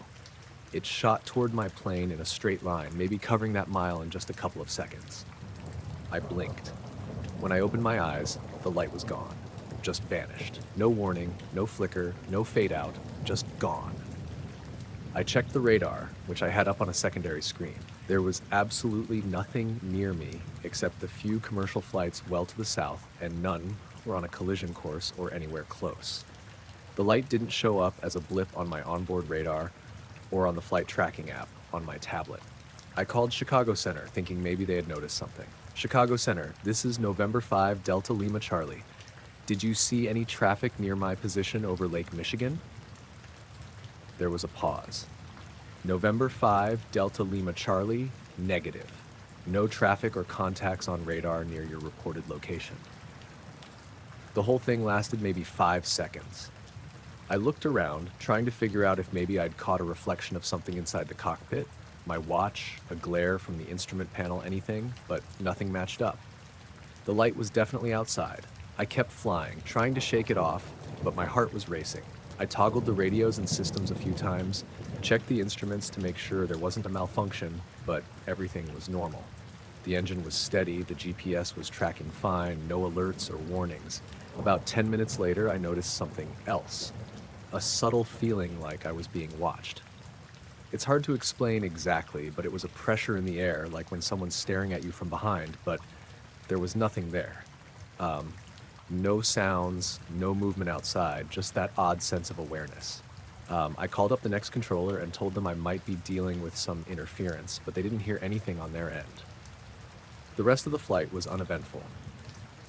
Speaker 1: It shot toward my plane in a straight line, maybe covering that mile in just a couple of seconds. I blinked. When I opened my eyes, the light was gone. just vanished. No warning, no flicker, no fade out, just gone. I checked the radar, which I had up on a secondary screen. There was absolutely nothing near me except the few commercial flights well to the south, and none were on a collision course or anywhere close. The light didn't show up as a blip on my onboard radar or on the flight tracking app on my tablet. I called Chicago Center, thinking maybe they had noticed something. Chicago Center, this is November 5 Delta Lima Charlie. Did you see any traffic near my position over Lake Michigan? There was a pause. November 5 Delta Lima Charlie, negative. No traffic or contacts on radar near your reported location. The whole thing lasted maybe 5 seconds. I looked around, trying to figure out if maybe I'd caught a reflection of something inside the cockpit, my watch, a glare from the instrument panel, anything, but nothing matched up. The light was definitely outside. I kept flying, trying to shake it off, but my heart was racing. I toggled the radios and systems a few times, checked the instruments to make sure there wasn't a malfunction, but everything was normal. The engine was steady, the GPS was tracking fine, no alerts or warnings. About 10 minutes later, I noticed something else. A subtle feeling like I was being watched. It's hard to explain exactly, but it was a pressure in the air, like when someone's staring at you from behind, but there was nothing there. No sounds, no movement outside, just that odd sense of awareness. I called up the next controller and told them I might be dealing with some interference, but they didn't hear anything on their end. The rest of the flight was uneventful.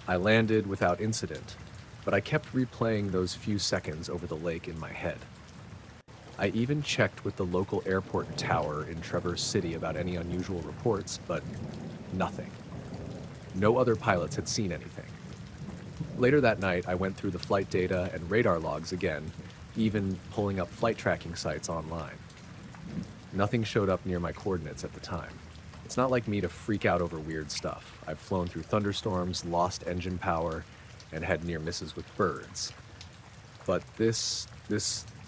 Speaker 1: I landed without incident, but I kept replaying those few seconds over the lake in my head. I even checked with the local airport tower in Traverse City about any unusual reports, but nothing. No other pilots had seen anything. Later that night, I went through the flight data and radar logs again, even pulling up flight tracking sites online. Nothing showed up near my coordinates at the time. It's not like me to freak out over weird stuff. I've flown through thunderstorms, lost engine power, and had near misses with birds. But this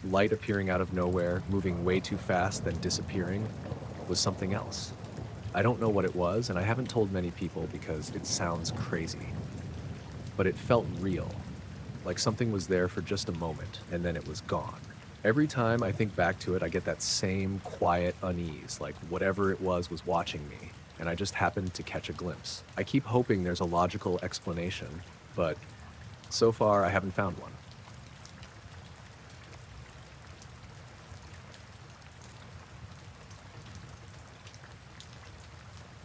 Speaker 1: light appearing out of nowhere, moving way too fast, then disappearing, was something else. I don't know what it was, and I haven't told many people because it sounds crazy. But it felt real, like something was there for just a moment, and then it was gone. Every time I think back to it, I get that same quiet unease, like whatever it was watching me, and I just happened to catch a glimpse. I keep hoping there's a logical explanation, but so far I haven't found one.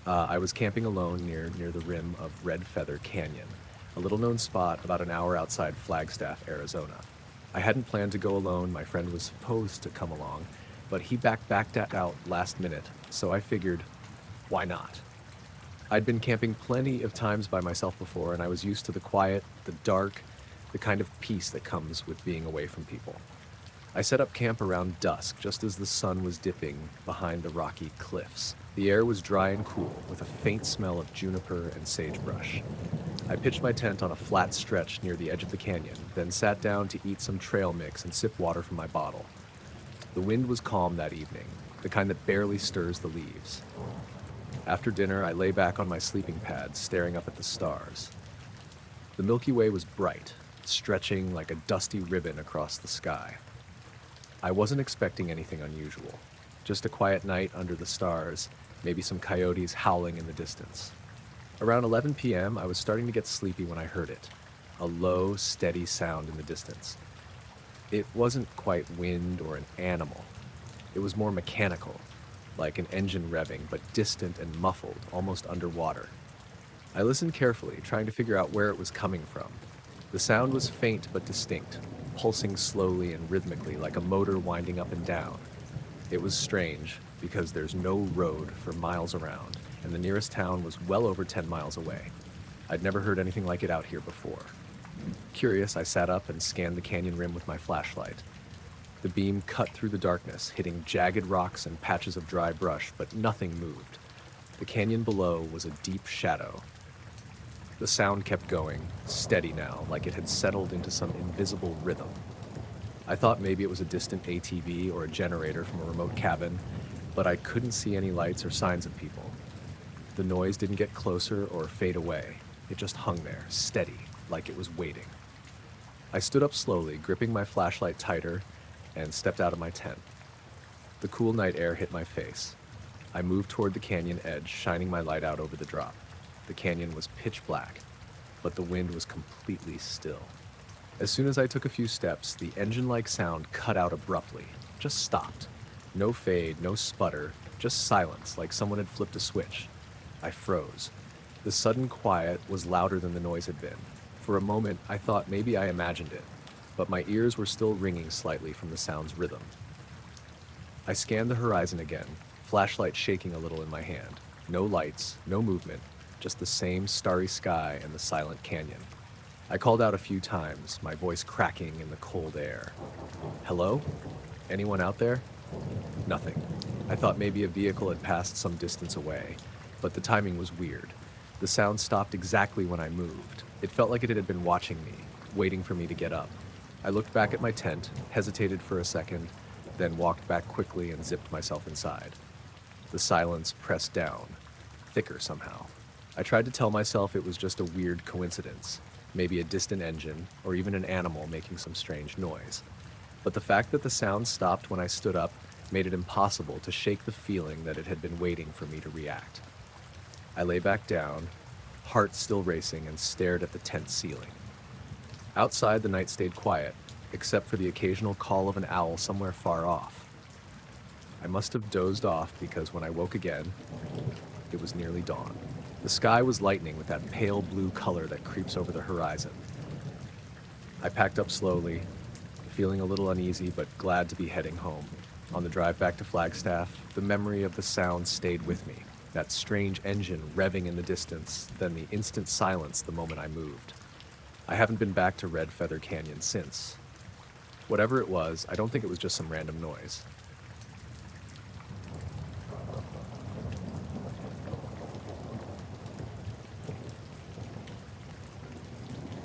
Speaker 1: I was camping alone near the rim of Red Feather Canyon, a little-known spot about an hour outside Flagstaff, Arizona. I hadn't planned to go alone. My friend was supposed to come along, but he backed out last minute, so I figured, why not? I'd been camping plenty of times by myself before, and I was used to the quiet, the dark, the kind of peace that comes with being away from people. I set up camp around dusk, just as the sun was dipping behind the rocky cliffs. The air was dry and cool, with a faint smell of juniper and sagebrush. I pitched my tent on a flat stretch near the edge of the canyon, then sat down to eat some trail mix and sip water from my bottle. The wind was calm that evening, the kind that barely stirs the leaves. After dinner, I lay back on my sleeping pad, staring up at the stars. The Milky Way was bright, stretching like a dusty ribbon across the sky. I wasn't expecting anything unusual, just a quiet night under the stars, maybe some coyotes howling in the distance. Around 11 p.m., I was starting to get sleepy when I heard it, a low, steady sound in the distance. It wasn't quite wind or an animal. It was more mechanical, like an engine revving, but distant and muffled, almost underwater. I listened carefully, trying to figure out where it was coming from. The sound was faint but distinct, pulsing slowly and rhythmically like a motor winding up and down. It was strange, because there's no road for miles around, and the nearest town was well over 10 miles away. I'd never heard anything like it out here before. Curious, I sat up and scanned the canyon rim with my flashlight. The beam cut through the darkness, hitting jagged rocks and patches of dry brush, but nothing moved. The canyon below was a deep shadow. The sound kept going, steady now, like it had settled into some invisible rhythm. I thought maybe it was a distant ATV or a generator from a remote cabin, but I couldn't see any lights or signs of people. The noise didn't get closer or fade away. It just hung there, steady, like it was waiting. I stood up slowly, gripping my flashlight tighter, and stepped out of my tent. The cool night air hit my face. I moved toward the canyon edge, shining my light out over the drop. The canyon was pitch black, but the wind was completely still. As soon as I took a few steps, the engine-like sound cut out abruptly, just stopped. No fade, no sputter, just silence, like someone had flipped a switch. I froze. The sudden quiet was louder than the noise had been. For a moment, I thought maybe I imagined it, but my ears were still ringing slightly from the sound's rhythm. I scanned the horizon again, flashlight shaking a little in my hand. No lights, no movement, just the same starry sky and the silent canyon. I called out a few times, my voice cracking in the cold air. Hello? Anyone out there? Nothing. I thought maybe a vehicle had passed some distance away, but the timing was weird. The sound stopped exactly when I moved. It felt like it had been watching me, waiting for me to get up. I looked back at my tent, hesitated for a second, then walked back quickly and zipped myself inside. The silence pressed down, thicker somehow. I tried to tell myself it was just a weird coincidence, maybe a distant engine, or even an animal making some strange noise. But the fact that the sound stopped when I stood up made it impossible to shake the feeling that it had been waiting for me to react. I lay back down, heart still racing, and stared at the tent ceiling. Outside, the night stayed quiet, except for the occasional call of an owl somewhere far off. I must have dozed off because when I woke again, it was nearly dawn. The sky was lightening with that pale blue color that creeps over the horizon. I packed up slowly, feeling a little uneasy but glad to be heading home. On the drive back to Flagstaff, the memory of the sound stayed with me. That strange engine revving in the distance, then the instant silence the moment I moved. I haven't been back to Red Feather Canyon since. Whatever it was, I don't think it was just some random noise.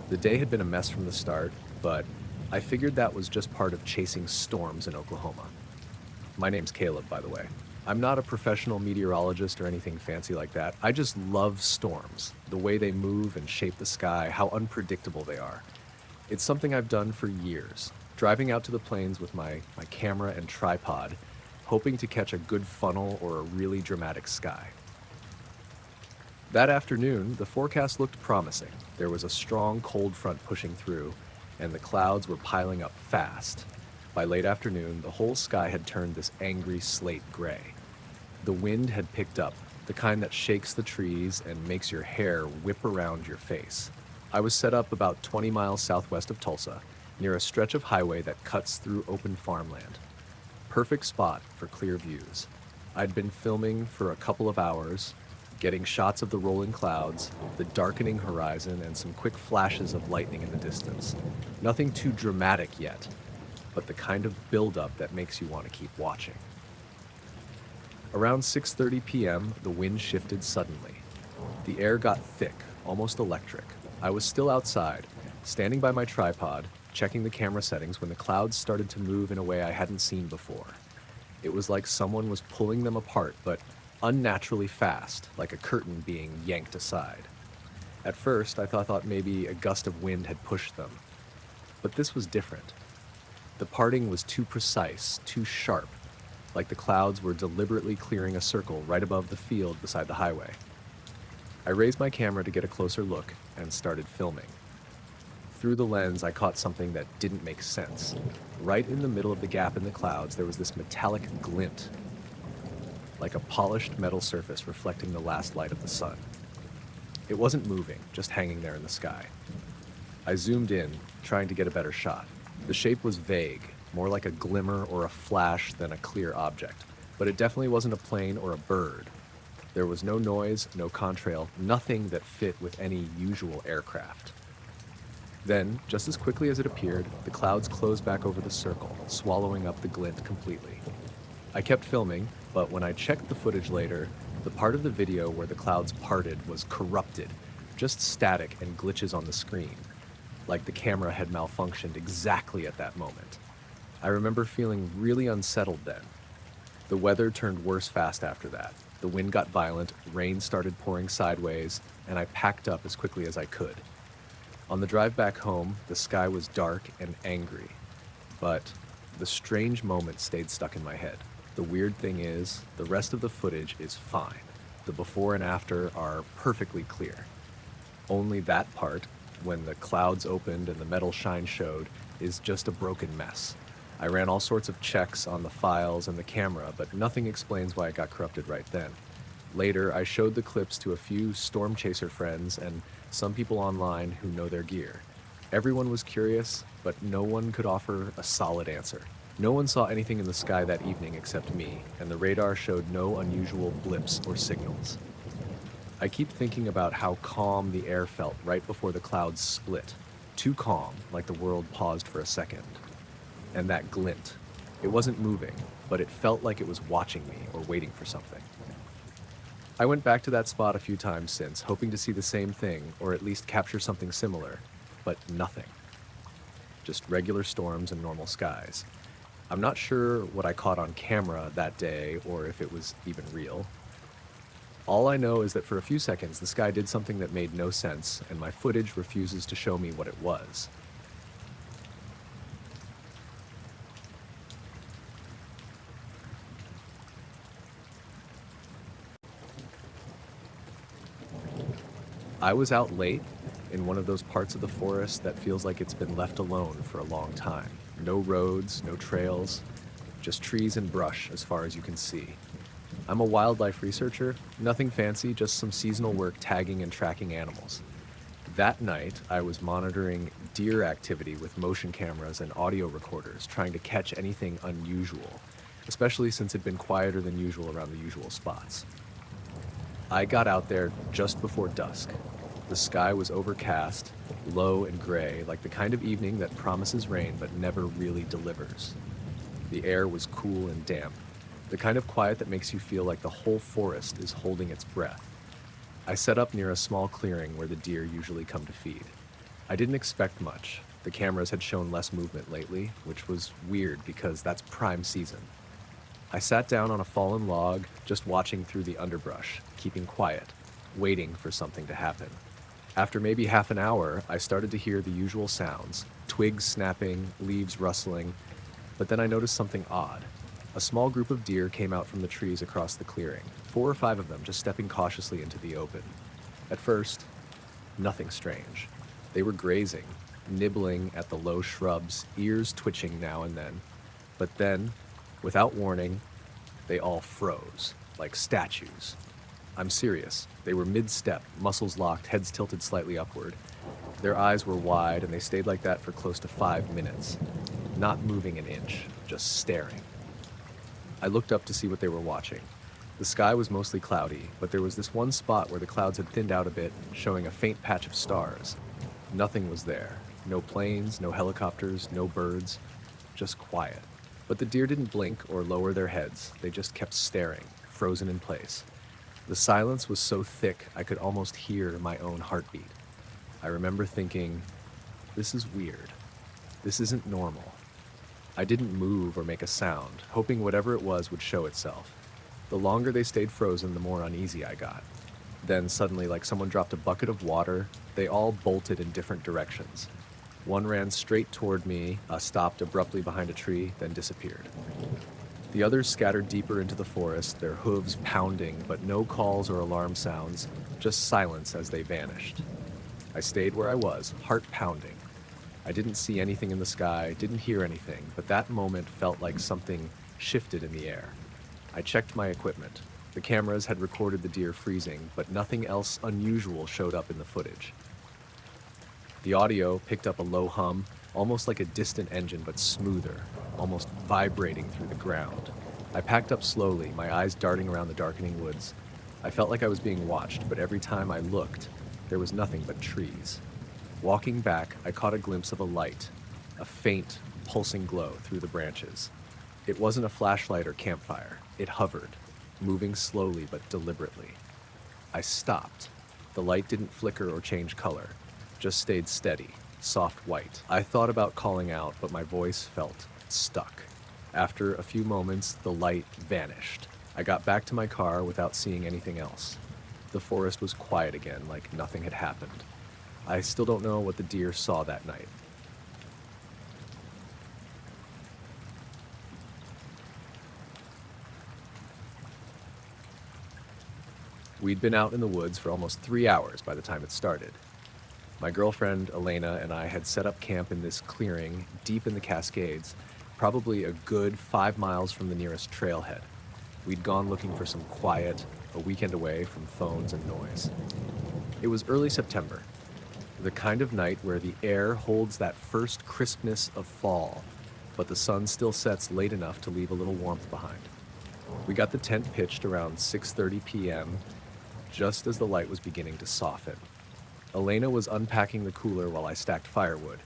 Speaker 1: The day had been a mess from the start, but I figured that was just part of chasing storms in Oklahoma. My name's Caleb, by the way. I'm not a professional meteorologist or anything fancy like that. I just love storms, the way they move and shape the sky, how unpredictable they are. It's something I've done for years, driving out to the plains with my camera and tripod, hoping to catch a good funnel or a really dramatic sky. That afternoon, the forecast looked promising. There was a strong cold front pushing through, and the clouds were piling up fast. By late afternoon, the whole sky had turned this angry slate gray. The wind had picked up, the kind that shakes the trees and makes your hair whip around your face. I was set up about 20 miles southwest of Tulsa, near a stretch of highway that cuts through open farmland. Perfect spot for clear views. I'd been filming for a couple of hours, getting shots of the rolling clouds, the darkening horizon, and some quick flashes of lightning in the distance. Nothing too dramatic yet, but the kind of buildup that makes you want to keep watching. Around 6:30 p.m., the wind shifted suddenly. The air got thick, almost electric. I was still outside, standing by my tripod, checking the camera settings when the clouds started to move in a way I hadn't seen before. It was like someone was pulling them apart, but unnaturally fast, like a curtain being yanked aside. At first, I thought maybe a gust of wind had pushed them. But this was different. The parting was too precise, too sharp, like the clouds were deliberately clearing a circle right above the field beside the highway. I raised my camera to get a closer look and started filming. Through the lens, I caught something that didn't make sense. Right in the middle of the gap in the clouds, there was this metallic glint, like a polished metal surface reflecting the last light of the sun. It wasn't moving, just hanging there in the sky. I zoomed in, trying to get a better shot. The shape was vague, more like a glimmer or a flash than a clear object, but it definitely wasn't a plane or a bird. There was no noise, no contrail, nothing that fit with any usual aircraft. Then, just as quickly as it appeared, the clouds closed back over the circle, swallowing up the glint completely. I kept filming, but when I checked the footage later, the part of the video where the clouds parted was corrupted, just static and glitches on the screen, like the camera had malfunctioned exactly at that moment. I remember feeling really unsettled then. The weather turned worse fast after that. The wind got violent, rain started pouring sideways, and I packed up as quickly as I could. On the drive back home, the sky was dark and angry, but the strange moment stayed stuck in my head. The weird thing is, the rest of the footage is fine. The before and after are perfectly clear. Only that part, when the clouds opened and the metal shine showed, is just a broken mess. I ran all sorts of checks on the files and the camera, but nothing explains why it got corrupted right then. Later, I showed the clips to a few storm chaser friends and some people online who know their gear. Everyone was curious, but no one could offer a solid answer. No one saw anything in the sky that evening except me, and the radar showed no unusual blips or signals. I keep thinking about how calm the air felt right before the clouds split. Too calm, like the world paused for a second. And that glint. It wasn't moving, but it felt like it was watching me or waiting for something. I went back to that spot a few times since, hoping to see the same thing, or at least capture something similar, but nothing. Just regular storms and normal skies. I'm not sure what I caught on camera that day, or if it was even real. All I know is that for a few seconds, the sky did something that made no sense, and my footage refuses to show me what it was. I was out late in one of those parts of the forest that feels like it's been left alone for a long time. No roads, no trails, just trees and brush as far as you can see. I'm a wildlife researcher, nothing fancy, just some seasonal work tagging and tracking animals. That night, I was monitoring deer activity with motion cameras and audio recorders, trying to catch anything unusual, especially since it'd been quieter than usual around the usual spots. I got out there just before dusk. The sky was overcast, low and gray, like the kind of evening that promises rain but never really delivers. The air was cool and damp, the kind of quiet that makes you feel like the whole forest is holding its breath. I set up near a small clearing where the deer usually come to feed. I didn't expect much. The cameras had shown less movement lately, which was weird because that's prime season. I sat down on a fallen log, just watching through the underbrush, keeping quiet, waiting for something to happen. After maybe half an hour, I started to hear the usual sounds, twigs snapping, leaves rustling, but then I noticed something odd. A small group of deer came out from the trees across the clearing, 4 or 5 of them just stepping cautiously into the open. At first, nothing strange. They were grazing, nibbling at the low shrubs, ears twitching now and then. But then, without warning, they all froze, like statues. I'm serious. They were mid-step, muscles locked, heads tilted slightly upward. Their eyes were wide, and they stayed like that for close to 5 minutes, not moving an inch, just staring. I looked up to see what they were watching. The sky was mostly cloudy, but there was this one spot where the clouds had thinned out a bit, showing a faint patch of stars. Nothing was there. No planes, no helicopters, no birds, just quiet. But the deer didn't blink or lower their heads. They just kept staring, frozen in place. The silence was so thick I could almost hear my own heartbeat. I remember thinking, this is weird. This isn't normal. I didn't move or make a sound, hoping whatever it was would show itself. The longer they stayed frozen, the more uneasy I got. Then suddenly, like someone dropped a bucket of water, they all bolted in different directions. One ran straight toward me, stopped abruptly behind a tree, then disappeared. The others scattered deeper into the forest, their hooves pounding, but no calls or alarm sounds, just silence as they vanished. I stayed where I was, heart pounding. I didn't see anything in the sky, didn't hear anything, but that moment felt like something shifted in the air. I checked my equipment. The cameras had recorded the deer freezing, but nothing else unusual showed up in the footage. The audio picked up a low hum, almost like a distant engine but smoother, almost vibrating through the ground. I packed up slowly, my eyes darting around the darkening woods. I felt like I was being watched, but every time I looked, there was nothing but trees. Walking back, I caught a glimpse of a light, a faint, pulsing glow through the branches. It wasn't a flashlight or campfire. It hovered, moving slowly but deliberately. I stopped. The light didn't flicker or change color, just stayed steady, soft white. I thought about calling out, but my voice felt stuck. After a few moments, the light vanished. I got back to my car without seeing anything else. The forest was quiet again, like nothing had happened. I still don't know what the deer saw that night. We'd been out in the woods for almost 3 hours by the time it started. My girlfriend, Elena, and I had set up camp in this clearing deep in the Cascades, probably a good 5 miles from the nearest trailhead. We'd gone looking for some quiet, a weekend away from phones and noise. It was early September, the kind of night where the air holds that first crispness of fall, but the sun still sets late enough to leave a little warmth behind. We got the tent pitched around 6:30 p.m., just as the light was beginning to soften. Elena was unpacking the cooler while I stacked firewood.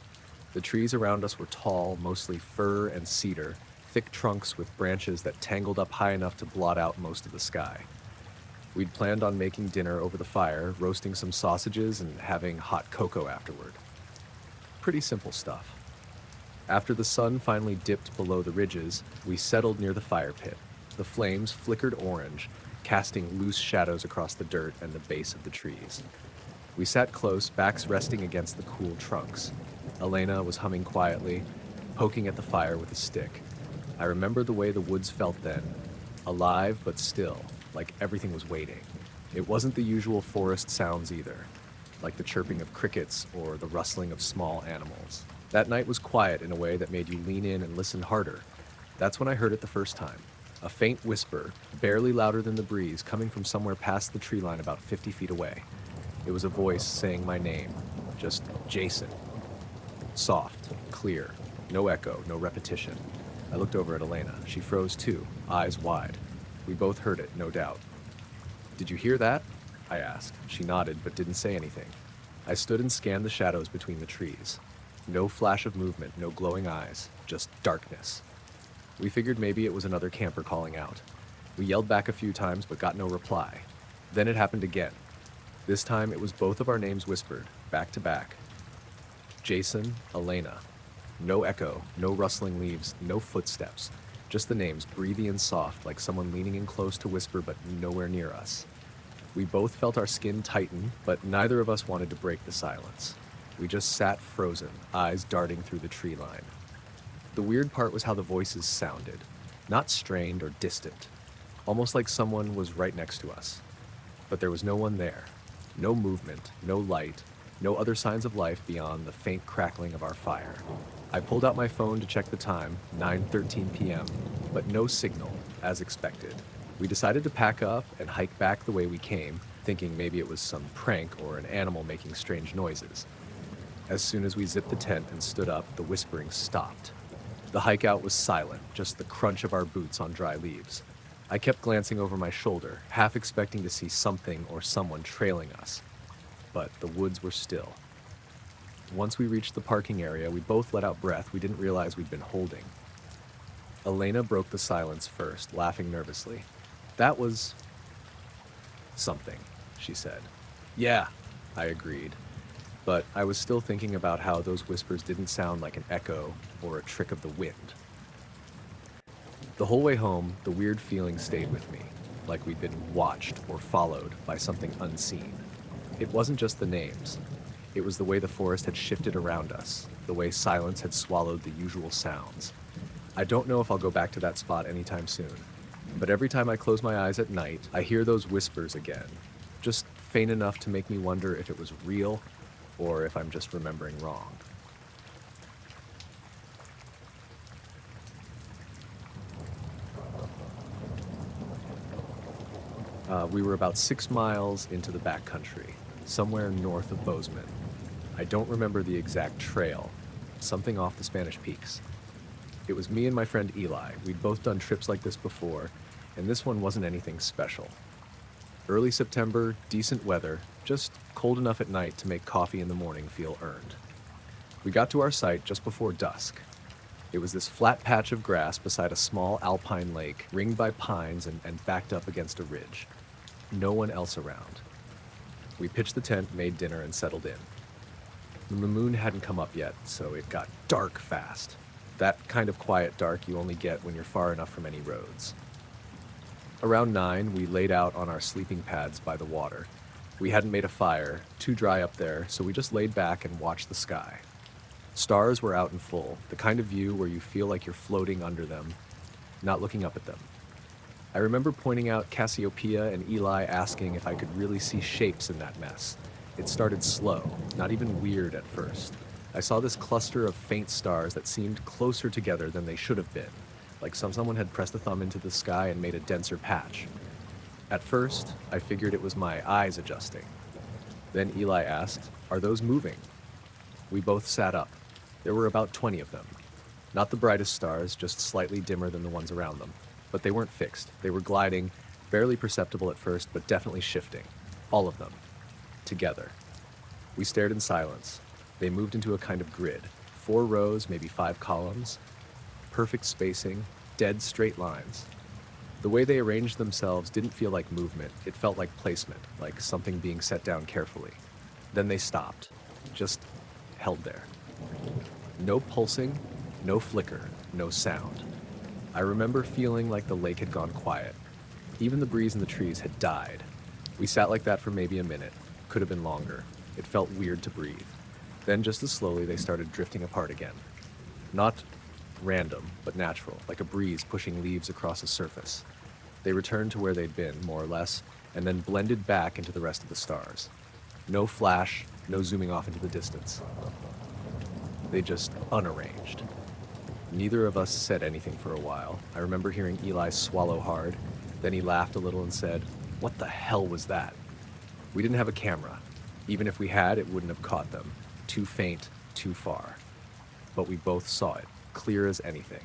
Speaker 1: The trees around us were tall, mostly fir and cedar, thick trunks with branches that tangled up high enough to blot out most of the sky. We'd planned on making dinner over the fire, roasting some sausages and having hot cocoa afterward. Pretty simple stuff. After the sun finally dipped below the ridges, we settled near the fire pit. The flames flickered orange, casting loose shadows across the dirt and the base of the trees. We sat close, backs resting against the cool trunks. Elena was humming quietly, poking at the fire with a stick. I remember the way the woods felt then, alive but still, like everything was waiting. It wasn't the usual forest sounds either, like the chirping of crickets or the rustling of small animals. That night was quiet in a way that made you lean in and listen harder. That's when I heard it the first time. A faint whisper, barely louder than the breeze, coming from somewhere past the tree line about 50 feet away. It was a voice saying my name, just Jason. Soft, clear, no echo, no repetition. I looked over at Elena. She froze too, eyes wide. We both heard it, no doubt. "Did you hear that?" I asked. She nodded, but didn't say anything. I stood and scanned the shadows between the trees. No flash of movement, no glowing eyes, just darkness. We figured maybe it was another camper calling out. We yelled back a few times, but got no reply. Then it happened again. This time it was both of our names whispered, back to back. Jason, Elena. No echo, no rustling leaves, no footsteps. Just the names, breathy and soft, like someone leaning in close to whisper, but nowhere near us. We both felt our skin tighten, but neither of us wanted to break the silence. We just sat frozen, eyes darting through the tree line. The weird part was how the voices sounded. Not strained or distant. Almost like someone was right next to us. But there was no one there. No movement, no light, no other signs of life beyond the faint crackling of our fire. I pulled out my phone to check the time, 9:13 p.m., but no signal, as expected. We decided to pack up and hike back the way we came, thinking maybe it was some prank or an animal making strange noises. As soon as we zipped the tent and stood up, the whispering stopped. The hike out was silent, just the crunch of our boots on dry leaves. I kept glancing over my shoulder, half expecting to see something or someone trailing us. But the woods were still. Once we reached the parking area, we both let out breath we didn't realize we'd been holding. Elena broke the silence first, laughing nervously. "That was something," she said. "Yeah," I agreed. But I was still thinking about how those whispers didn't sound like an echo or a trick of the wind. The whole way home, the weird feeling stayed with me, like we'd been watched or followed by something unseen. It wasn't just the names. It was the way the forest had shifted around us, the way silence had swallowed the usual sounds. I don't know if I'll go back to that spot anytime soon, but every time I close my eyes at night, I hear those whispers again, just faint enough to make me wonder if it was real or if I'm just remembering wrong. We were about 6 miles into the backcountry, somewhere north of Bozeman. I don't remember the exact trail, something off the Spanish Peaks. It was me and my friend Eli. We'd both done trips like this before, and this one wasn't anything special. Early September, decent weather, just cold enough at night to make coffee in the morning feel earned. We got to our site just before dusk. It was this flat patch of grass beside a small alpine lake, ringed by pines and backed up against a ridge. No one else around. We pitched the tent, made dinner, and settled in. The moon hadn't come up yet, so it got dark fast. That kind of quiet dark you only get when you're far enough from any roads. Around 9, we laid out on our sleeping pads by the water. We hadn't made a fire, too dry up there, so we just laid back and watched the sky. Stars were out in full, the kind of view where you feel like you're floating under them, not looking up at them. I remember pointing out Cassiopeia and Eli asking if I could really see shapes in that mess. It started slow, not even weird at first. I saw this cluster of faint stars that seemed closer together than they should have been, like someone had pressed a thumb into the sky and made a denser patch. At first, I figured it was my eyes adjusting. Then Eli asked, "Are those moving?" We both sat up. There were about 20 of them. Not the brightest stars, just slightly dimmer than the ones around them. But they weren't fixed. They were gliding, barely perceptible at first, but definitely shifting. All of them. Together. We stared in silence. They moved into a kind of grid. 4 rows, maybe 5 columns. Perfect spacing, dead straight lines. The way they arranged themselves didn't feel like movement. It felt like placement, like something being set down carefully. Then they stopped. Just held there. No pulsing, no flicker, no sound. I remember feeling like the lake had gone quiet. Even the breeze in the trees had died. We sat like that for maybe a minute. Could have been longer. It felt weird to breathe. Then just as slowly they started drifting apart again. Not random, but natural, like a breeze pushing leaves across a surface. They returned to where they'd been, more or less, and then blended back into the rest of the stars. No flash, no zooming off into the distance. They just unarranged. Neither of us said anything for a while. I remember hearing Eli swallow hard. Then he laughed a little and said, "What the hell was that?" We didn't have a camera. Even if we had, it wouldn't have caught them. Too faint, too far. But we both saw it, clear as anything.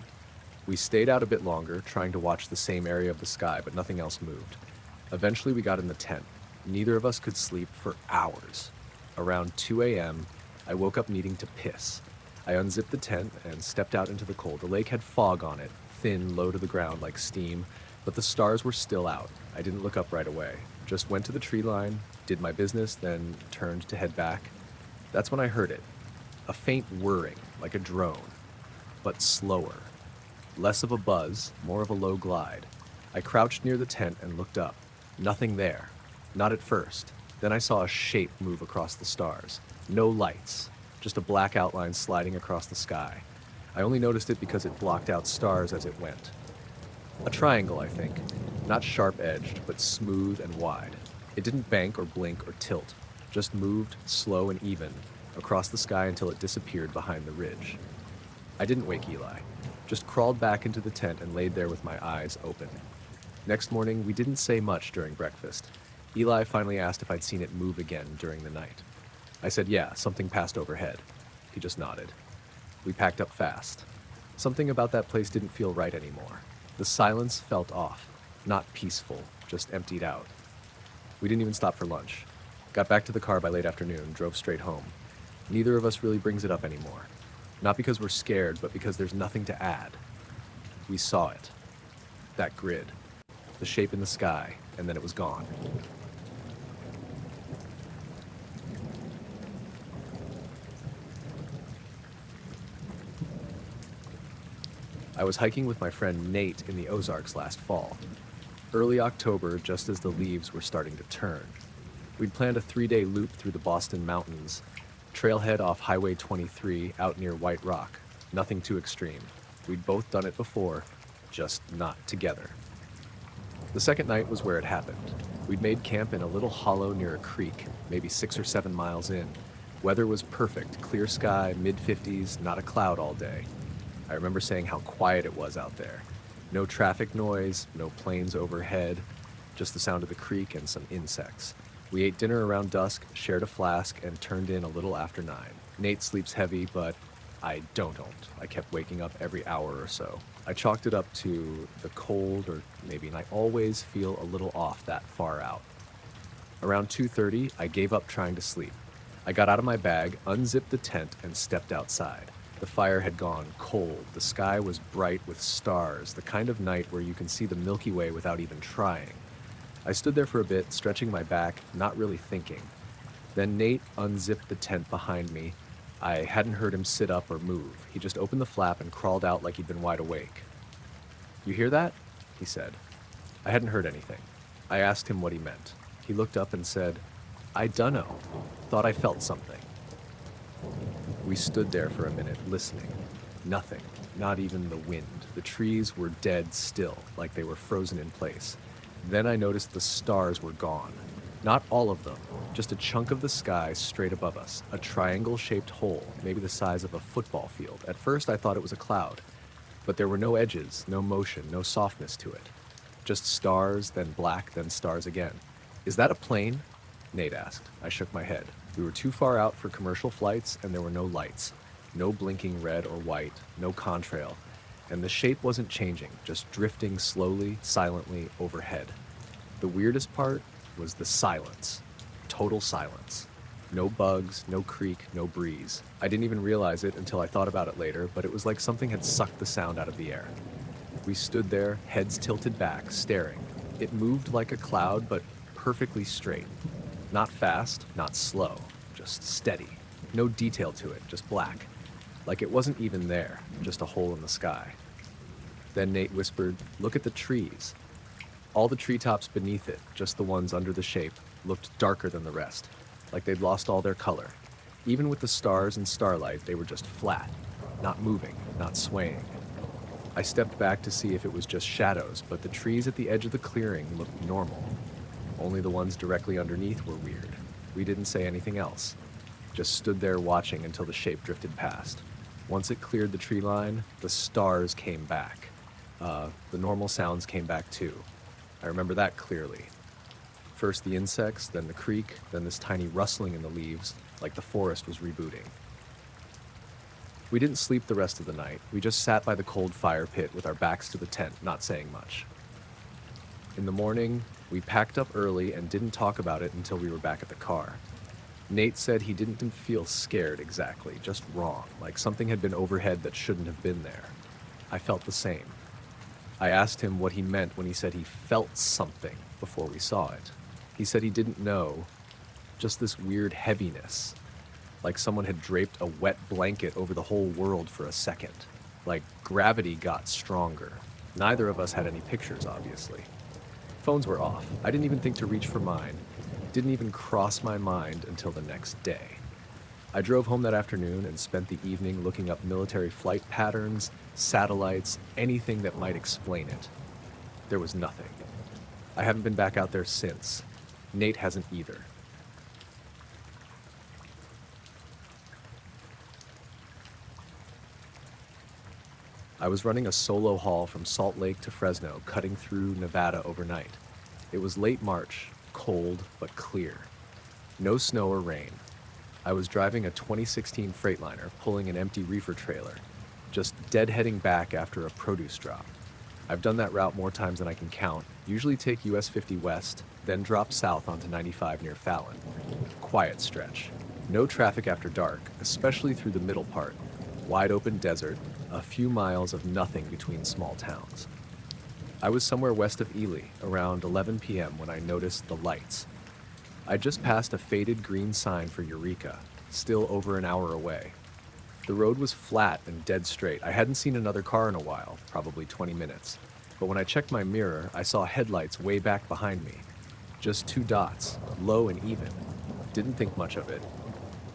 Speaker 1: We stayed out a bit longer, trying to watch the same area of the sky, but nothing else moved. Eventually we got in the tent. Neither of us could sleep for hours. Around 2 a.m., I woke up needing to piss. I unzipped the tent and stepped out into the cold. The lake had fog on it, thin, low to the ground like steam, but the stars were still out. I didn't look up right away. Just went to the tree line, did my business, then turned to head back. That's when I heard it. A faint whirring, like a drone, but slower. Less of a buzz, more of a low glide. I crouched near the tent and looked up. Nothing there. Not at first. Then I saw a shape move across the stars. No lights. Just a black outline sliding across the sky. I only noticed it because it blocked out stars as it went. A triangle, I think. Not sharp-edged, but smooth and wide. It didn't bank or blink or tilt. Just moved, slow and even, across the sky until it disappeared behind the ridge. I didn't wake Eli. Just crawled back into the tent and laid there with my eyes open. Next morning, we didn't say much during breakfast. Eli finally asked if I'd seen it move again during the night. I said, yeah, something passed overhead. He just nodded. We packed up fast. Something about that place didn't feel right anymore. The silence felt off. Not peaceful, just emptied out. We didn't even stop for lunch. Got back to the car by late afternoon, drove straight home. Neither of us really brings it up anymore. Not because we're scared, but because there's nothing to add. We saw it. That grid. The shape in the sky, and then it was gone. I was hiking with my friend Nate in the Ozarks last fall. Early October, just as the leaves were starting to turn. We'd planned a 3-day loop through the Boston Mountains, trailhead off Highway 23 out near White Rock. Nothing too extreme. We'd both done it before, just not together. The second night was where it happened. We'd made camp in a little hollow near a creek, maybe 6 or 7 miles in. Weather was perfect, clear sky, mid-50s, not a cloud all day. I remember saying how quiet it was out there. No traffic noise, no planes overhead, just the sound of the creek and some insects. We ate dinner around dusk, shared a flask, and turned in a little after 9. Nate sleeps heavy, but I don't. I kept waking up every hour or so. I chalked it up to the cold or maybe I always feel a little off that far out. Around 2:30, I gave up trying to sleep. I got out of my bag, unzipped the tent, and stepped outside. The fire had gone cold. The sky was bright with stars, the kind of night where you can see the Milky Way without even trying. I stood there for a bit, stretching my back, not really thinking. Then Nate unzipped the tent behind me. I hadn't heard him sit up or move. He just opened the flap and crawled out like he'd been wide awake. "You hear that?" he said. I hadn't heard anything. I asked him what he meant. He looked up and said, I dunno. Thought I felt something. We stood there for a minute, listening. Nothing. Not even the wind. The trees were dead still, like they were frozen in place. Then I noticed the stars were gone. Not all of them, just a chunk of the sky straight above us, a triangle-shaped hole, maybe the size of a football field. At first I thought it was a cloud, but there were no edges, no motion, no softness to it. Just stars, then black, then stars again. Is that a plane? Nate asked. I shook my head. We were too far out for commercial flights, and there were no lights. No blinking red or white, no contrail. And the shape wasn't changing, just drifting slowly, silently overhead. The weirdest part was the silence. Total silence. No bugs, no creak, no breeze. I didn't even realize it until I thought about it later, but it was like something had sucked the sound out of the air. We stood there, heads tilted back, staring. It moved like a cloud, but perfectly straight. Not fast, not slow, just steady. No detail to it, just black. Like it wasn't even there, just a hole in the sky. Then Nate whispered, "Look at the trees." All the treetops beneath it, just the ones under the shape, looked darker than the rest, like they'd lost all their color. Even with the stars and starlight, they were just flat, not moving, not swaying. I stepped back to see if it was just shadows, but the trees at the edge of the clearing looked normal. Only the ones directly underneath were weird. We didn't say anything else, just stood there watching until the shape drifted past. Once it cleared the tree line, the stars came back. The normal sounds came back too. I remember that clearly. First the insects, then the creek, then this tiny rustling in the leaves, like the forest was rebooting. We didn't sleep the rest of the night. We just sat by the cold fire pit with our backs to the tent, not saying much. In the morning, we packed up early and didn't talk about it until we were back at the car. Nate said he didn't feel scared exactly, just wrong, like something had been overhead that shouldn't have been there. I felt the same. I asked him what he meant when he said he felt something before we saw it. He said he didn't know, just this weird heaviness, like someone had draped a wet blanket over the whole world for a second, like gravity got stronger. Neither of us had any pictures, obviously. Phones were off. I didn't even think to reach for mine. Didn't even cross my mind until the next day. I drove home that afternoon and spent the evening looking up military flight patterns, satellites, anything that might explain it. There was nothing. I haven't been back out there since. Nate hasn't either. I was running a solo haul from Salt Lake to Fresno, cutting through Nevada overnight. It was late March, cold but clear. No snow or rain. I was driving a 2016 Freightliner, pulling an empty reefer trailer, just deadheading back after a produce drop. I've done that route more times than I can count, usually take US 50 west, then drop south onto 95 near Fallon. Quiet stretch. No traffic after dark, especially through the middle part. Wide open desert, a few miles of nothing between small towns. I was somewhere west of Ely, around 11 p.m. when I noticed the lights. I just passed a faded green sign for Eureka, still over an hour away. The road was flat and dead straight. I hadn't seen another car in a while, probably 20 minutes. But when I checked my mirror, I saw headlights way back behind me. Just two dots, low and even. Didn't think much of it.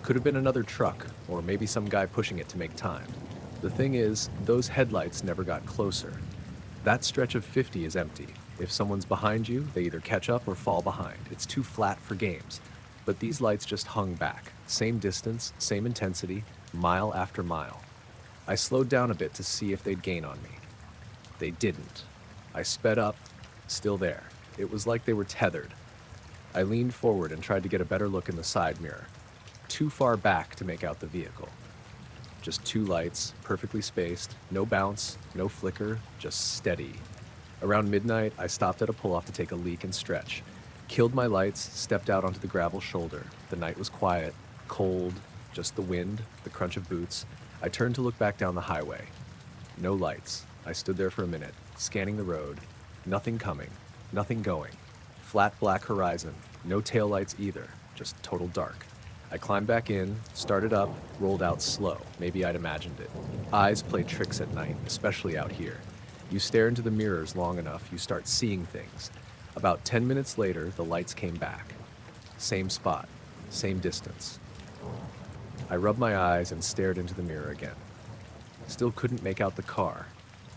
Speaker 1: Could have been another truck, or maybe some guy pushing it to make time. The thing is, those headlights never got closer. That stretch of 50 is empty. If someone's behind you, they either catch up or fall behind. It's too flat for games. But these lights just hung back. Same distance, same intensity, mile after mile. I slowed down a bit to see if they'd gain on me. They didn't. I sped up, still there. It was like they were tethered. I leaned forward and tried to get a better look in the side mirror. Too far back to make out the vehicle. Just two lights, perfectly spaced, no bounce, no flicker, just steady. Around midnight, I stopped at a pull-off to take a leak and stretch. Killed my lights, stepped out onto the gravel shoulder. The night was quiet, cold, just the wind, the crunch of boots. I turned to look back down the highway. No lights. I stood there for a minute, scanning the road. Nothing coming, nothing going. Flat black horizon, no taillights either, just total dark. I climbed back in, started up, rolled out slow. Maybe I'd imagined it. Eyes play tricks at night, especially out here. You stare into the mirrors long enough, you start seeing things. About 10 minutes later, the lights came back. same spot, same distance. I rubbed my eyes and stared into the mirror again. Still couldn't make out the car.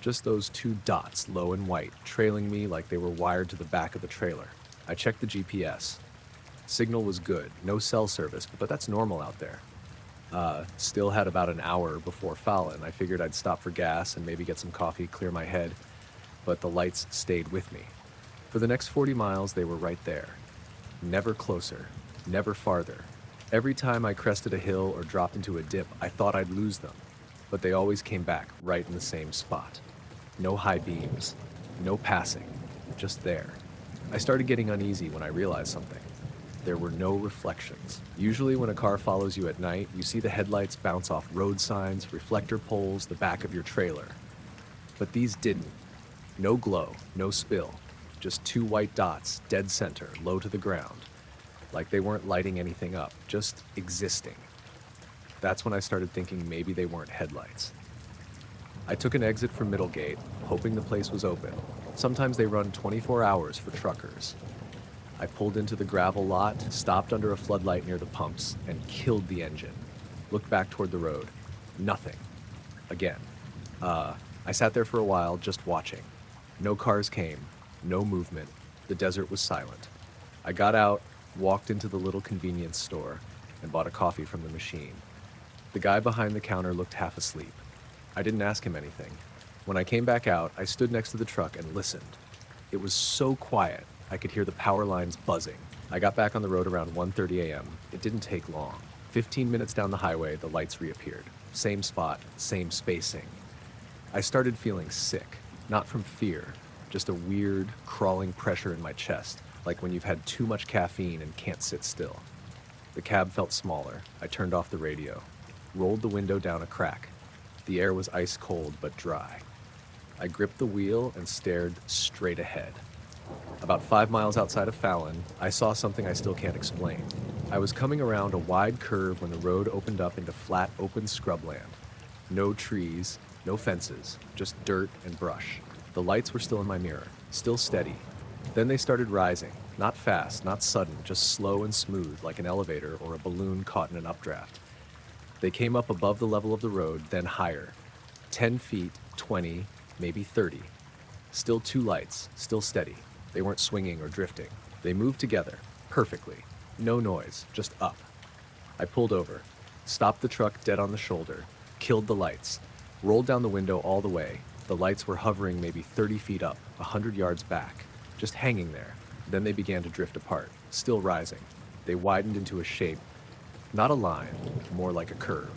Speaker 1: Just those two dots, low and white, trailing me like they were wired to the back of the trailer. I checked the GPS. Signal was good, no cell service, but that's normal out there. Still had about an hour before Fallon. I figured I'd stop for gas and maybe get some coffee, clear my head, but the lights stayed with me. For the next 40 miles, they were right there. Never closer, never farther. Every time I crested a hill or dropped into a dip, I thought I'd lose them, but they always came back right in the same spot. No high beams, no passing, just there. I started getting uneasy when I realized something. There were no reflections. Usually when a car follows you at night, you see the headlights bounce off road signs, reflector poles, the back of your trailer. But these didn't. No glow, no spill. Just two white dots, dead center, low to the ground. Like they weren't lighting anything up, just existing. That's when I started thinking maybe they weren't headlights. I took an exit from Middlegate, hoping the place was open. Sometimes they run 24 hours for truckers. I pulled into the gravel lot, stopped under a floodlight near the pumps, and killed the engine. Looked back toward the road. Nothing. Again. I sat there for a while, just watching. No cars came, no movement. The desert was silent. I got out, walked into the little convenience store, and bought a coffee from the machine. The guy behind the counter looked half asleep. I didn't ask him anything. When I came back out, I stood next to the truck and listened. It was so quiet, I could hear the power lines buzzing. I got back on the road around 1:30 a.m. It didn't take long. 15 minutes down the highway, the lights reappeared. Same spot, same spacing. I started feeling sick, not from fear, just a weird, crawling pressure in my chest, like when you've had too much caffeine and can't sit still. The cab felt smaller. I turned off the radio, rolled the window down a crack. The air was ice cold but dry. I gripped the wheel and stared straight ahead. About 5 miles outside of Fallon, I saw something I still can't explain. I was coming around a wide curve when the road opened up into flat, open scrubland. No trees, no fences, just dirt and brush. The lights were still in my mirror, still steady. Then they started rising, not fast, not sudden, just slow and smooth, like an elevator or a balloon caught in an updraft. They came up above the level of the road, then higher. 10 feet, 20, maybe 30. Still two lights, still steady. They weren't swinging or drifting. They moved together, perfectly. No noise, just up. I pulled over, stopped the truck dead on the shoulder, killed the lights, rolled down the window all the way. The lights were hovering maybe 30 feet up, 100 yards back, just hanging there. Then they began to drift apart, still rising. They widened into a shape, not a line, more like a curve.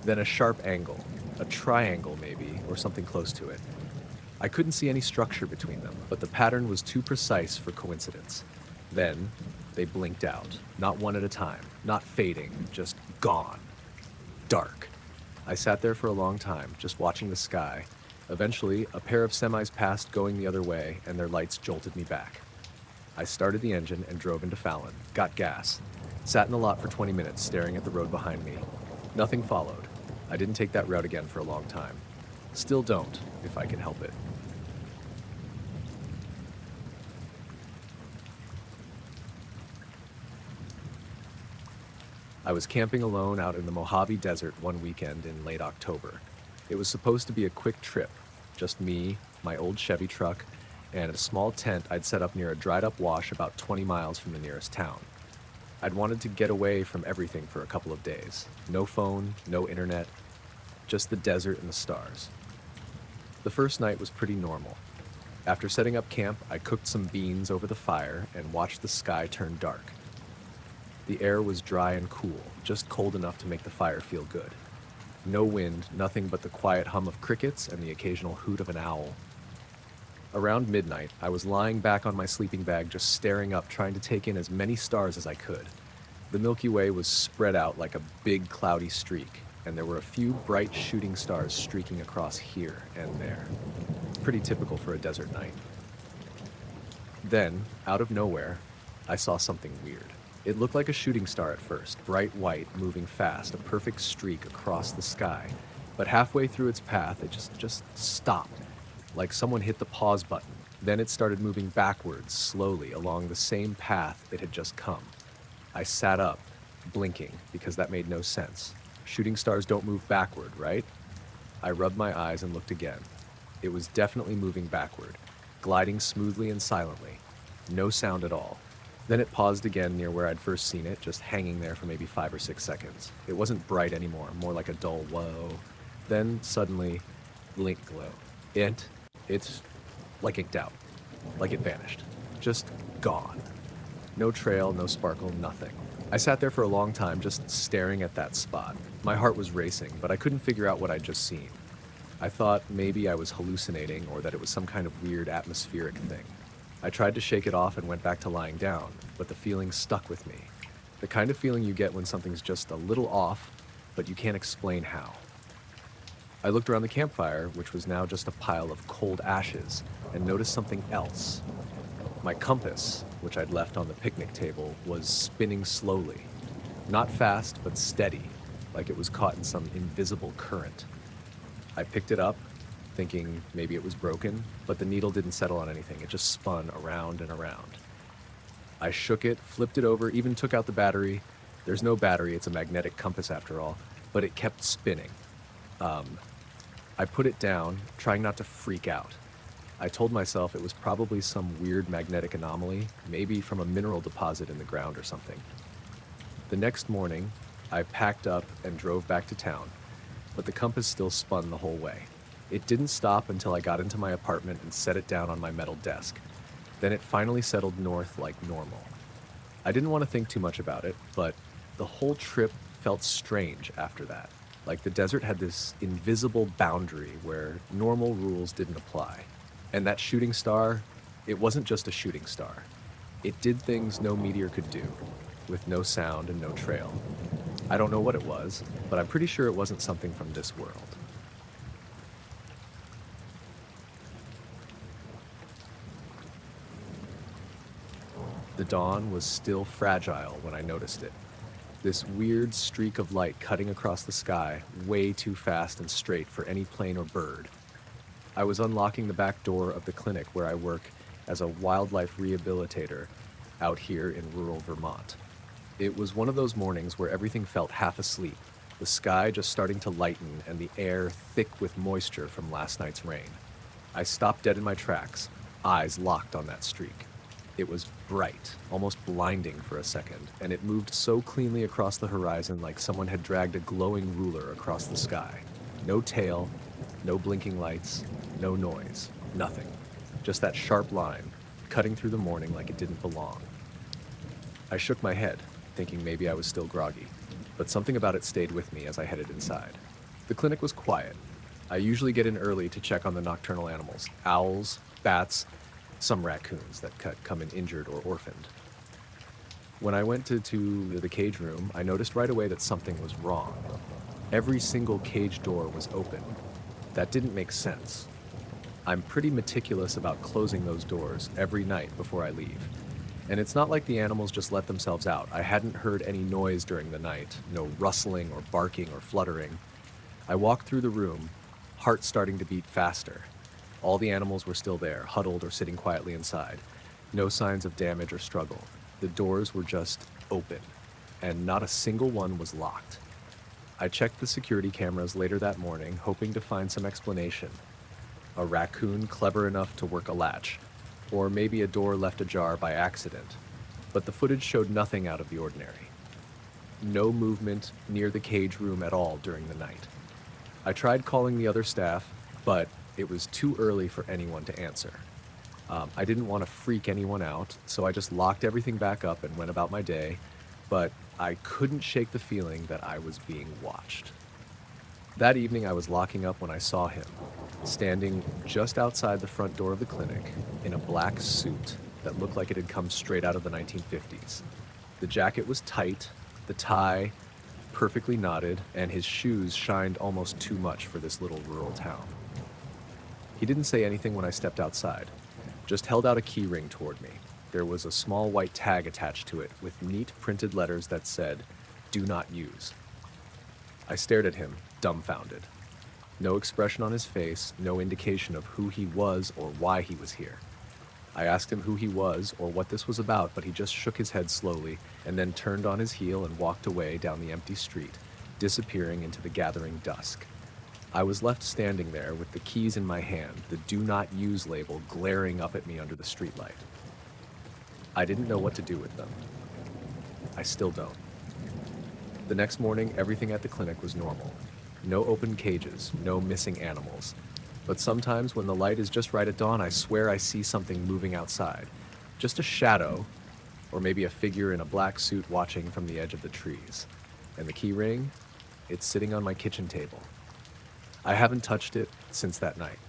Speaker 1: Then a sharp angle, a triangle maybe, or something close to it. I couldn't see any structure between them, but the pattern was too precise for coincidence. Then, they blinked out, not one at a time, not fading, just gone. Dark. I sat there for a long time, just watching the sky. Eventually, a pair of semis passed going the other way, and their lights jolted me back. I started the engine and drove into Fallon, got gas, sat in the lot for 20 minutes staring at the road behind me. Nothing followed. I didn't take that route again for a long time. Still don't, if I can help it. I was camping alone out in the Mojave Desert one weekend in late October. It was supposed to be a quick trip, just me, my old Chevy truck, and a small tent I'd set up near a dried-up wash about 20 miles from the nearest town. I'd wanted to get away from everything for a couple of days. No phone, no internet, just the desert and the stars. The first night was pretty normal. After setting up camp, I cooked some beans over the fire and watched the sky turn dark. The air was dry and cool, just cold enough to make the fire feel good. No wind, nothing but the quiet hum of crickets and the occasional hoot of an owl. Around midnight, I was lying back on my sleeping bag just staring up, trying to take in as many stars as I could. The Milky Way was spread out like a big cloudy streak, and there were a few bright shooting stars streaking across here and there. Pretty typical for a desert night. Then, out of nowhere, I saw something weird. It looked like a shooting star at first, bright white, moving fast, a perfect streak across the sky. But halfway through its path, it just stopped, like someone hit the pause button. Then it started moving backwards, slowly, along the same path it had just come. I sat up, blinking, because that made no sense. Shooting stars don't move backward, right? I rubbed my eyes and looked again. It was definitely moving backward, gliding smoothly and silently. No sound at all. Then it paused again near where I'd first seen it, just hanging there for maybe 5 or 6 seconds. It wasn't bright anymore, more like a dull whoa. Then, suddenly, blink glow. It's like inked out. Like it vanished. Just gone. No trail, no sparkle, nothing. I sat there for a long time just staring at that spot. My heart was racing, but I couldn't figure out what I'd just seen. I thought maybe I was hallucinating or that it was some kind of weird atmospheric thing. I tried to shake it off and went back to lying down, but the feeling stuck with me. The kind of feeling you get when something's just a little off, but you can't explain how. I looked around the campfire, which was now just a pile of cold ashes, and noticed something else. My compass, which I'd left on the picnic table, was spinning slowly. Not fast, but steady, like it was caught in some invisible current. I picked it up, thinking maybe it was broken, but the needle didn't settle on anything. It just spun around and around. I shook it, flipped it over, even took out the battery. There's no battery, it's a magnetic compass after all, but it kept spinning. I put it down, trying not to freak out. I told myself it was probably some weird magnetic anomaly, maybe from a mineral deposit in the ground or something. The next morning, I packed up and drove back to town, but the compass still spun the whole way. It didn't stop until I got into my apartment and set it down on my metal desk. Then it finally settled north like normal. I didn't want to think too much about it, but the whole trip felt strange after that. Like the desert had this invisible boundary where normal rules didn't apply. And that shooting star, it wasn't just a shooting star. It did things no meteor could do, with no sound and no trail. I don't know what it was, but I'm pretty sure it wasn't something from this world. The dawn was still fragile when I noticed it. This weird streak of light cutting across the sky, way too fast and straight for any plane or bird. I was unlocking the back door of the clinic where I work as a wildlife rehabilitator out here in rural Vermont. It was one of those mornings where everything felt half asleep, the sky just starting to lighten and the air thick with moisture from last night's rain. I stopped dead in my tracks, eyes locked on that streak. It was bright, almost blinding for a second, and it moved so cleanly across the horizon like someone had dragged a glowing ruler across the sky. No tail, no blinking lights, no noise, nothing. Just that sharp line, cutting through the morning like it didn't belong. I shook my head, thinking maybe I was still groggy, but something about it stayed with me as I headed inside. The clinic was quiet. I usually get in early to check on the nocturnal animals, owls, bats, some raccoons that come in injured or orphaned. When I went to the cage room, I noticed right away that something was wrong. Every single cage door was open. That didn't make sense. I'm pretty meticulous about closing those doors every night before I leave. And it's not like the animals just let themselves out. I hadn't heard any noise during the night, no rustling or barking or fluttering. I walked through the room, heart starting to beat faster. All the animals were still there, huddled or sitting quietly inside. No signs of damage or struggle. The doors were just open, and not a single one was locked. I checked the security cameras later that morning, hoping to find some explanation. A raccoon clever enough to work a latch, or maybe a door left ajar by accident. But the footage showed nothing out of the ordinary. No movement near the cage room at all during the night. I tried calling the other staff, but it was too early for anyone to answer. I didn't want to freak anyone out, so I just locked everything back up and went about my day, but I couldn't shake the feeling that I was being watched. That evening I was locking up when I saw him, standing just outside the front door of the clinic in a black suit that looked like it had come straight out of the 1950s. The jacket was tight, the tie perfectly knotted, and his shoes shined almost too much for this little rural town. He didn't say anything when I stepped outside, just held out a key ring toward me. There was a small white tag attached to it with neat printed letters that said, "Do not use." I stared at him, dumbfounded. No expression on his face, no indication of who he was or why he was here. I asked him who he was or what this was about, but he just shook his head slowly and then turned on his heel and walked away down the empty street, disappearing into the gathering dusk. I was left standing there with the keys in my hand, the "Do Not Use" label glaring up at me under the streetlight. I didn't know what to do with them. I still don't. The next morning, everything at the clinic was normal. No open cages, no missing animals. But sometimes when the light is just right at dawn, I swear I see something moving outside. Just a shadow, or maybe a figure in a black suit watching from the edge of the trees. And the key ring? It's sitting on my kitchen table. I haven't touched it since that night.